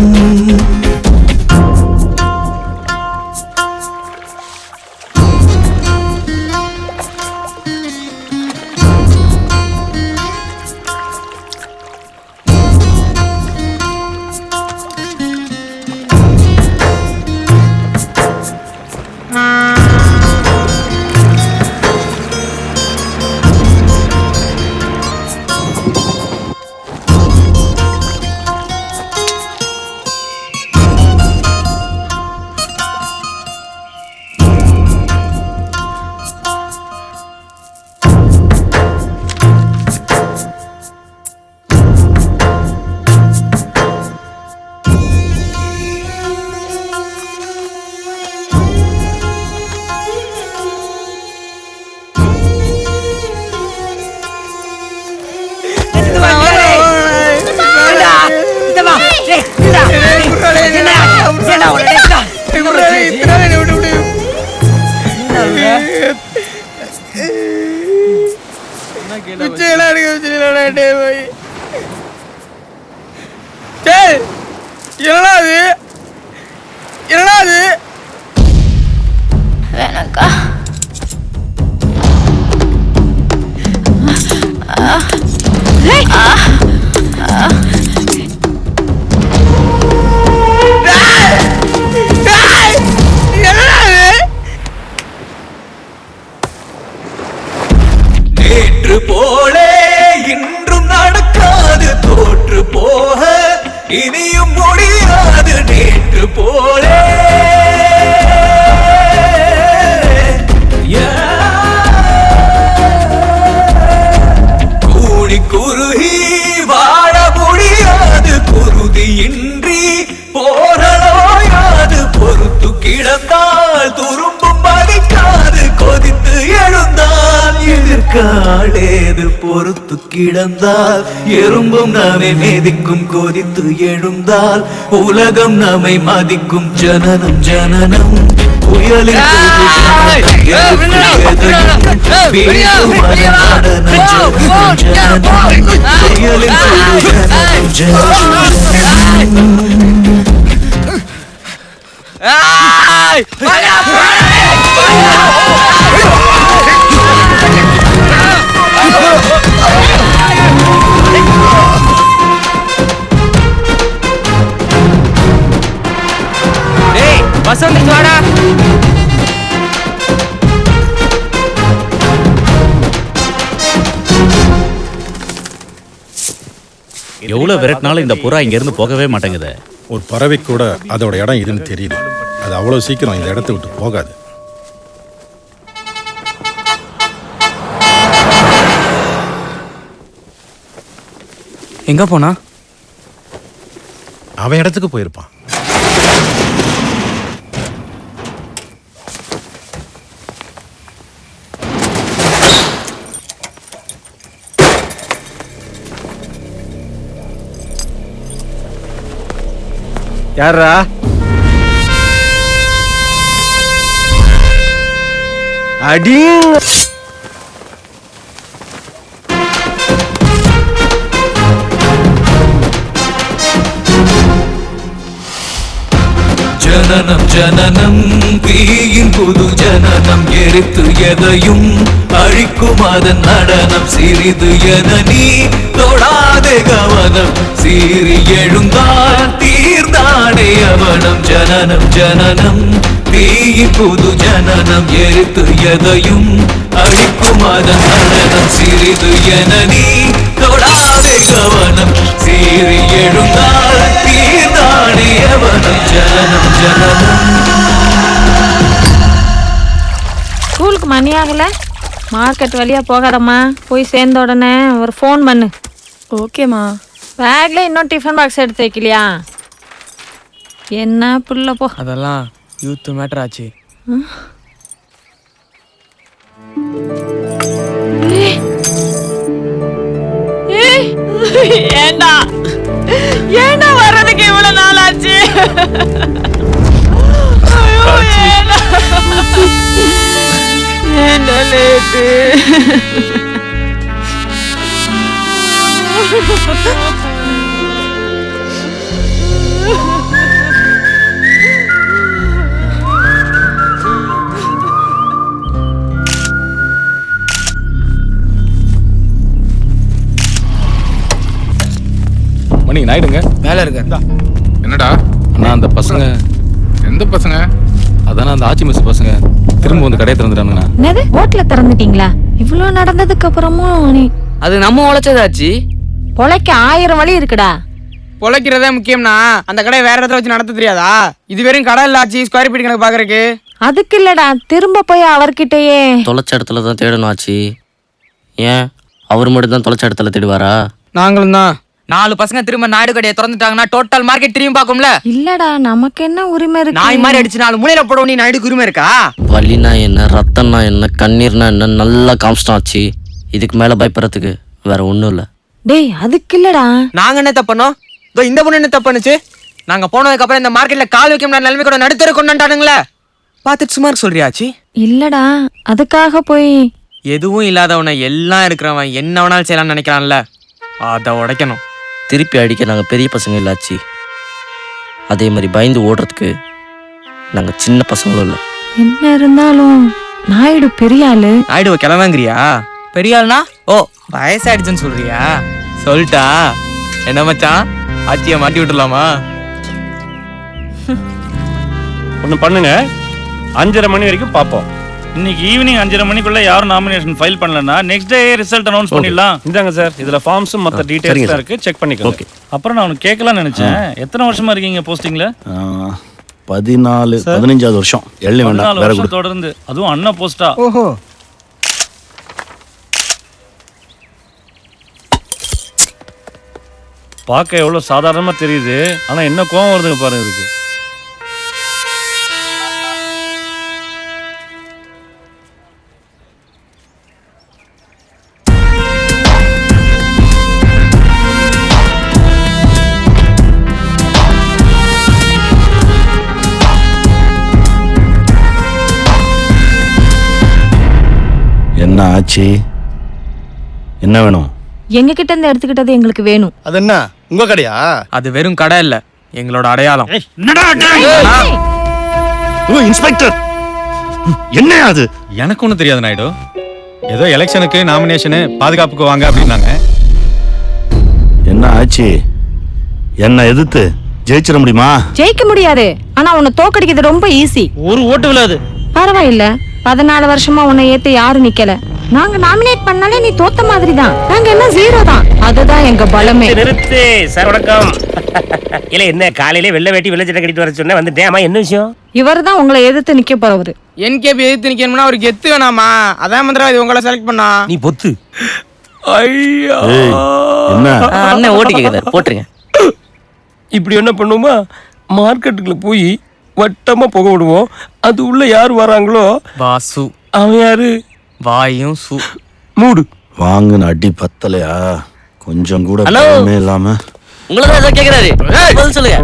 காடேது பொறுத்து கிடந்தால் எறும்பும் நம்மை மேதிக்கும் கொதித்து எழுந்தால் உலகம் நம்மை மதிக்கும் ஜனனம் ஜனனம் புயலின் பஸ் வந்துச்சு வாடா. எவ்வளவு விரட்டினாலும் இந்த புறா இங்க இருந்து போகவே மாட்டேங்குது. ஒரு பறவை கூட அதோட இடம் இதுன்னு தெரியுது. அது அவ்வளவு சீக்கிரம் இந்த இடத்த விட்டு போகாது. எங்க போனா? அவன் இடத்துக்கு போயிருப்பான். யாரா? அடி ஜனனம் ஜனனம் தீயின் புது ஜனனம் எரித்து எதையும் அழிக்கும் அதன் நடனம் சிறிது என நீ தொடாதே கவனம் சீறி எழுந்தால் தீர்ந்தானே அவனம் ஜனனம் ஜனனம் தீயின் புது ஜனனம் எரித்து எதையும் அழிக்கும் அதன் நடனம் சிறிது என நீ தொடாதே கவனம் சீறி எழுந்தால் தீர்ந்தானே அவனம் ஜனனம் ஜனனம். ஸ்கூலுக்கு மணி ஆகல, மார்க்கெட் வழியா போகாதம்மா. போய் சேர்ந்த உடனே ஒரு ஃபோன் பண்ணு. ஓகேம்மா. பேக்ல இன்னும் டிஃபன் பாக்ஸ் எடுத்து வைக்கலையா? என்ன புள்ள போ. அதெல்லாம் யூத் மேட்டர் ஆச்சு. ஏண்டா ஏண்டா வர்றதுக்கு இவ்வளவு நாள் ஆச்சு? ஏண்டா லேட்டு? மணி நாயிடுங்க மேல இருக்க. என்னடா அண்ணா அந்த பசங்க. எந்த பசங்க? அதானே அந்த ஆச்சி மிஸ் பசங்க திரும்ப வந்து கடையை திறந்துட்டானுங்கண்ணா. என்னது ஹோட்டல திறந்துட்டீங்களா? இவ்வளவு நடந்ததுக்கு அப்புறமும் நீ அது நம்ம உழைச்சதாச்சு. பொழைக்க 1000 வழி இருக்குடா. பொழைக்கிறதே முக்கியம்னா அந்த கடையை வேற இடத்துல வச்சு நடத்த தெரியாதா? இது வெறும் கடை இல்ல ஆச்சு, ஸ்கொயர் ஃபீட் கணக்கு பாக்குறதுக்கு. அதுக்கு இல்லடா, திரும்ப போய் அவர்கிட்டயே. தொலைச்ச இடத்துல தான் தேடணும் ஆச்சு. ஏன் அவர் மட்டும் தான் தொலைச்ச இடத்துல தேடுவாரா? நாங்களும் தான். 4 பசங்க திரும்ப நாயுடு கடையை திறந்துட்டாங்கன்னா டோட்டல் மார்க்கெட் திரும்பி பார்க்கும்ல. இல்லடா, நமக்கு என்ன உரிமை இருக்கு? நாய் மாதிரி அடிச்சு 4 மூலையில போட நீ நாயுடுக்கு உரிமை இருக்கா? வலினா என்ன, ரத்தம்னா என்ன, கண்ணீர்னா என்ன நல்லா காமிச்சிட்டோம் ஆச்சு. இதுக்கு மேல பயப்படுறதுக்கு வேற ஒண்ணும் இல்ல. டேய் அதுக்கு இல்லடா. நாங்க என்ன தப்பனோம்? இந்த பொண்ணு என்ன தப்புனுச்சு? நாங்க போனதுக்கு அப்புறம் இந்த மார்க்கெட்ல கால் வைக்க முடியாத நிலைமை கூட நடுத்தர கொண்டாண்டானுங்களே. பார்த்துட்டு சுமார் சொல்றியாச்சு? இல்லடா, அதுக்காக போய் எதுவும் இல்லாதவனை எல்லாம் இருக்கிறவன் என்ன வேணாலும் செய்யலாம்னு நினைக்கிறான்ல, அதை உடைக்கணும். திருப்பி அடிக்க நாங்க பெரிய பசங்க இல்லாச்சு. அதே மாதிரி பயந்து ஓடுறதுக்கு நாங்க சின்ன பசங்களும் இல்லை. என்ன இருந்தாலும் நாயுடு பெரிய ஆளு. நாயுடுவ கிளம்புங்கிறியா? பெரிய ஆள்னா ஓ வயசாயிடுச்சுன்னு சொல்றியா? சொல்லிட்டா என்ன மச்சான், ஆச்சியை மாட்டி விட்டுலாமா? ஒன்று பண்ணுங்க, 5:30 மணி வரைக்கும் பார்ப்போம். இன்னைக்கு ஈவினிங் 5:30 மணிக்குள்ள யாரும் நாமினேஷன் ஃபைல் பண்ணலன்னா நெக்ஸ்ட் டே ரிசல்ட் அனௌன்ஸ் பண்ணிடலாம். இந்தாங்க சார், இதுல ஃபார்ம்ஸும் மற்ற டீடைல்ஸ் இருக்கு, செக் பண்ணிக்கோங்க. அப்புறம் நான் உனக்கு கேட்கலாம்னு நினைச்சேன், எத்தனை வருஷமா இருக்கீங்க போஸ்டிங்ல? 14 15வது வருஷம். எள்ளி வேண்டாம், 14 வேற வருஷம் கூட. தொடர்ந்து, அதுவும் அண்ணா போஸ்டா. ஓஹோ. பார்க்க எவ்வளவு சாதாரணமா தெரியுது, ஆனா என்ன கோவம் வருதுங்க பாருங்க இருக்கு. என்ன ஆச்சு? என்ன வேணும்? எங்க கிட்ட இருந்து எடுத்துக்கிட்டது எங்களுக்கு வேணும். அது என்ன உங்க கடையா? அது வெறும் கடை இல்ல, எங்களோட அடையாளம். இன்ஸ்பெக்டர், என்ன அது? எனக்கு ஒன்றும் தெரியாது நாயுடு. ஏதோ எலெக்ஷனுக்கு நாமினேஷனு பாதுகாப்புக்கு வாங்க அப்படின்னாங்க. என்ன ஆச்சு? என்ன எதிர்த்து ஜெயிச்சிட முடியுமா? ஜெயிக்க முடியாது, ஆனா உன்னை தோக்கடிக்கிறது ரொம்ப ஈஸி. ஒரு ஓட்டு விழாது. பரவாயில்ல, 14 வருஷமா உன்னை ஏத்து யாரும் நிக்கல. நாங்க நாமினேட் பண்ணாலே நீ தோத்த மாதிரி தான். நாங்க என்ன 0 தான். அதுதான் எங்க பலமே. நிறுத்து சார், வணக்கம். இல்ல என்ன காலையிலே வெள்ளை வேட்டி வெள்ளை சட்டை கட்டிட்டு வர சொன்ன வந்துட்டேன். என்ன விஷயம்? இவர் தான் உங்களை எதிர்த்து நிக்க போறவரு. என்கேபி எதிர்த்து நிக்கணும்னா அவருக்கு எத்து வேணாமா? அதான் மந்திரவாதி உங்களை செலக்ட் பண்ணா. நீ பொத்து. ஐயா, என்ன அண்ணன் ஓட்டு கேக்குறாரு, போட்டுருங்க. இப்படி என்ன பண்ணுவோமா, மார்க்கெட்டுக்குள்ள போய் வட்டமா புக விடுவோம். அது உள்ள யார் வராங்களோ வாசு. அவன் யாரு? வாயும் சு. மூடு. வாங்குன அடி பத்தலையா? கொஞ்சம் கூட ஹலோ. பயமே இல்லாம உங்களை தான் ஏதோ கேக்குறாரு, பதில் சொல்லுங்க.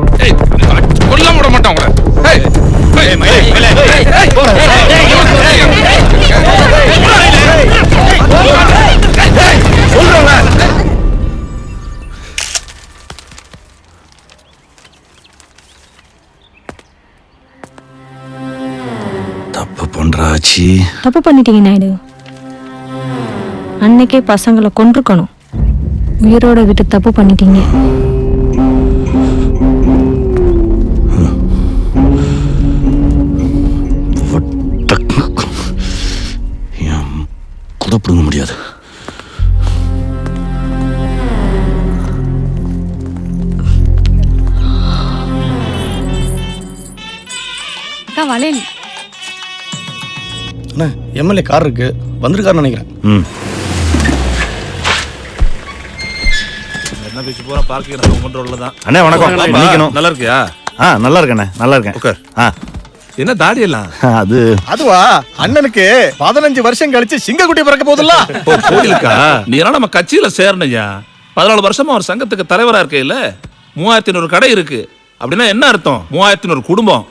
கொல்ல விட மாட்டான் உங்களை. தப்பு பண்றாச்சி. தப்பு பண்ணிட்டீங்க நாயுடு. அன்னைக்கே பசங்களை கொன்றுக்கணும். உயிரோட விட்டு தப்பு பண்ணிட்டீங்க. கூட பிடுங்க முடியாது. அக்கா வளையல். அண்ணா எம்எல்ஏ கார் இருக்கு, வந்திருக்காருன்னு நினைக்கிறேன். என்ன பேச்சு போறா பார்க்க கண்ட்ரோல்ல தான். அண்ணே வணக்கம். நிக்கணும். நல்லா இருக்கியா? நல்லா இருக்கேண்ணே, நல்லா இருக்கேன். உட்கார். என்ன தாடி எல்லாம்? அதுவா, அண்ணனுக்கு 15 வருஷம் கழிச்சு சிங்கக்குட்டி பிறக்க போகுதுல்ல. ஓ கோயிலுக்கா? நீ எல்லாம் நம்ம கட்சியில சேரணையா? 14 வருஷமா ஒரு சங்கத்துக்கு தலைவரா இருக்கையில 3500 கடை இருக்கு அப்படின்னா என்ன அர்த்தம்? 3500 குடும்பம்.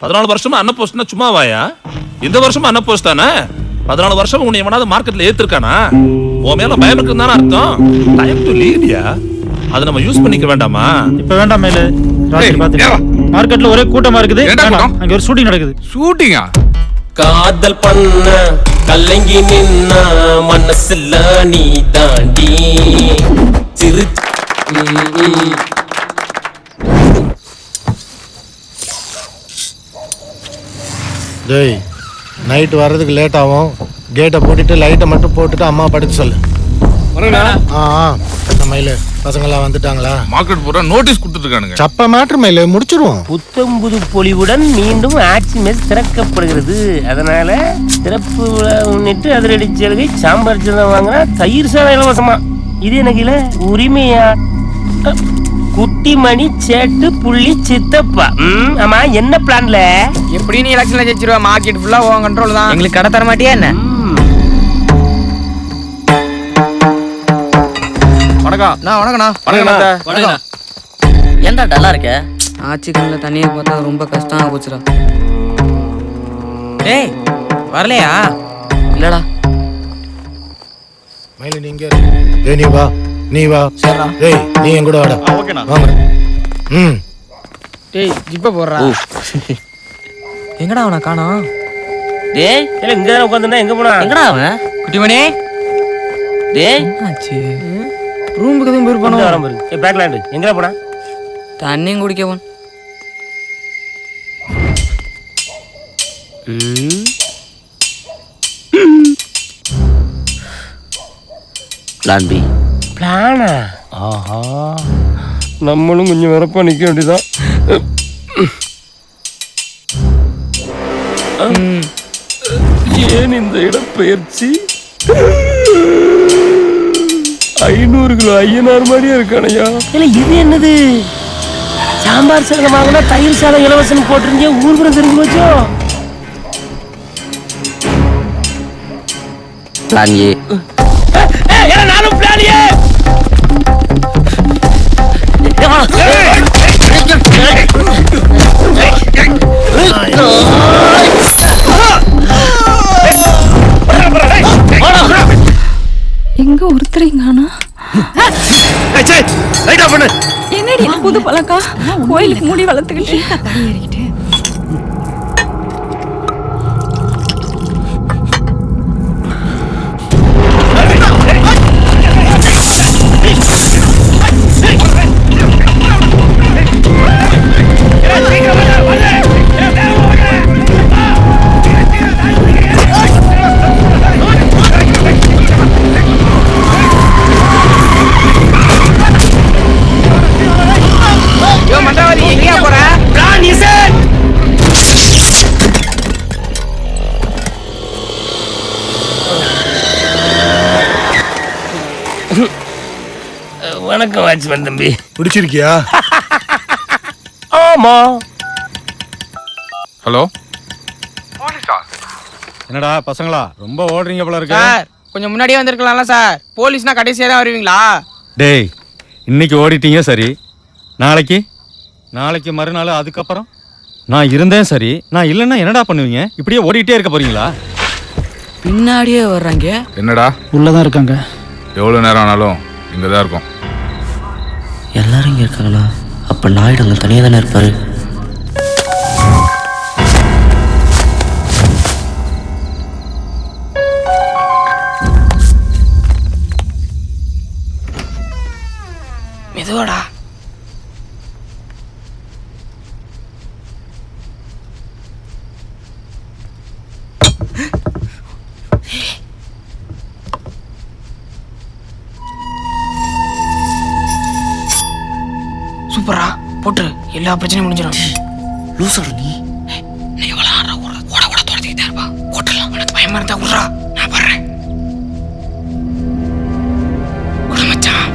14 வருஷமா அன்ன போஸ்ட்னா சும்மாவாயா? இந்த வருஷமா அன்ன போஸ்ட் தானே? 14 வருஷம் உன்னை எவனாவது மார்க்கெட்ல ஏத்திருக்கானா? உன் மேல பயம் இருக்குன்னு தானே அர்த்தம். டைம் டு லீவ்யா. அதை நம்ம யூஸ் பண்ணிக்க வேண்டாமா? இப்ப வேண்டாம் மேல. ராத்திரி பாத்து மார்க்கெட்ல ஒரே கூட்டமா இருக்குது. அங்க ஒரு ஷூட்டிங் நடக்குது. ஷூட்டிங்கா? காதல் பண்ண கலங்கி நின்ன மனசுல நீ தாண்டி சிறு. டேய், நைட்டு வர்றதுக்கு லேட் ஆகும். கேட்டை போட்டுட்டு லைட்டை மட்டும் போட்டுட்டு அம்மா படுத்து சொல்லு. மயிலு பசங்களாம் வந்துட்டாங்களா? மார்க்கெட் போற நோட்டீஸ் கொடுத்துருக்கானுங்க. சப்ப மேட்ரு மயிலு, முடிச்சிருவோம். புத்தம்புது பொலிவுடன் மீண்டும் ஆட்சி மெஸ் திறக்கப்படுகிறது. அதனால திறப்பு முன்னிட்டு அதிரடி சலுகை சாம்பார் சாதம் வாங்கினா தயிர் சாதம் இலவசமா. இது எனக்கு இல்ல உரிமையா? குட்டிமணி சேட்டு புள்ளி சித்தப்பா. ஆமா, என்ன பிளான்ல? எப்படி நீ எலெக்ஷன்ல ஜெயிச்சிருவ? மார்க்கெட் ஃபுல்லா உன் கண்ட்ரோல் தான். எங்களுக்கு கடை தர மாட்டியா என்ன? வணக்கம். வணக்கண்ணா. வணக்கம். ஏன்டா டல்லா இருக்க? ஆச்சி கண்ணில் தண்ணியை பார்த்தா ரொம்ப கஷ்டமா போச்சுடா. டேய் வரலையா? இல்லடா. மயிலு நீங்க நீ வா, நீ வா. டேய் நீ என் கூட வாடா. வாங்க. டேய் ஜிப்ப போடுறா. எங்கடா அவனை காணோம்? டேய் இங்க தான் உட்கார்ந்தா எங்க போனா? எங்கடா அவன்? குட்டிமணி. டேய் ஆச்சு. ரூமுக்கு எதுவும் போயிருப்பானோ? பேக்லாண்டு எங்கடா போனா? தண்ணியும் குடிக்க போன். Plan B. பிளானா? ஆஹா, நம்மளும் கொஞ்சம் வரப்பா நிக்க வேண்டியதான். ஏன் இந்த இடப்பெயர்ச்சி? 500 கிலோ ஐயனார் மாதிரியே இருக்கானையா. இல்ல இது என்னது? சாம்பார் சாதம் வாங்கினா தயிர் சாதம் இலவசம் போட்டிருந்தீங்க. ஊர்புறம் தெரிஞ்சு போச்சோ? Plan A. நானும் பிளான் ஏ. எங்க ஒருத்தரையும் காணோம். என்னடி புது பழக்கம்? கோயிலுக்கு முடி வளர்த்துக்கிட்டு படி ஏறிக்கிட்டு. வணக்கம் வாட்ச்மேன் தம்பி. பிடிச்சிருக்கியா? ஆமா. ஹலோ என்னடா பசங்களா ரொம்ப ஓடுறீங்க போல இருக்கு. சார் கொஞ்சம் முன்னாடியே வந்திருக்கலாம்ல சார். போலீஸ்னா கடைசியா தான் வருவீங்களா? டேய் இன்னைக்கு ஓடிட்டீங்க சரி, நாளைக்கு மறுநாள் அதுக்கப்புறம் நான் இருந்தேன் சரி, நான் இல்லைன்னா என்னடா பண்ணுவீங்க? இப்படியே ஓடிட்டே இருக்க போறீங்களா? பின்னாடியே வர்றாங்க. என்னடா உள்ளதான் இருக்காங்க. எவ்வளவு நேரம் ஆனாலும் இங்கதான் இருக்கும். எல்லாரும் இங்கே இருக்காங்களா? அப்போ நாயுடு அங்கே தனியாக தானே இருப்பார். மெதுவாடா. சூப்பரா போட்டு எல்லா பிரச்சனையும் முடிஞ்சிடும். லூசோட நீ எவ்வளோ ஆடுறா ஓட ஓட துரத்திக்கிட்டே இருப்பா. ஓட்டலாம். உனக்கு பயமா இருந்தா விட்றா, நான் வர்றேன். விட மச்சான்.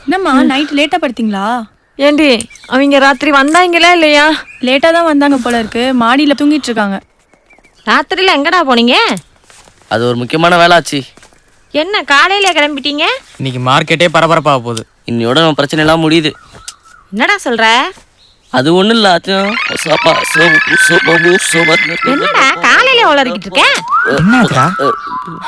என்னம்மா நைட் லேட்டா படுத்தீங்களா? ஏண்டி அவங்க ராத்திரி வந்தாங்களா இல்லையா? லேட்டா தான் வந்தாங்க போல இருக்கு. மாடியில தூங்கிட்டு இருக்காங்க. ராத்திரில எங்கடா போனீங்க? அது ஒரு முக்கியமான வேலை ஆச்சு. என்ன காலையில கிளம்பிட்டீங்க? இன்னைக்கு மார்க்கெட்டே பரபரப்பாக போகுது. இன்னையோட நம்ம பிரச்சனை எல்லாம் முடியுது. என்னடா சொல்ற? அது ஒன்றும் இல்லை ஆச்சும். என்னடா காலையில வளர்க்கிட்டு இருக்கேன்? என்னாச்சா?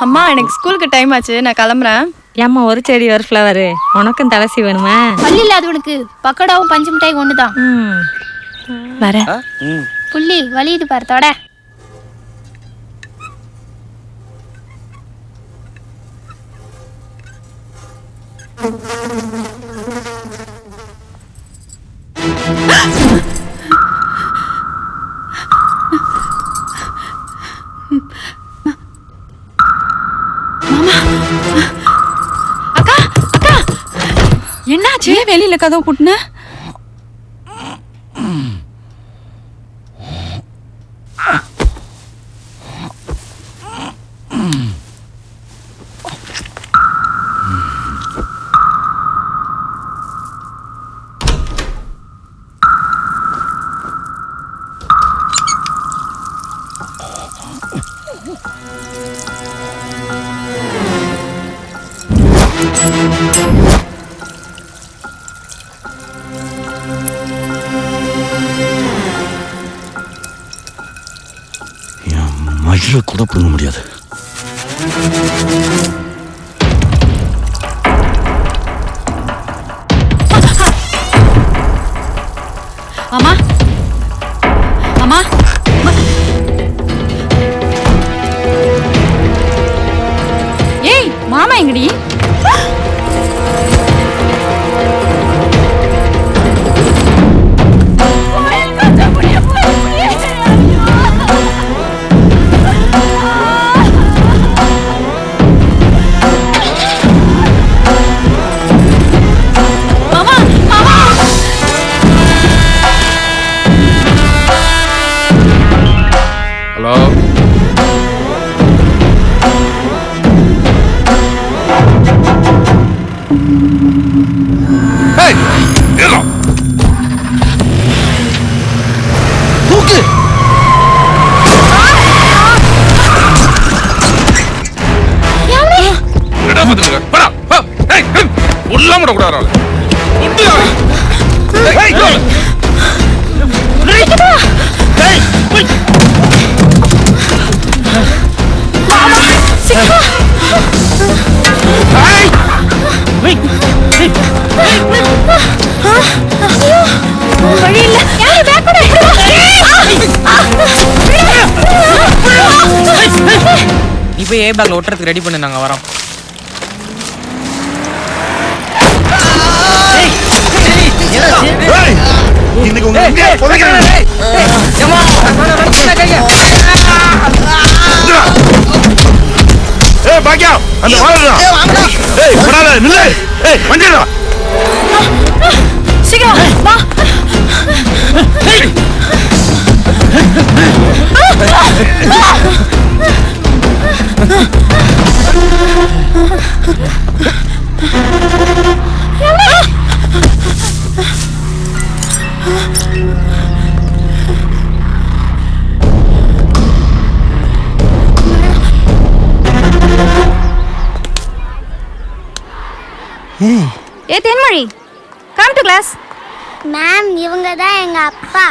அம்மா எனக்கு ஸ்கூலுக்கு டைம் ஆச்சு, நான் கிளம்புறேன். ஏம்மா ஒரு செடி ஒரு ஃப்ளவரு உனக்கும் தலசி வேணுமா? பள்ளி இல்லாத உனக்கு பக்கோடாவும் பஞ்சு மிட்டாய் ஒண்ணுதான். வர புள்ளி வலியுது பாரு தொட. அக்கா அக்கா என்னாச்சு? வெளியில கதவு பூட்டின? மயில கூட பண்ண முடியாது. அம்மா அம்மா ஏய் மாமா எங்கடி? நீ போய் ஏ பேக்ல ஒட்டுறதுக்கு ரெடி பண்ணு, நாங்க வரோம். இன்னைக்கு உங்க இங்கே புதைக்கிறேன். ஏய் பாக்கியா, அந்த வாளடா. ஏய் படாத நில்லு. ஏய் வண்டிடா. சீக்கிரம் வா. ஏ தென்மொழி, கம் டு கிளாஸ். மேம், இவங்க தான் எங்க அப்பா.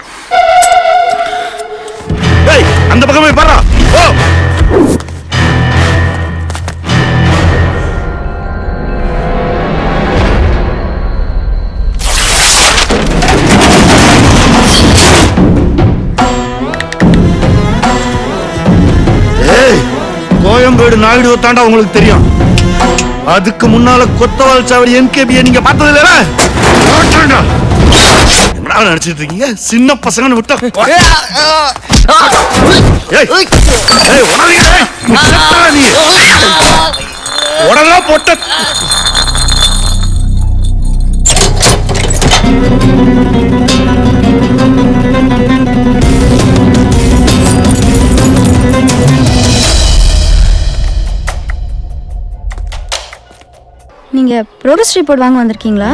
ஏய் அந்த பக்கம் போய் பாரு. ஓ ஏய் கோயம்பேடு நாயுடு தாண்டா உங்களுக்கு தெரியும். அதுக்கு முன்னால கொத்தவால் சாவடி என்கேபியை நீங்க பார்த்தது இல்ல? என்ன நினைச்சிட்டு இருக்கீங்க? சின்ன பசங்கன்னு விட்டா உடனே போட்ட நீங்க ப்ரோக்ரஸ் ரிப்போர்ட் வாங்க வந்திருக்கீங்களா?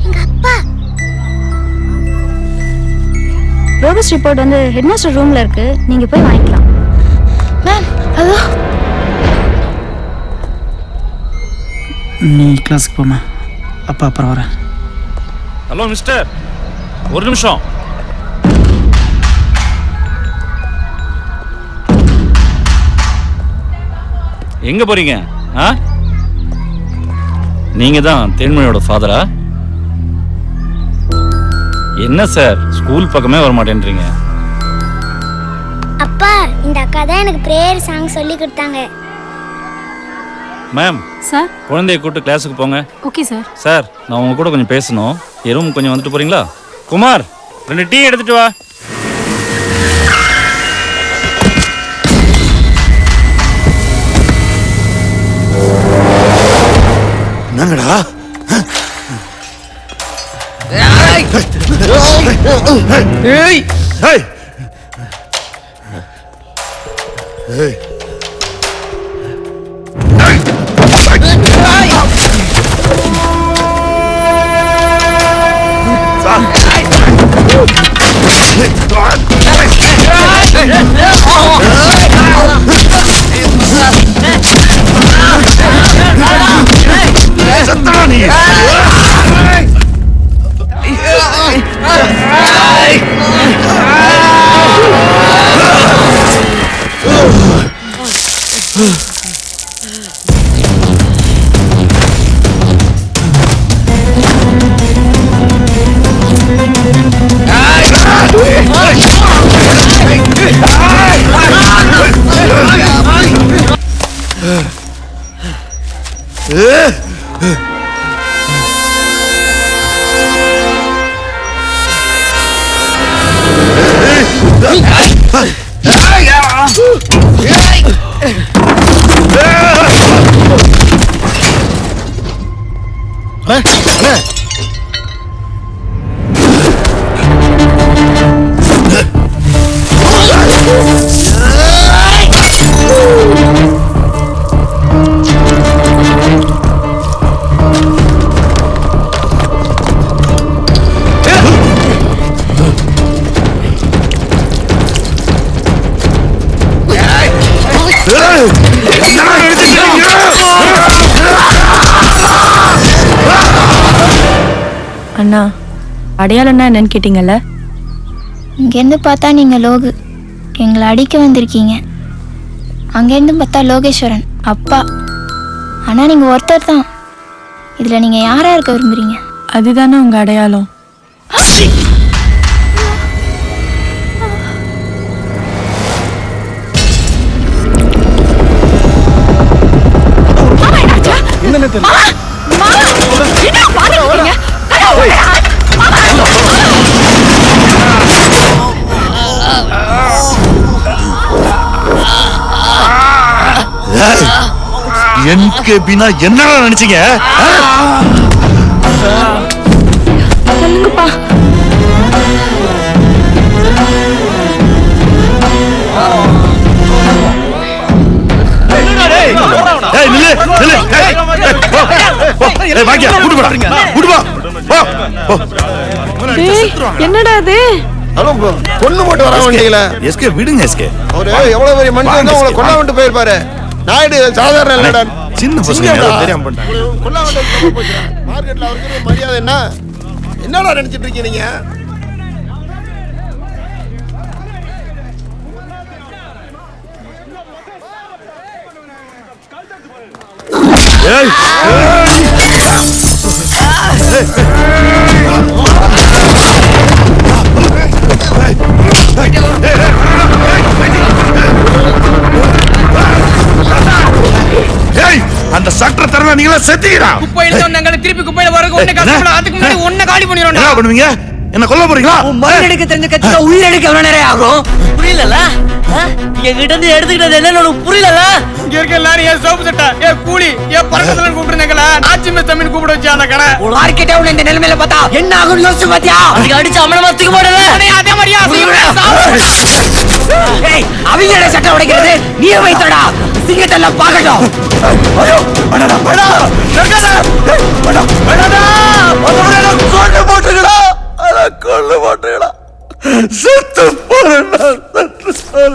எங்க அப்பா. ப்ரோக்ரஸ் ரிப்போர்ட் வந்து ஹெட்மாஸ்டர் ரூம்ல இருக்கு, நீங்க போய் வாங்கிக்கலாம். மேம் அதோ. நீ கிளாஸ்க்கு போமா, அப்பா அப்புறம் வரேன். ஹலோ மிஸ்டர், ஒரு நிமிஷம். எங்க போறீங்க? நீங்க தான் தேன்மொழியோட ஃபாதரா? என்ன சார் ஸ்கூல் பக்கமே வர மாட்டேன்றீங்க? அப்பா, இந்த அக்கா தான் எனக்கு பிரேயர் சாங் சொல்லி கொடுத்தாங்க. மேம் சார், குழந்தைய கூப்பிட்டு கிளாஸுக்கு போங்க. Okay sir. சார், நான் உங்க கூட கொஞ்சம் பேசணும். என் ரூம் கொஞ்சம் வந்துட்டு போறீங்களா? குமார், 2 டீ எடுத்துட்டு வா. என்னங்கடா? ஏய் ஏய் ஏய் அண்ணா, அடையாளம்னா என்னன்னு கேட்டீங்கல்ல? இங்கேருந்து பார்த்தா நீங்கள் லோகு, எங்களை அடிக்க வந்திருக்கீங்க. அங்கேருந்து பார்த்தா லோகேஸ்வரன் அப்பா. ஆனால் நீங்கள் ஒருத்தர் தான். இதில் நீங்கள் யாராக இருக்க விரும்புகிறீங்க? அதுதானே உங்கள் அடையாளம். என்னன்னு தெரியல. என்கேபினா என்னடா நினைச்சீங்க? சொல்லுங்கப்பா. என்னடா அது? பொண்ணு போட்டு வர வண்டியில எஸ்கே விடுங்க எஸ்கே. அவரு எவ்வளவு பெரிய மனுஷன் உங்களை கொல்ல விட்டு போயிருப்பாரு. நாயுடு சாதாரண இல்லடா, சின்ன பசங்க தெரியாம பண்ணிட்டாங்க. கொல்ல விட்டு மார்க்கெட்ல அவருக்கு மரியாதை என்ன? என்னடா நினைச்சிட்டு இருக்கீங்க நீங்க? அந்த சட்டை தரல நீங்களா செத்தீங்கடா. குப்பையில வந்தாங்க திருப்பி குப்பையில வரக்கு ஒண்ணே கஷ்டப்பட அதுக்கு முன்னாடி ஒண்ணே காலி பண்ணிரோம்டா. என்ன பண்ணுவீங்க? என்ன கொல்ல போறீங்களா? மண் எடுக்க தெரிஞ்ச கட்சில உயிர் எடுக்க எவ்வளவு நேரம் ஆகும்? புரியலல? என்கிட்ட இருந்து எடுத்துக்கிட்டது என்னன்னு உனக்கு புரியலல? இங்க இருக்க எல்லாரும் ஏன் சோப்பு சட்டை ஏன் கூலி ஏன் பறக்கத்துல கூப்பிடுறாங்கல ஆச்சிமே தமிழ் கூப்பிட வச்சு அந்த கடை மார்க்கெட் டவுன் இந்த நிலைமையில பார்த்தா என்ன ஆகும் யோசிச்சு பாத்தியா? அதுக்கு அடிச்சு அமனமா தூக்க போடல. அதே மாதிரியா ஏய் அவங்க சட்டை உடைக்கிறது நீ வைத்தடா. சிங்கத்தெல்லாம் பார்க்கட்டும். ஐயோ அடடா அடடா அடடா அடடா கொண்டு போட்டுடா. அட கொண்டு போட்டுடா. செத்து போறடா செத்து போற.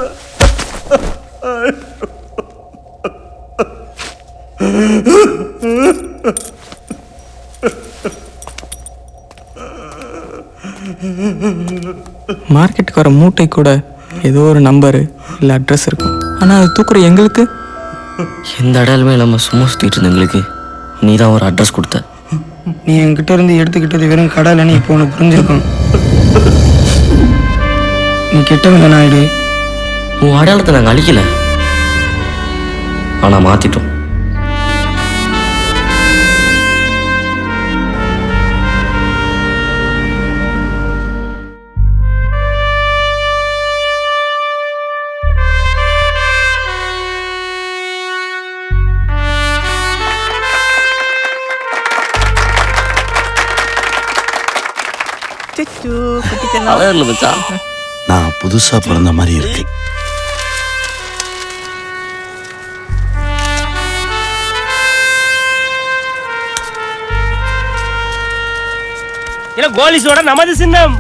மார்க்கெட்டுக்கு வர மூட்டை கூட ஏதோ ஒரு நம்பரு இல்லை அட்ரஸ் இருக்கும். ஆனால் அது தூக்குற எங்களுக்கு எந்த அடையாளமே நம்ம சும்மா சுற்றிட்டு இருந்தவங்களுக்கு நீ தான் ஒரு அட்ரஸ் கொடுத்த. நீ என்கிட்ட இருந்து எடுத்துக்கிட்டது வெறும் கடலைன்னு இப்போ உனக்கு புரிஞ்சிருக்கும். நீ கெட்டவங்க நாயுடு. உன் அடையாளத்தை நாங்கள் அழிக்கல, ஆனால் மாற்றிட்டோம். நான் புதுசா பிறந்த மாதிரி இருக்கு. கோலிஸோட நமது சின்னம்